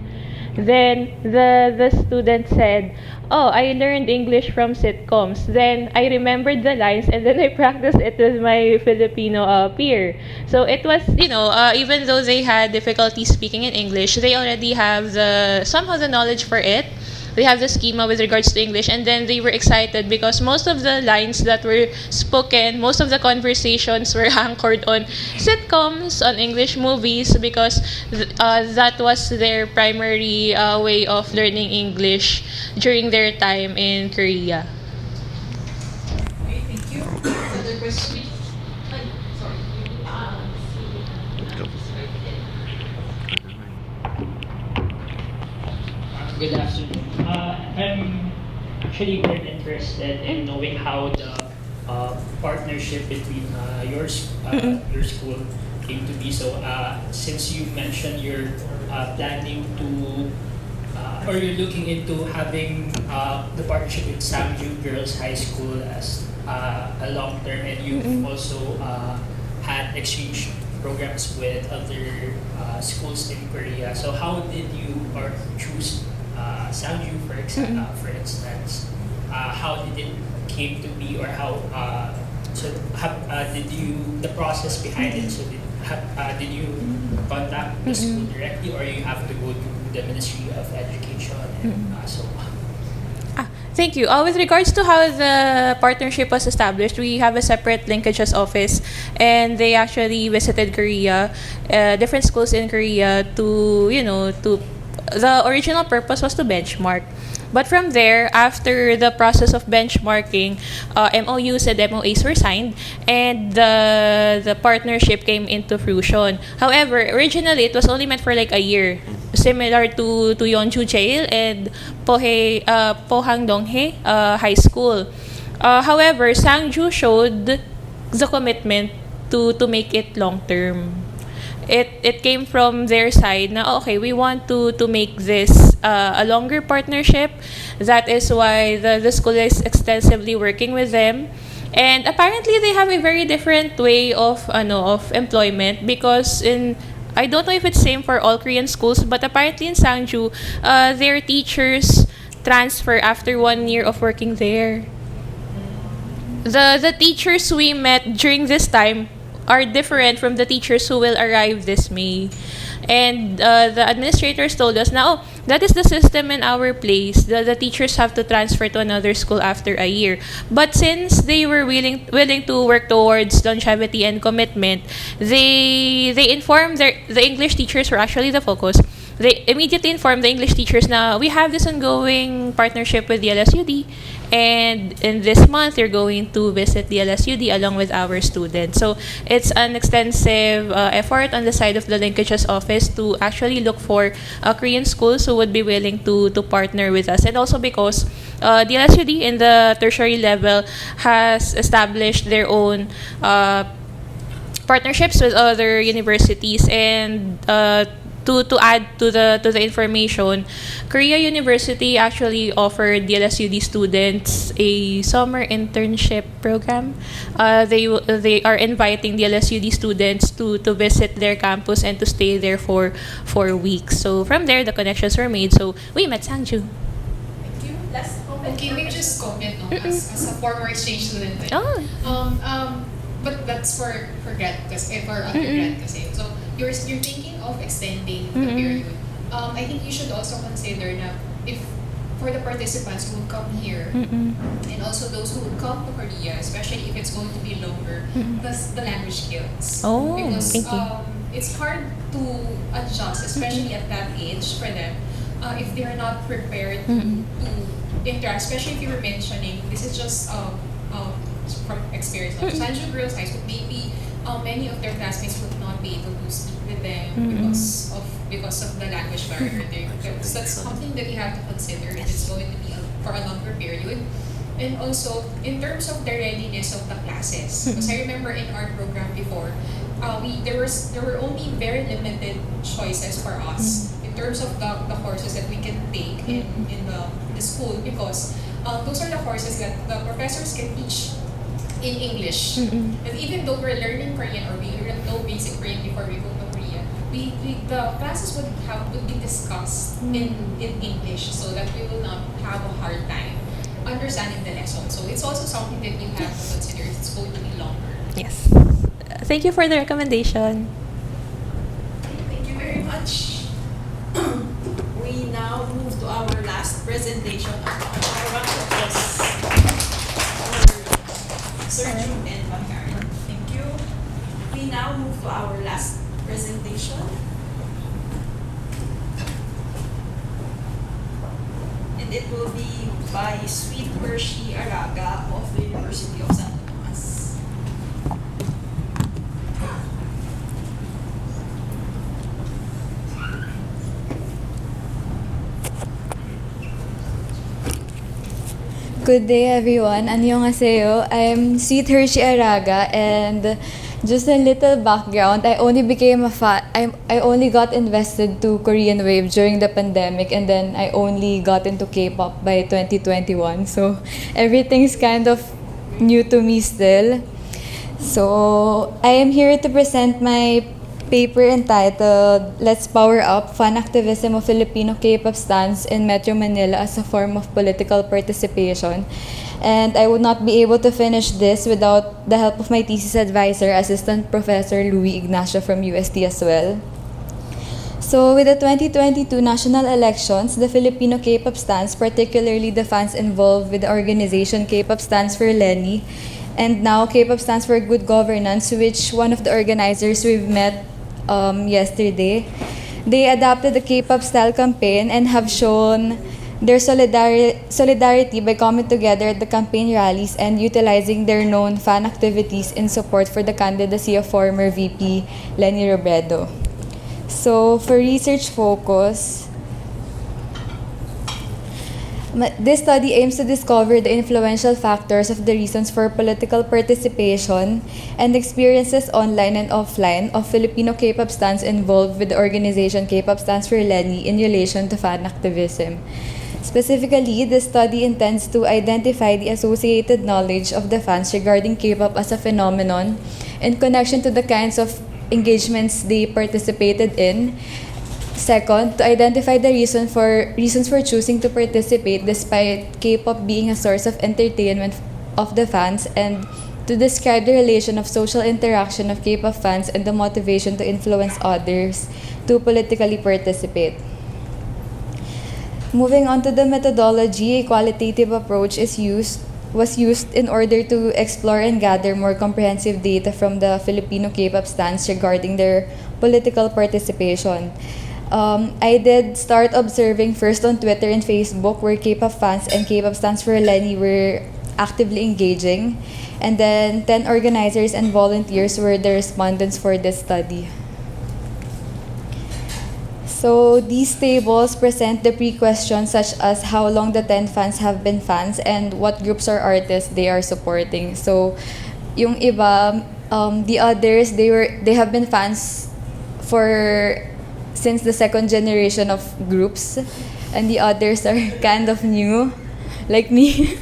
Then the student said, "Oh, I learned English from sitcoms." Then I remembered the lines, and then I practiced it with my Filipino peer. So it was, even though they had difficulty speaking in English, they already have somehow the knowledge for it. They have the schema with regards to English, and then they were excited because most of the lines that were spoken, most of the conversations were anchored on sitcoms, on English movies, because that was their primary way of learning English during their time in Korea. Okay, thank you. Other questions? Good afternoon. I'm actually quite interested in knowing how the partnership between your school came to be. So since you mentioned you're planning to or you're looking into having the partnership with Sangju Girls High School as a long term, and you've also had exchange programs with other schools in Korea. So how did you choose Sangju, for instance? How did it came to be, or how did you the process behind it? So did you contact the school directly, or you have to go to the Ministry of Education and so on? Thank you. With regards to how the partnership was established, we have a separate linkages office, and they actually visited Korea, different schools in Korea to the original purpose was to benchmark. But from there, after the process of benchmarking, MOUs and MOAs were signed, and the partnership came into fruition. However, originally it was only meant for like a year, similar to Yeonju Jail and Pohang Donghae High School. However, Sangju showed the commitment to make it long term. It came from their side na okay, we want to make this a longer partnership. That is why the school is extensively working with them. And apparently they have a very different way of employment, because I don't know if it's same for all Korean schools, but apparently in Sangju, their teachers transfer after 1 year of working there. The teachers we met during this time are different from the teachers who will arrive this May. And the administrators told us, now that is the system in our place. The teachers have to transfer to another school after a year. But since they were willing to work towards longevity and commitment, they informed the English teachers were actually the focus. They immediately informed the English teachers na we have this ongoing partnership with the LSUD, and in this month you're going to visit the LSUD along with our students. So it's an extensive effort on the side of the linkages office to actually look for Korean schools who would be willing to partner with us, and also because the LSUD in the tertiary level has established their own partnerships with other universities. And to add to the information, Korea University actually offered the LSUD students a summer internship program. They are inviting the LSUD students to visit their campus and to stay there for 4 weeks. So from there, the connections were made. So we met Sangju. Thank you. Last comment. Okay, maybe just comment as a former exchange student. But that's for grad kasi, for undergrad kasi. So you're thinking of extending the period. I think you should also consider na if for the participants who would come here and also those who would come to Korea, especially if it's going to be longer, plus the language skills. Because it's hard to adjust, especially at that age for them, if they're not prepared to interact. Especially if you were mentioning, this is just from experience of Sangju Girls High School, maybe many of their classmates would not be able to speak with them because of the language barrier there. So that's something that you have to consider if it's going to be for a longer period. And also, in terms of the readiness of the classes, because I remember in our program before, there were only very limited choices for us in terms of the courses that we can take in the school, because those are the courses that the professors can teach in English. And even though we're learning Korean or we know basic Korean before we go to Korea, the classes would be discussed in English, so that we will not have a hard time understanding the lesson. So it's also something that you have to consider if it's going to be longer. Yes. Thank you for the recommendation. Thank you very much. We now move to our last presentation of our workshops. Sir Jude and Marian. Thank you. We now move to our last presentation. And it will be by Sweet Hershey Araga of the University of San Tomas. Good day, everyone. Annyeonghaseyo. I'm Sweet Hershey Araga, and Just a little background. I only became a fan. I only got invested to Korean Wave during the pandemic, and then I only got into K-pop by 2021. So everything's kind of new to me still. So I am here to present my paper entitled "Let's Power Up: Fan Activism of Filipino K-pop Stans in Metro Manila as a Form of Political Participation." And I would not be able to finish this without the help of my thesis advisor, Assistant Professor Louis Ignacio from UST as well. So with the 2022 national elections, the Filipino K-pop stans, particularly the fans involved with the organization K-pop Stands for Lenny, and now K-pop Stands for Good Governance, which one of the organizers we've met yesterday, they adopted the K-pop style campaign and have shown their solidarity by coming together at the campaign rallies and utilizing their known fan activities in support for the candidacy of former VP Lenny Robredo. So for research focus, this study aims to discover the influential factors of the reasons for political participation and experiences online and offline of Filipino K-pop stans involved with the organization K-pop Stands for Lenny in relation to fan activism. Specifically, this study intends to identify the associated knowledge of the fans regarding K-pop as a phenomenon in connection to the kinds of engagements they participated in. Second, to identify the reasons for choosing to participate despite K-pop being a source of entertainment of the fans, and to describe the relation of social interaction of K-pop fans and the motivation to influence others to politically participate. Moving on to the methodology, a qualitative approach was used in order to explore and gather more comprehensive data from the Filipino K-pop stans regarding their political participation. I did start observing first on Twitter and Facebook, where K-pop fans and K-pop stans for Lenny were actively engaging, and then 10 organizers and volunteers were the respondents for this study. So these tables present the pre-questions such as how long the 10 fans have been fans and what groups or artists they are supporting. So yung iba, the others, they have been fans since the second generation of groups, and the others are kind of new, like me.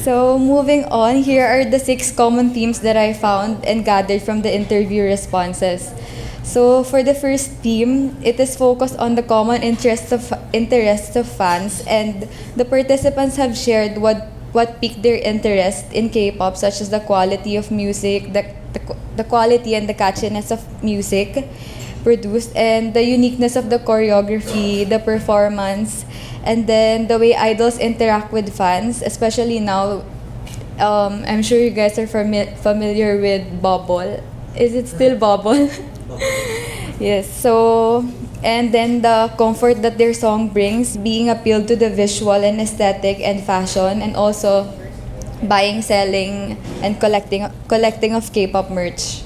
So moving on, here are the 6 common themes that I found and gathered from the interview responses. So for the first theme, it is focused on the common interests of fans, and the participants have shared what piqued their interest in K-pop, such as the quality of music, the quality and the catchiness of music produced, and the uniqueness of the choreography, the performance, and then the way idols interact with fans, especially now. I'm sure you guys are familiar with Bubble. Is it still Bubble? Yes, so, and then the comfort that their song brings, being appealed to the visual and aesthetic and fashion, and also buying, selling, and collecting of K-pop merch.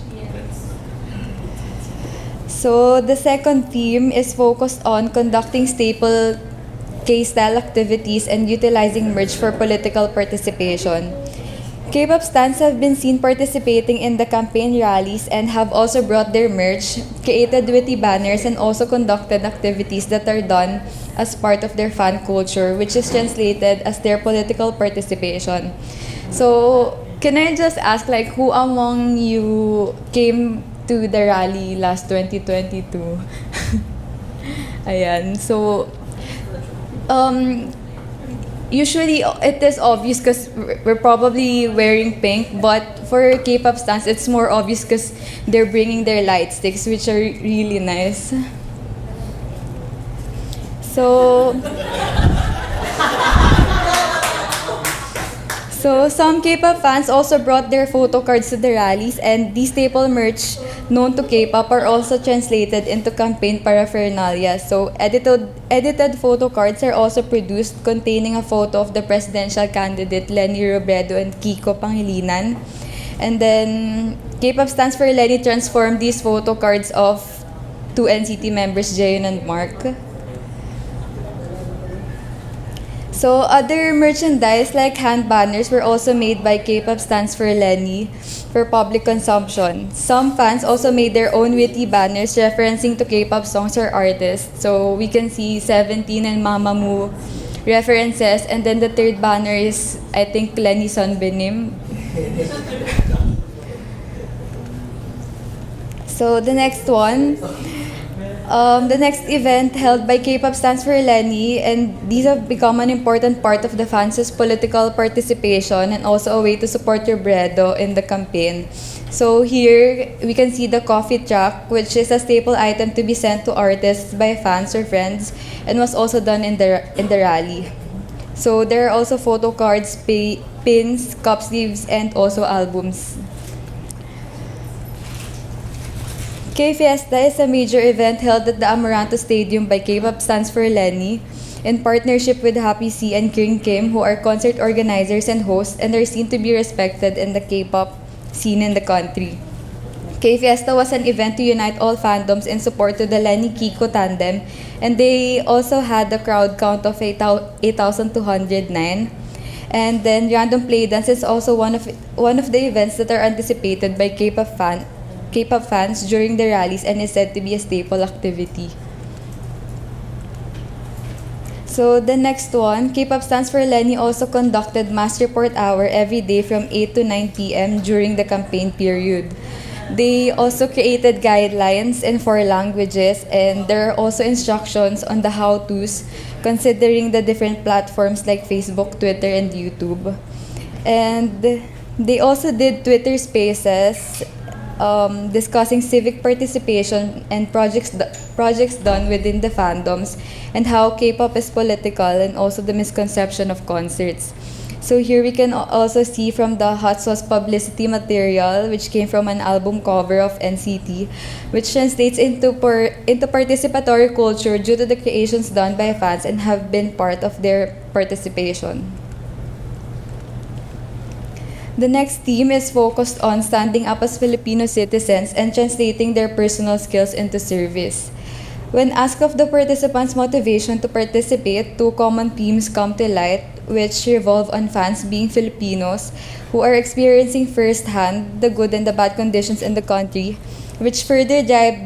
So the second theme is focused on conducting staple K-style activities and utilizing merch for political participation. K-pop stans have been seen participating in the campaign rallies and have also brought their merch, created witty banners, and also conducted activities that are done as part of their fan culture, which is translated as their political participation. So, can I just ask, like, who among you came to the rally last 2022? Ayan, so, usually it is obvious because we're probably wearing pink, but for K-pop stans, it's more obvious because they're bringing their light sticks, which are really nice. So some K-pop fans also brought their photo cards to the rallies, and these staple merch known to K-pop are also translated into campaign paraphernalia. So edited photo cards are also produced containing a photo of the presidential candidate Lenny Robredo and Kiko Pangilinan. And then K-pop Stands for Lenny transformed these photo cards of 2 NCT members, Jayon and Mark. So other merchandise like hand banners were also made by K-pop stands for Lenny for public consumption. Some fans also made their own witty banners referencing to K-pop songs or artists. So we can see 17 and Mamamoo references, and then the third banner is, I think, Lenny Sonbinim. So the next one, the next event held by K-pop stands for Lenny, and these have become an important part of the fans' political participation and also a way to support your bredo in the campaign. So here we can see the coffee truck, which is a staple item to be sent to artists by fans or friends, and was also done in the rally. So there are also photo cards, pins, cup sleeves, and also albums. K-Fiesta is a major event held at the Amaranto Stadium by K-pop stands for Lenny, in partnership with Happy C and King Kim, who are concert organizers and hosts and are seen to be respected in the K-pop scene in the country. K-Fiesta was an event to unite all fandoms in support to the Lenny Kiko tandem, and they also had a crowd count of 8,209. And then Random Playdance is also one of the events that are anticipated by K-pop fans during the rallies and is said to be a staple activity. So the next one, K-pop stands for Lenny also conducted Mass Report Hour every day from 8 to 9 p.m. during the campaign period. They also created guidelines in 4 languages, and there are also instructions on the how-tos considering the different platforms like Facebook, Twitter, and YouTube. And they also did Twitter Spaces discussing civic participation and projects done within the fandoms and how K-pop is political and also the misconception of concerts. So here we can also see from the Hot Sauce publicity material, which came from an album cover of NCT, which translates into participatory culture due to the creations done by fans and have been part of their participation. The next theme is focused on standing up as Filipino citizens and translating their personal skills into service. When asked of the participants' motivation to participate, 2 common themes come to light, which revolve on fans being Filipinos who are experiencing firsthand the good and the bad conditions in the country, which further drive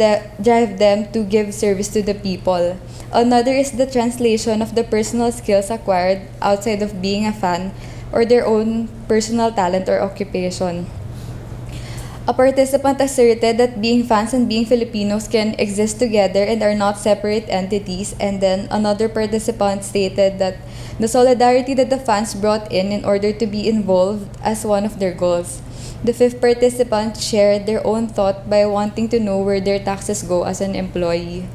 them to give service to the people. Another is the translation of the personal skills acquired outside of being a fan or their own personal talent or occupation. A participant asserted that being fans and being Filipinos can exist together and are not separate entities, and then another participant stated that the solidarity that the fans brought in order to be involved as one of their goals. The 5th participant shared their own thought by wanting to know where their taxes go as an employee.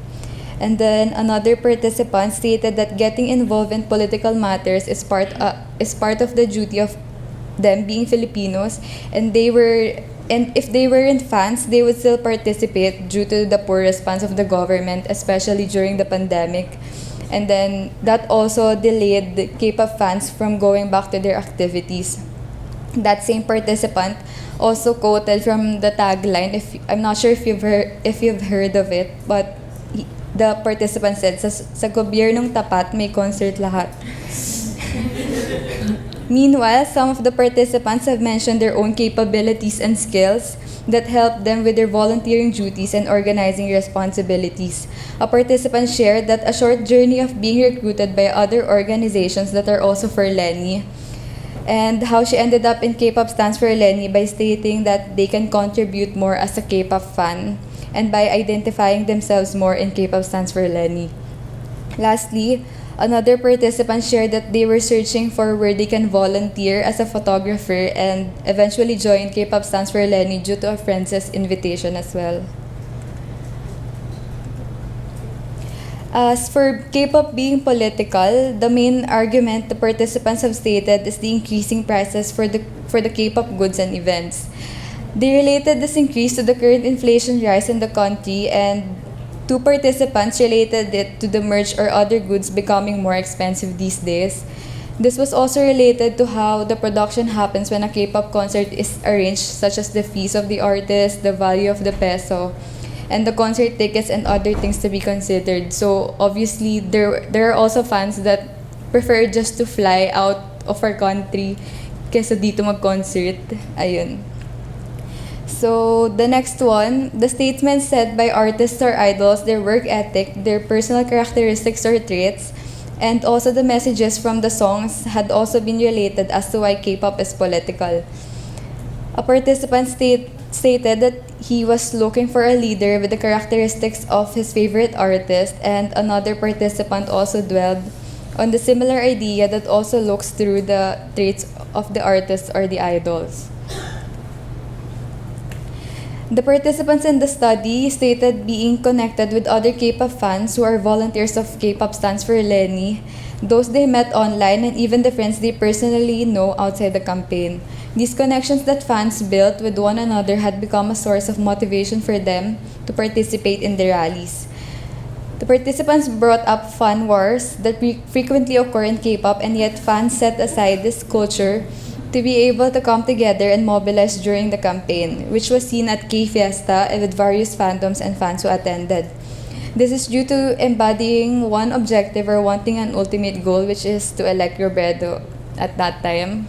And then another participant stated that getting involved in political matters is part of the duty of them being Filipinos, and if they weren't fans, they would still participate due to the poor response of the government, especially during the pandemic. And then that also delayed the K-pop fans from going back to their activities. That same participant also quoted from the tagline. I'm not sure if you've heard of it, but the participant said, "Sa gobyernong tapat may concert lahat." Meanwhile, some of the participants have mentioned their own capabilities and skills that help them with their volunteering duties and organizing responsibilities. A participant shared that a short journey of being recruited by other organizations that are also for Lenny, and how she ended up in K-pop stands for Lenny by stating that they can contribute more as a K-pop fan and by identifying themselves more in K-pop stands for Lenny. Lastly, another participant shared that they were searching for where they can volunteer as a photographer and eventually joined K-pop stands for Lenny due to a friend's invitation as well. As for K-pop being political, the main argument the participants have stated is the increasing prices for the K-pop goods and events. They related this increase to the current inflation rise in the country, and 2 participants related it to the merch or other goods becoming more expensive these days. This was also related to how the production happens when a K-pop concert is arranged, such as the fees of the artist, the value of the peso, and the concert tickets and other things to be considered. So obviously there are also fans that prefer just to fly out of our country kesa dito mag-concert. Ayun. So, the next one, the statements said by artists or idols, their work ethic, their personal characteristics or traits, and also the messages from the songs had also been related as to why K-pop is political. A participant stated that he was looking for a leader with the characteristics of his favorite artist, and another participant also dwelled on the similar idea that also looks through the traits of the artists or the idols. The participants in the study stated being connected with other K-pop fans who are volunteers of K-pop stands for Lenny, those they met online, and even the friends they personally know outside the campaign. These connections that fans built with one another had become a source of motivation for them to participate in the rallies. The participants brought up fan wars that frequently occur in K-pop, and yet fans set aside this culture to be able to come together and mobilize during the campaign, which was seen at K-Fiesta with various fandoms and fans who attended. This is due to embodying one objective or wanting an ultimate goal, which is to elect Robredo at that time.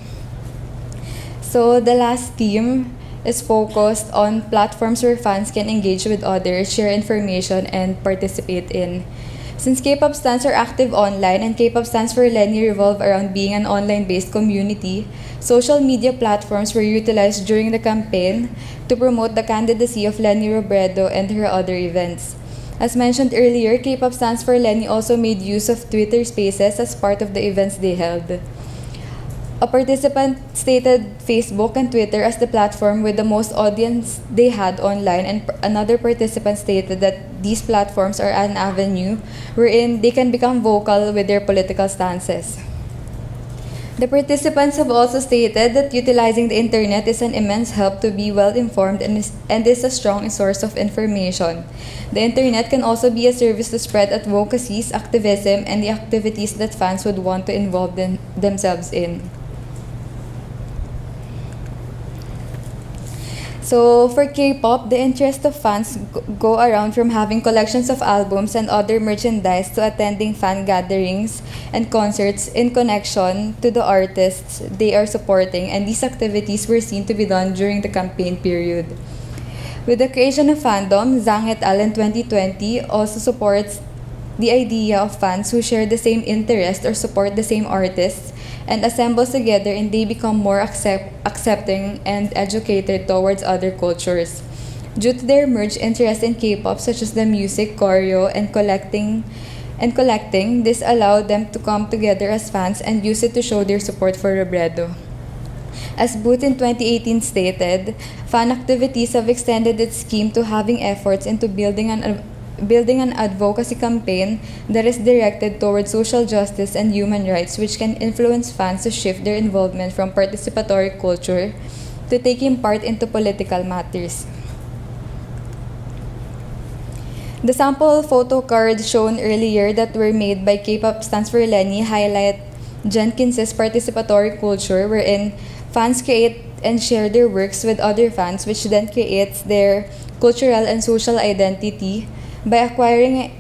So the last theme is focused on platforms where fans can engage with others, share information, and participate in. Since K-pop stands are active online and K-pop stands for Lenny revolve around being an online-based community, social media platforms were utilized during the campaign to promote the candidacy of Lenny Robredo and her other events. As mentioned earlier, K-pop stands for Lenny also made use of Twitter Spaces as part of the events they held. A participant stated Facebook and Twitter as the platform with the most audience they had online, and another participant stated that these platforms are an avenue wherein they can become vocal with their political stances. The participants have also stated that utilizing the internet is an immense help to be well informed and is a strong source of information. The internet can also be a service to spread advocacies, activism, and the activities that fans would want to involve themselves in. So for K-pop, the interest of fans go around from having collections of albums and other merchandise to attending fan gatherings and concerts in connection to the artists they are supporting, and these activities were seen to be done during the campaign period. With the creation of fandom, Zhang et al. In 2020 also supports the idea of fans who share the same interest or support the same artists and assembles together, and they become more accepting and educated towards other cultures. Due to their merged interest in K-pop, such as the music, choreo, and collecting, this allowed them to come together as fans and use it to show their support for Robredo. As Booth in 2018 stated, fan activities have extended its scheme to having efforts into building an advocacy campaign that is directed towards social justice and human rights, which can influence fans to shift their involvement from participatory culture to taking part into political matters. The sample photo cards shown earlier that were made by K-pop stands for Lenny highlight Jenkins's participatory culture, wherein fans create and share their works with other fans, which then creates their cultural and social identity by acquiring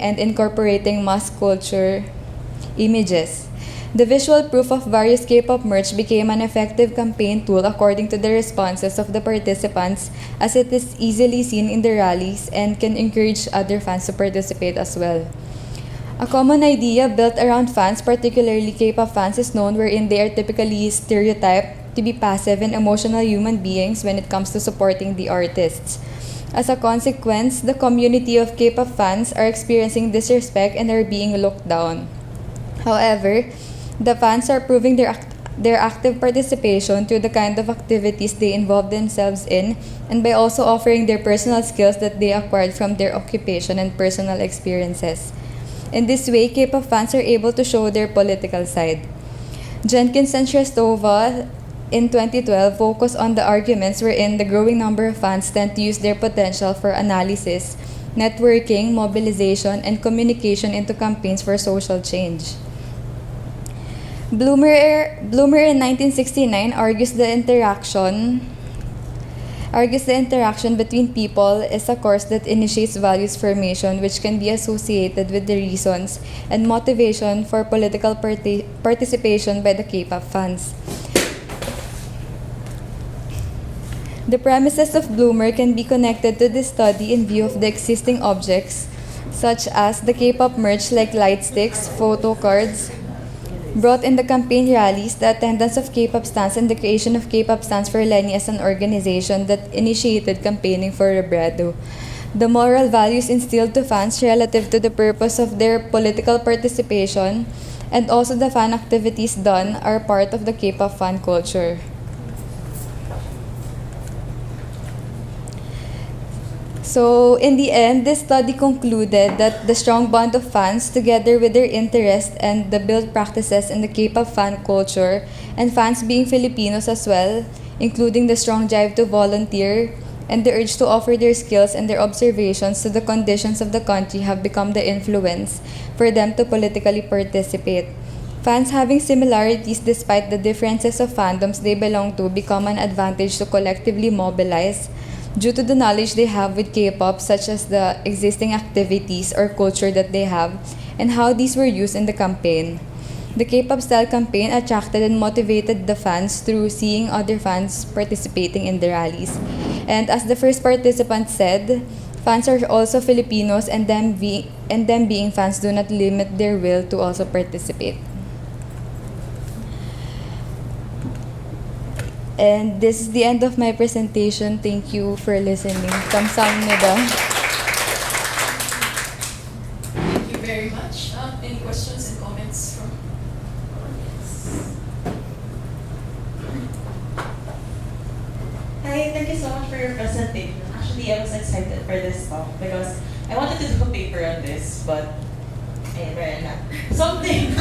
and incorporating mass culture images. The visual proof of various K-pop merch became an effective campaign tool according to the responses of the participants, as it is easily seen in the rallies and can encourage other fans to participate as well. A common idea built around fans, particularly K-pop fans, is known wherein they are typically stereotyped to be passive and emotional human beings when it comes to supporting the artists. As a consequence, the community of K-pop fans are experiencing disrespect and are being looked down. However, the fans are proving their active participation through the kind of activities they involve themselves in, and by also offering their personal skills that they acquired from their occupation and personal experiences. In this way, K-pop fans are able to show their political side. Jenkins and Shrestova in 2012 focused on the arguments wherein the growing number of fans tend to use their potential for analysis, networking, mobilization, and communication into campaigns for social change. Bloomer in 1969 argues the interaction argues the interaction between people is a course that initiates values formation which can be associated with the reasons and motivation for political participation by the K-pop fans. The premises of Bloomer can be connected to this study in view of the existing objects, such as the K-pop merch like light sticks, photo cards, brought in the campaign rallies, the attendance of K-pop stands, and the creation of K-pop stands for Lenny as an organization that initiated campaigning for Rebredo. The moral values instilled to fans relative to the purpose of their political participation and also the fan activities done are part of the K-pop fan culture. So, in the end, this study concluded that the strong bond of fans, together with their interest and the built practices in the K-pop fan culture, and fans being Filipinos as well, including the strong drive to volunteer and the urge to offer their skills and their observations to the conditions of the country, have become the influence for them to politically participate. Fans having similarities despite the differences of fandoms they belong to become an advantage to collectively mobilize due to the knowledge they have with K-pop, such as the existing activities or culture that they have and how these were used in the campaign. The K-pop style campaign attracted and motivated the fans through seeing other fans participating in the rallies. And as the first participant said, fans are also Filipinos, and them being fans do not limit their will to also participate. And this is the end of my presentation. Thank you for listening. Kamsahamnida. Thank you very much. Any questions and comments from audience? Hi, thank you so much for your presentation. Actually, I was excited for this talk because I wanted to do a paper on this, but meron na. Something.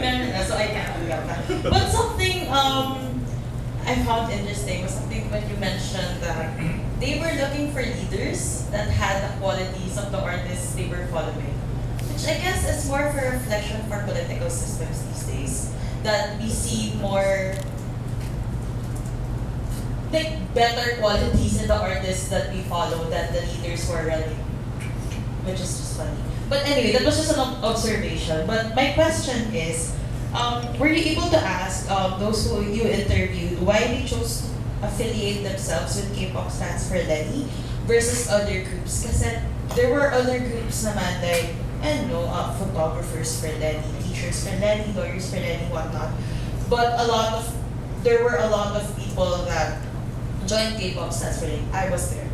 Meron na, so I can't do that. But something I found interesting was something when you mentioned that they were looking for leaders that had the qualities of the artists they were following, which I guess is more of a reflection for political systems these days, that we see more like better qualities in the artists that we follow than the leaders who are running, which is just funny. But anyway, that was just an observation. But my question is, were you able to ask those who you interviewed why they chose to affiliate themselves with K-pop stands for Lenny versus other groups? Because there were other groups naman like, I don't know, photographers for Lenny, teachers for Lenny, lawyers for Lenny, whatnot. But there were a lot of people that joined K-pop stands for Lenny. I was there.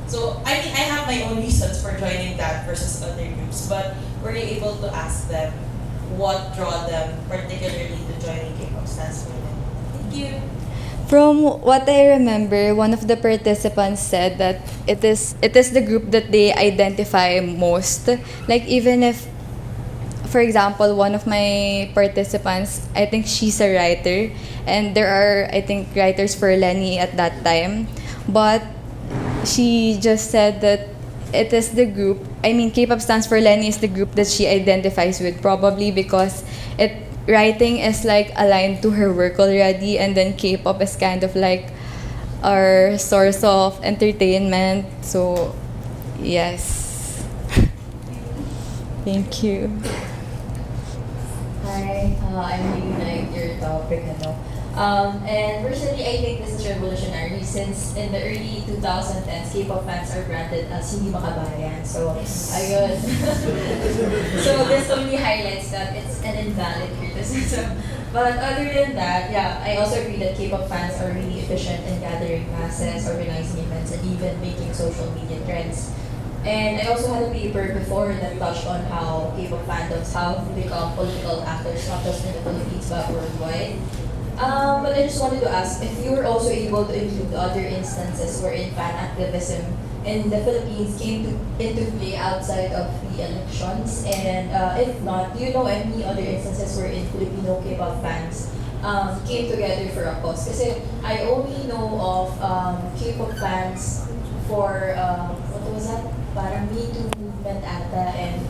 So, I mean, I have my own reasons for joining that versus other groups, but were you able to ask them what drew them particularly to joining K-pop stands for Lenny? Thank you. From what I remember, one of the participants said that it is the group that they identify most. Like, even if, for example, one of my participants, I think she's a writer, and there are, I think, writers for Lenny at that time, but she just said that it is the group, I mean, K-pop stands for Lenny is the group that she identifies with, probably because writing is like aligned to her work already, and then K-pop is kind of like our source of entertainment. So, yes. Thank you. Hi, I really like your topic, and personally, I think this is revolutionary since in the early 2010s, K-pop fans are branded as hindi makabayan. So, ayun. So, this only highlights that it's an invalid criticism. But other than that, yeah, I also agree that K-pop fans are really efficient in gathering masses, organizing events, and even making social media trends. And I also had a paper before that touched on how K-pop fandoms have become political actors, not just in the Philippines, but worldwide. But I just wanted to ask if you were also able to include other instances wherein fan activism in the Philippines came into play outside of the elections, and if not, do you know any other instances wherein Filipino K-pop fans came together for a cause? Kasi I only know of K-pop fans for, what was that? Parang Me Too movement ata, and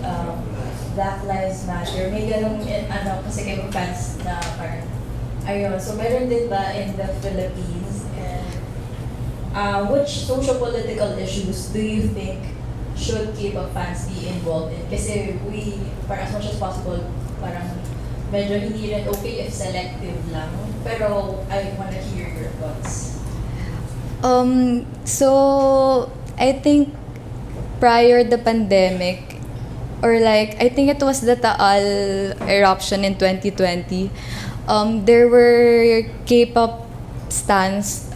Black Lives Matter. May ganun, kasi K-pop fans na parang ayun, so meron din ba in the Philippines? And which social-political issues do you think should K-pop fans be involved in? Kasi we, para as much as possible, parang medyo hindi rin okay if selective lang. Pero I wanna hear your thoughts. So I think prior the pandemic, or like I think it was the Taal eruption in 2020, there were K-pop stans,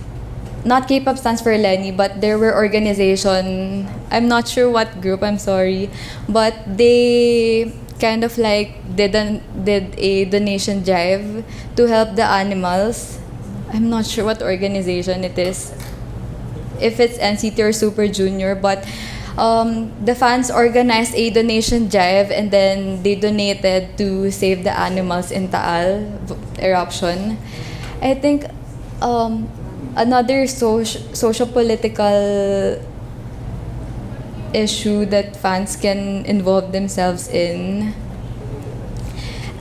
not K-pop stands for Lenny, but there were organization, I'm not sure what group, I'm sorry, but they kind of like did a donation drive to help the animals. I'm not sure what organization it is, if it's NCT or Super Junior, but the fans organized a donation drive and then they donated to save the animals in Taal eruption. I think another socio-political issue that fans can involve themselves in,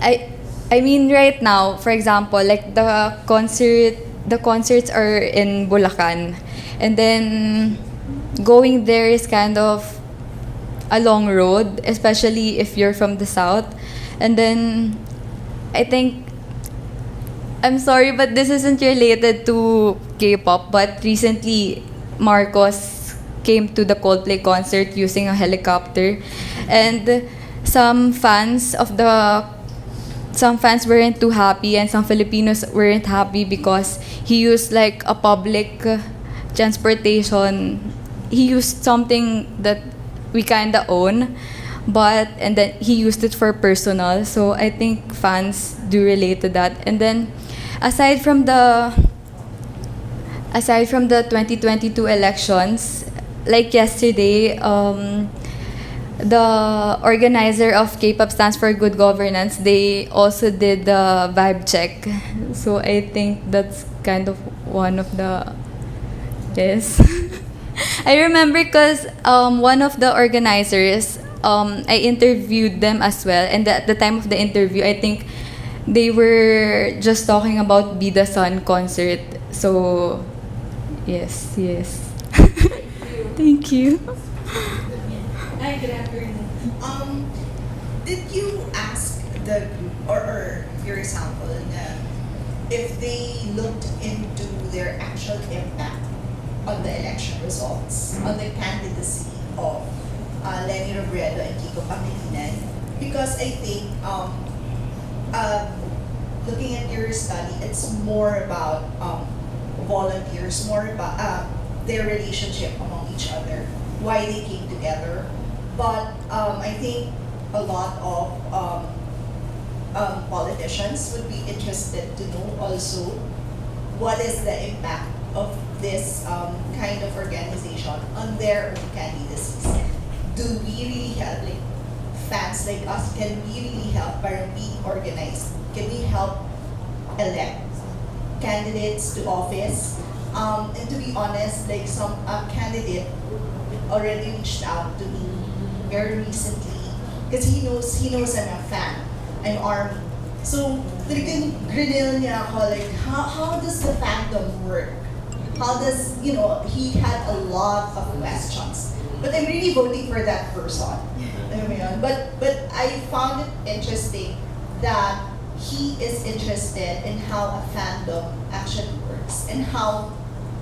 I mean right now, for example, like the concerts are in Bulacan, and then going there is kind of a long road, especially if you're from the south. And then I think, I'm sorry, but this isn't related to K-pop, but recently Marcos came to the Coldplay concert using a helicopter, and some fans weren't too happy, and some Filipinos weren't happy because he used like a public transportation. He used something that we kinda own, and then he used it for personal. So I think fans do relate to that. And then aside from the 2022 elections, like yesterday, the organizer of K-pop Stands for Good Governance, they also did the vibe check. So I think that's kind of one of the, yes. I remember because one of the organizers, I interviewed them as well, and at the time of the interview, I think they were just talking about Be The Sun concert. So, yes. Thank you. Hi, good afternoon. Did you ask the group or your sample if they looked into their actual impact on the election results, on the candidacy of Lenny Robredo and Kiko Pangilinan? Because I think looking at your study, it's more about volunteers, more about their relationship among each other, why they came together. But I think a lot of politicians would be interested to know also what is the impact of this kind of organization on their own candidacies. Do we really help, like fans like us, can we really help by being organized? Can we help elect candidates to office? And to be honest, like some candidate already reached out to me very recently because he knows I'm a fan, I'm ARMY. So talagang grill niya ako, like how does the fandom work? How does, he had a lot of questions. But I'm really voting for that person. But I found it interesting that he is interested in how a fandom actually works and how,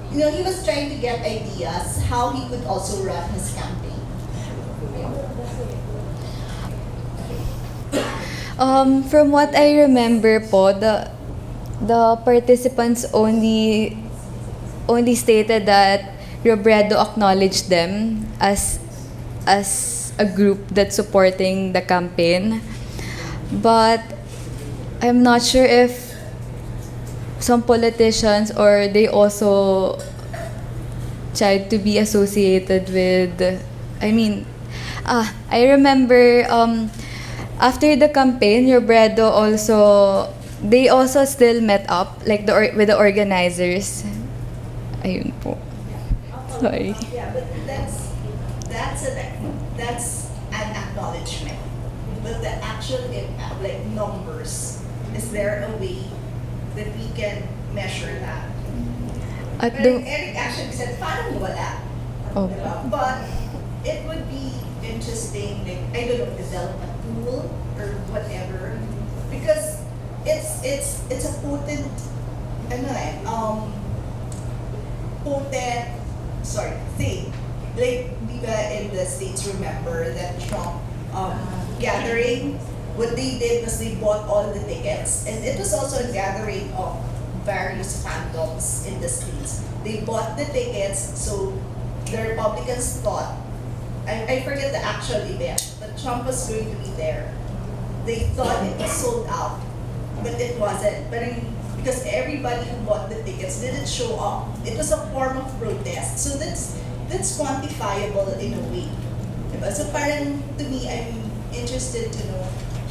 he was trying to get ideas how he could also run his campaign. From what I remember po, the participants only stated that Robredo acknowledged them as a group that's supporting the campaign. But I'm not sure if some politicians or they also tried to be associated with, I remember after the campaign, Robredo they also still met up with the organizers. Ayun po. Sorry. Yeah, but that's an acknowledgement. But the actual impact, like numbers, is there a way that we can measure that? At But Erik actually said, parang wala. Oh. Diba? But it would be interesting, like, I don't know, develop a tool or whatever. Because it's a potent, thing. Like, we in the States remember that Trump gathering, what they did was they bought all the tickets. And it was also a gathering of various fandoms in the States. They bought the tickets, so the Republicans thought, I forget the actual event, but Trump was going to be there. They thought it was sold out, but it wasn't. But because everybody who bought the tickets didn't show up, it was a form of protest. So that's quantifiable in a way. Diba? So parang, to me, I'm interested to know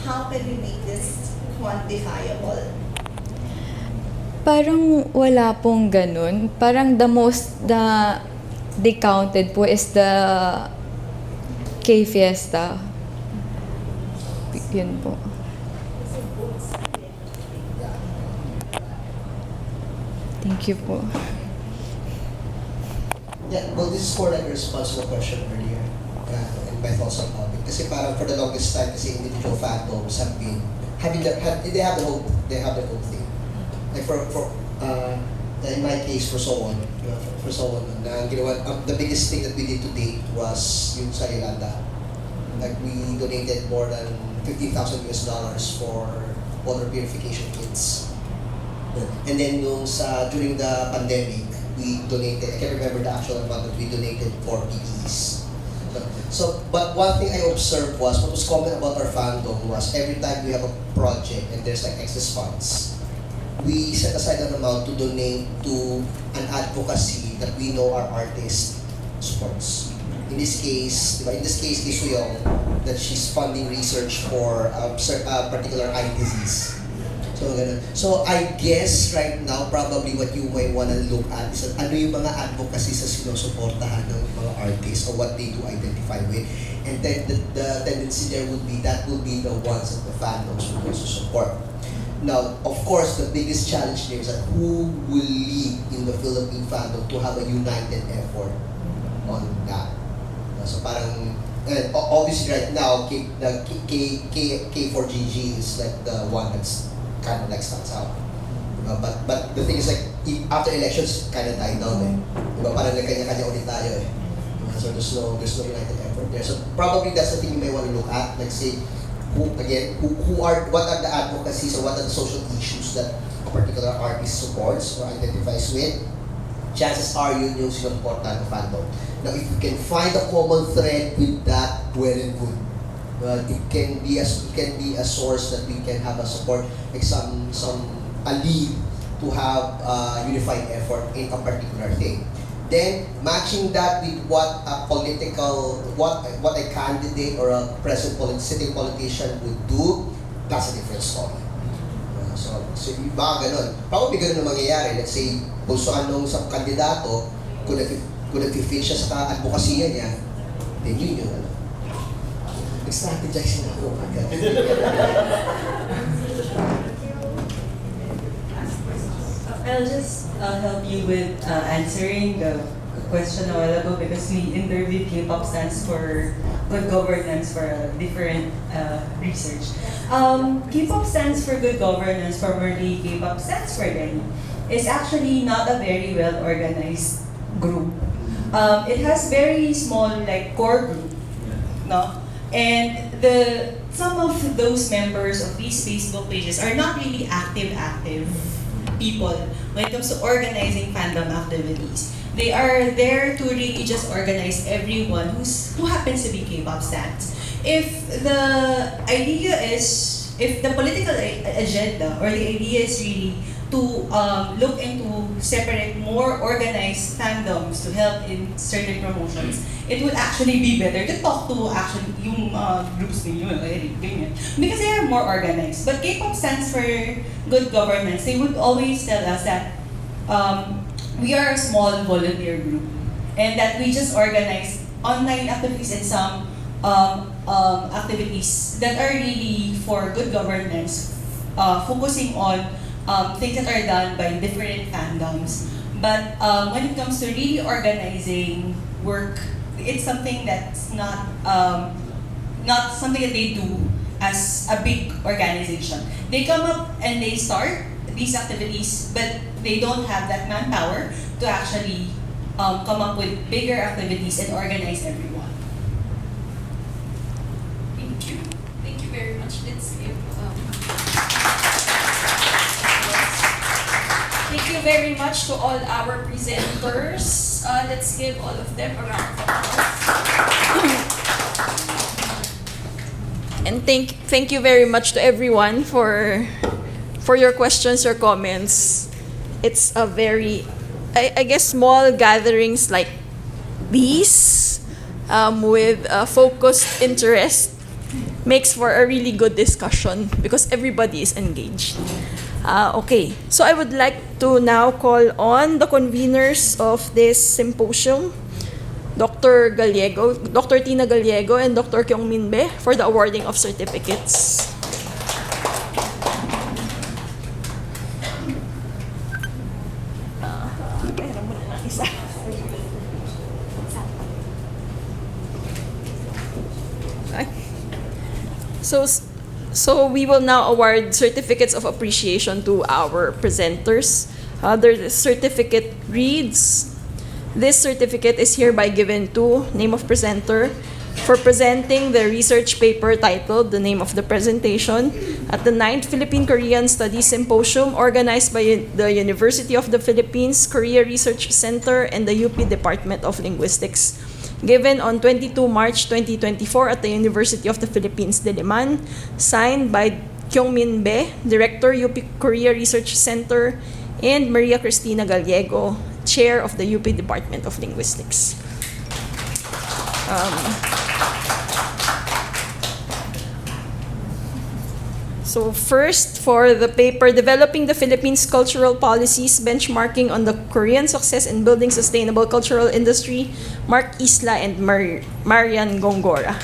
how can we make this quantifiable? Parang wala pong ganun. Parang the most na they counted po is the K-Fiesta. Yun po. Thank you po. Yeah, well, this is more like a response to the question earlier and my thoughts on topic. Kasi parang for the longest time, kasi individual fandoms have been they have the whole thing. Like in my case, for so on, na ginawa, the biggest thing that we did to date was yung sa Irlanda. Like we donated more than $50,000 for water purification kits. And then during the pandemic, we donated, I can't remember the actual amount that we donated for PPEs. But one thing I observed was, what was common about our fandom was every time we have a project and there's like excess funds, we set aside an amount to donate to an advocacy that we know our artist supports. In this case, Kisuyong, that she's funding research for a particular eye disease. So I guess right now, probably what you might want to look at is ano yung mga advocacy sa sinusuportahan ng mga artists or what they do identify with. And then the tendency there would be that will be the ones that the fandoms will also support. Now, of course, the biggest challenge there is that who will lead in the Philippine fandom to have a united effort on that. So parang, obviously right now, K4GG is like the one that's kind of like stands out. But the thing is like, after elections, kind of died down Parang nagkanya-kanya ulit tayo So there's no united effort there. So probably that's the thing you may want to look at. Like say, what are the advocacies or what are the social issues that a particular artist supports or identifies with? Chances are yun yung sinuportahan ng fandom. Now if you can find a common thread with that, well and good. It can be a source that we can have a support, like a lead to have unified effort in a particular thing. Then matching that with what a candidate or a sitting politician would do, that's a different story. So baka ganun. Probably ganun ang mangyayari. Let's say, bulsoan nung sa kandidato, kung nag-fit siya sa advokasya niya, then yun yung strategize na ako. I'll just help you with answering the question a while ago because we interviewed K-pop stands for good governance for different research. K-pop stands for good governance, formerly K-pop stands for them, is actually not a very well organized group. It has very small core group, no? And some of those members of these Facebook pages are not really active people when it comes to organizing fandom activities. They are there to really just organize everyone who happens to be K-pop stans. If the political agenda or the idea is really to look into separate, more organized fandoms to help in certain promotions, it would actually be better to talk to yung groups ninyo, ganyan. Because they are more organized. But K-pop stands for good governance. They would always tell us that we are a small volunteer group and that we just organize online activities and some activities that are really for good governance, focusing on things that are done by different fandoms, But when it comes to really organizing work, it's something that's not something that they do as a big organization. They come up and they start these activities, but they don't have that manpower to actually come up with bigger activities and organize everyone. Thank you. Thank you very much. Let's give. Thank you very much to all our presenters. Let's give all of them a round of applause. And thank you very much to everyone for your questions, your comments. It's a very, I guess, small gatherings like these with focused interest makes for a really good discussion because everybody is engaged. Okay, so I would like to now call on the conveners of this symposium, Dr. Tina Gallego, and Dr. Kyungmin Be for the awarding of certificates. So we will now award certificates of appreciation to our presenters. The certificate reads, "This certificate is hereby given to name of presenter for presenting the research paper titled The Name of the Presentation at the 9th Philippine-Korean Studies Symposium organized by the University of the Philippines Korea Research Center and the UP Department of Linguistics, given on 22 March 2024 at the University of the Philippines, Diliman, signed by Kyungmin Be, Director, UP Korea Research Center, and Maria Cristina Gallego, Chair of the UP Department of Linguistics." So first, for the paper, Developing the Philippines Cultural Policies, Benchmarking on the Korean Success in Building Sustainable Cultural Industry, Mark Ysla and Marian Gongora.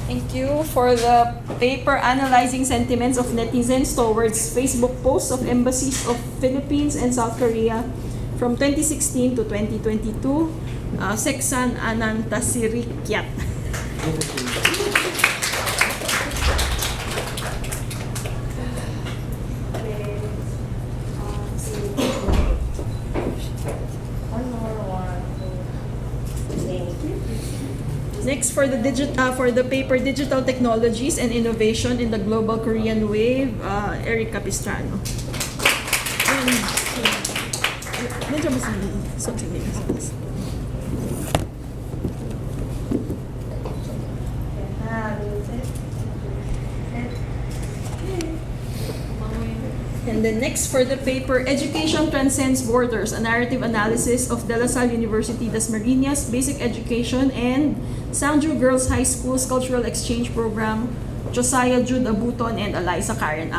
Thank you for the paper Analyzing Sentiments of Netizens Towards Facebook Posts of Embassies of Philippines and South Korea from 2016 to 2022, Seksan Anantasirikyat. Next, for the paper Digital Technologies and Innovation in the Global Korean Wave, Erik Capistrano. And then next, for the paper Education Transcends Borders, a narrative analysis of De La Salle University Dasmariñas Basic Education and Sangju Girls High School's Cultural Exchange Program, Josiah, Jude, Abuton, and Alyssa, Acal.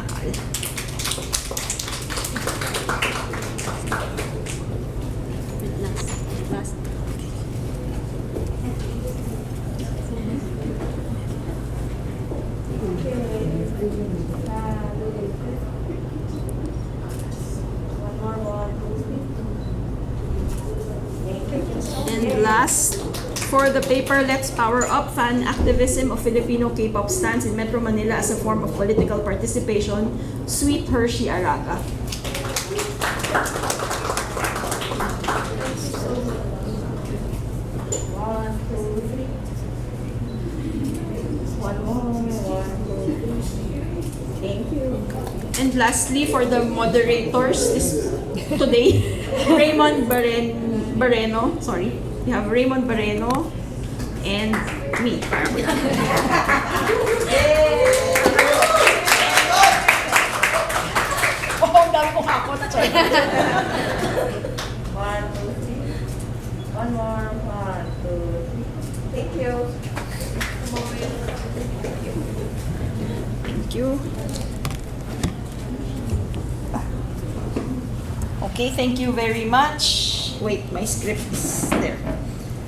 And last, for the paper Let's Power Up, Fan Activism of Filipino K-pop Stans in Metro Manila as a Form of Political Participation, Sweet Hershey Araga. And lastly, for the moderators today, Raymond Bareno, sorry. We have Raymond Bareno and me. Oh, dami kong hakot. Sorry. 1, 2, 3. One more. 1, 2, 3. Thank you. Thank you. Okay, thank you very much. Wait, my script is there.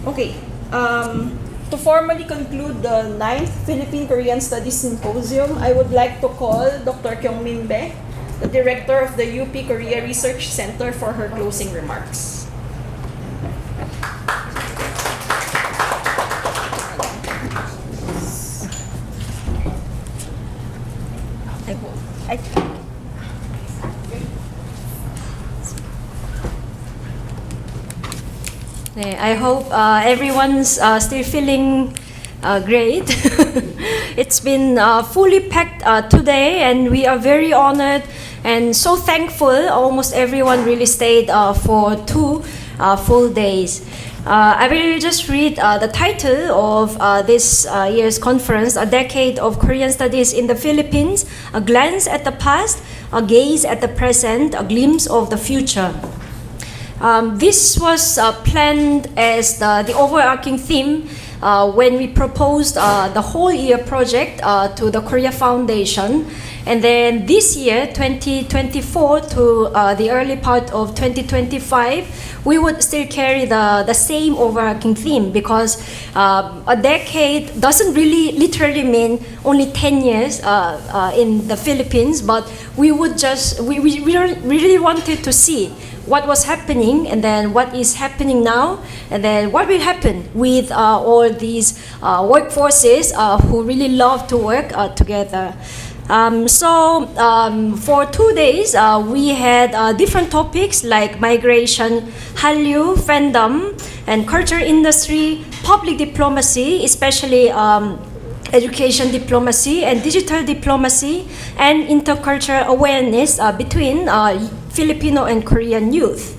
Okay. To formally conclude the 9th Philippine Korean Studies Symposium, I would like to call Dr. Kyungmin Bae, the director of the UP Korea Research Center, for her closing remarks. I hope everyone's still feeling great. It's been fully packed today, and we are very honored and so thankful. Almost everyone really stayed for 2 full days. I will just read the title of this year's conference: A Decade of Korean Studies in the Philippines, A Glance at the Past, A Gaze at the Present, A Glimpse of the Future. This was planned as the overarching theme when we proposed the whole year project to the Korea Foundation. And then this year, 2024 to the early part of 2025, we would still carry the same overarching theme, because a decade doesn't really literally mean only 10 years in the Philippines, but we really wanted to see what was happening, and then what is happening now, and then what will happen with all these workforces who really love to work together. For 2 days, we had different topics like migration, Hallyu, fandom, and culture industry, public diplomacy, especially education diplomacy and digital diplomacy, and intercultural awareness between Filipino and Korean youth.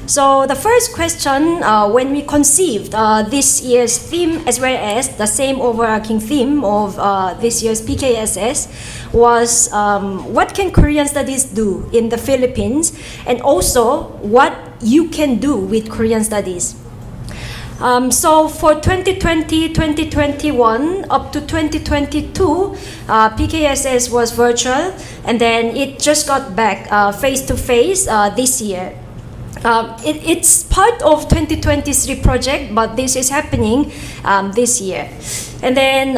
So the first question when we conceived this year's theme, as well as the same overarching theme of this year's PKSS, was what can Korean studies do in the Philippines, and also what you can do with Korean studies. So for 2020, 2021, up to 2022, PKSS was virtual, and then it just got back face-to-face this year. It's part of 2023 project, but this is happening this year. And then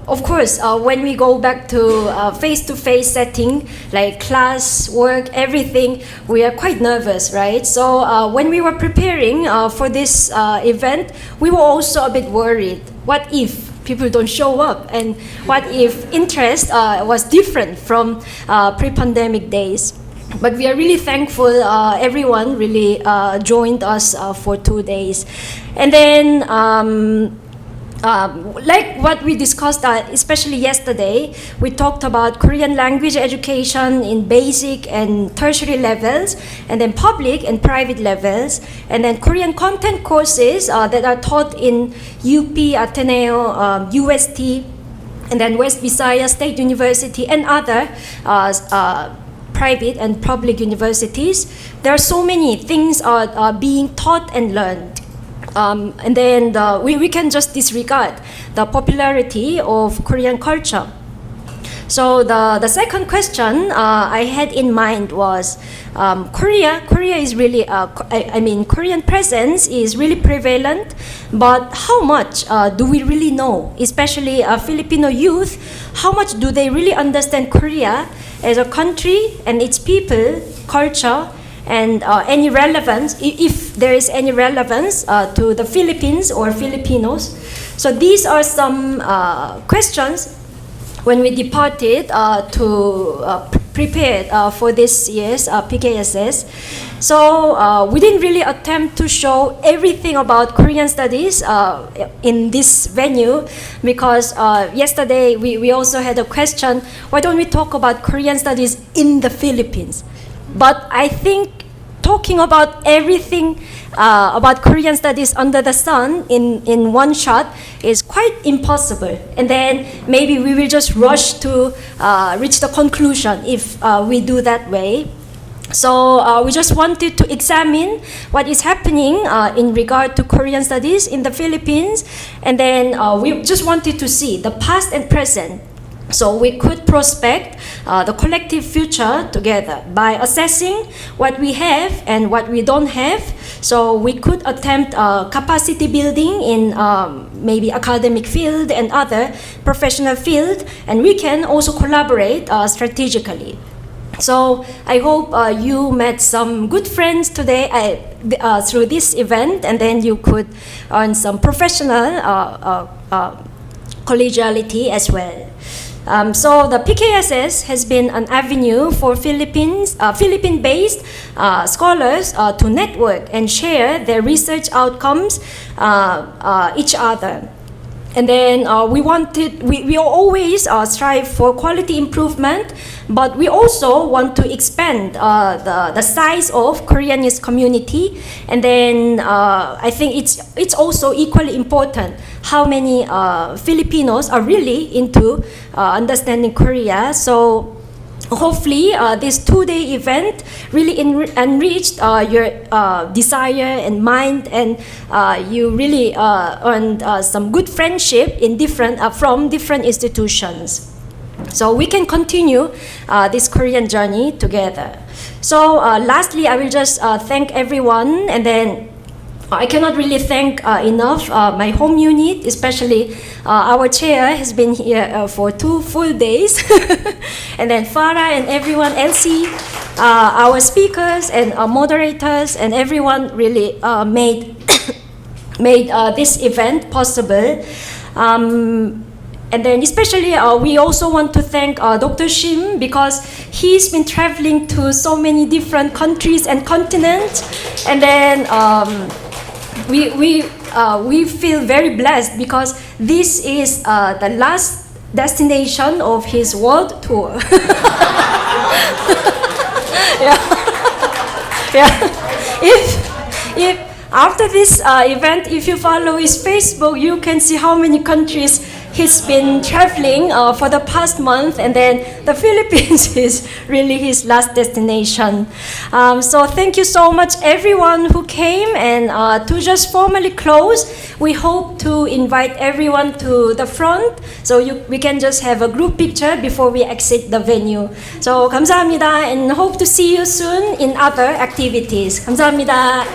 of course, when we go back to face-to-face setting, like class, work, everything, we are quite nervous, right? So when we were preparing for this event, we were also a bit worried. What if people don't show up? And what if interest was different from pre-pandemic days? But we are really thankful everyone really joined us for 2 days. And then like what we discussed, especially yesterday, we talked about Korean language education in basic and tertiary levels, and then public and private levels, and then Korean content courses that are taught in UP, Ateneo, UST, and then West Visayas State University, and other private and public universities. There are so many things being taught and learned. And then we can just disregard the popularity of Korean culture. So the second question I had in mind was Korea is really, Korean presence is really prevalent, but how much do we really know, especially Filipino youth, how much do they really understand Korea as a country and its people, culture, and any relevance, if there is any relevance to the Philippines or Filipinos. So these are some questions when we departed to prepare for this year's PKSS. So we didn't really attempt to show everything about Korean studies in this venue, because yesterday we also had a question, why don't we talk about Korean studies in the Philippines? But I think talking about everything about Korean studies under the sun in one shot is quite impossible. And then maybe we will just rush to reach the conclusion if we do that way. So we just wanted to examine what is happening in regard to Korean studies in the Philippines. And then we just wanted to see the past and present So we could prospect the collective future together by assessing what we have and what we don't have. So we could attempt capacity building in maybe academic field and other professional field, and we can also collaborate strategically. So I hope you met some good friends today through this event, and then you could earn some professional collegiality as well. So the PKSS has been an avenue for Philippine-based scholars to network and share their research outcomes each other. And then we always strive for quality improvement, but we also want to expand the size of Koreanist community. And then I think it's also equally important how many Filipinos are really into understanding Korea. So hopefully this two-day event really enriched your desire and mind, and you really earned some good friendship from different institutions. So we can continue this Korean journey together. So lastly, I will just thank everyone, and then I cannot really thank enough my home unit, especially our chair has been here for 2 full days. And then Farah and everyone, Elsie, our speakers and moderators, and everyone really made this event possible. And then especially we also want to thank Dr. Shim, because he's been traveling to so many different countries and continents. And then we feel very blessed because this is the last destination of his world tour. If after this event, if you follow his Facebook, you can see how many countries he's been traveling for the past month, and then the Philippines is really his last destination. So thank you so much everyone who came, and to just formally close, we hope to invite everyone to the front so we can just have a group picture before we exit the venue. So 감사합니다, and hope to see you soon in other activities. 감사합니다.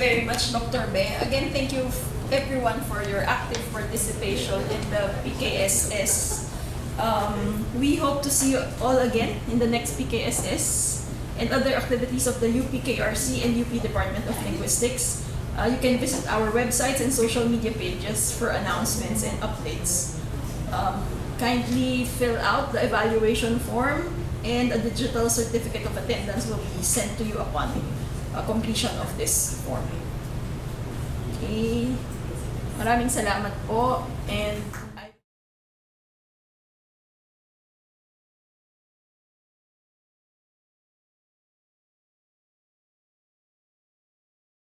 Very much, Dr. Be. Again, thank you everyone for your active participation in the PKSS. We hope to see you all again in the next PKSS and other activities of the UPKRC and UP Department of Linguistics. You can visit our websites and social media pages for announcements and updates. Kindly fill out the evaluation form, and a digital certificate of attendance will be sent to you upon completion of this form. Okay. Maraming salamat po, and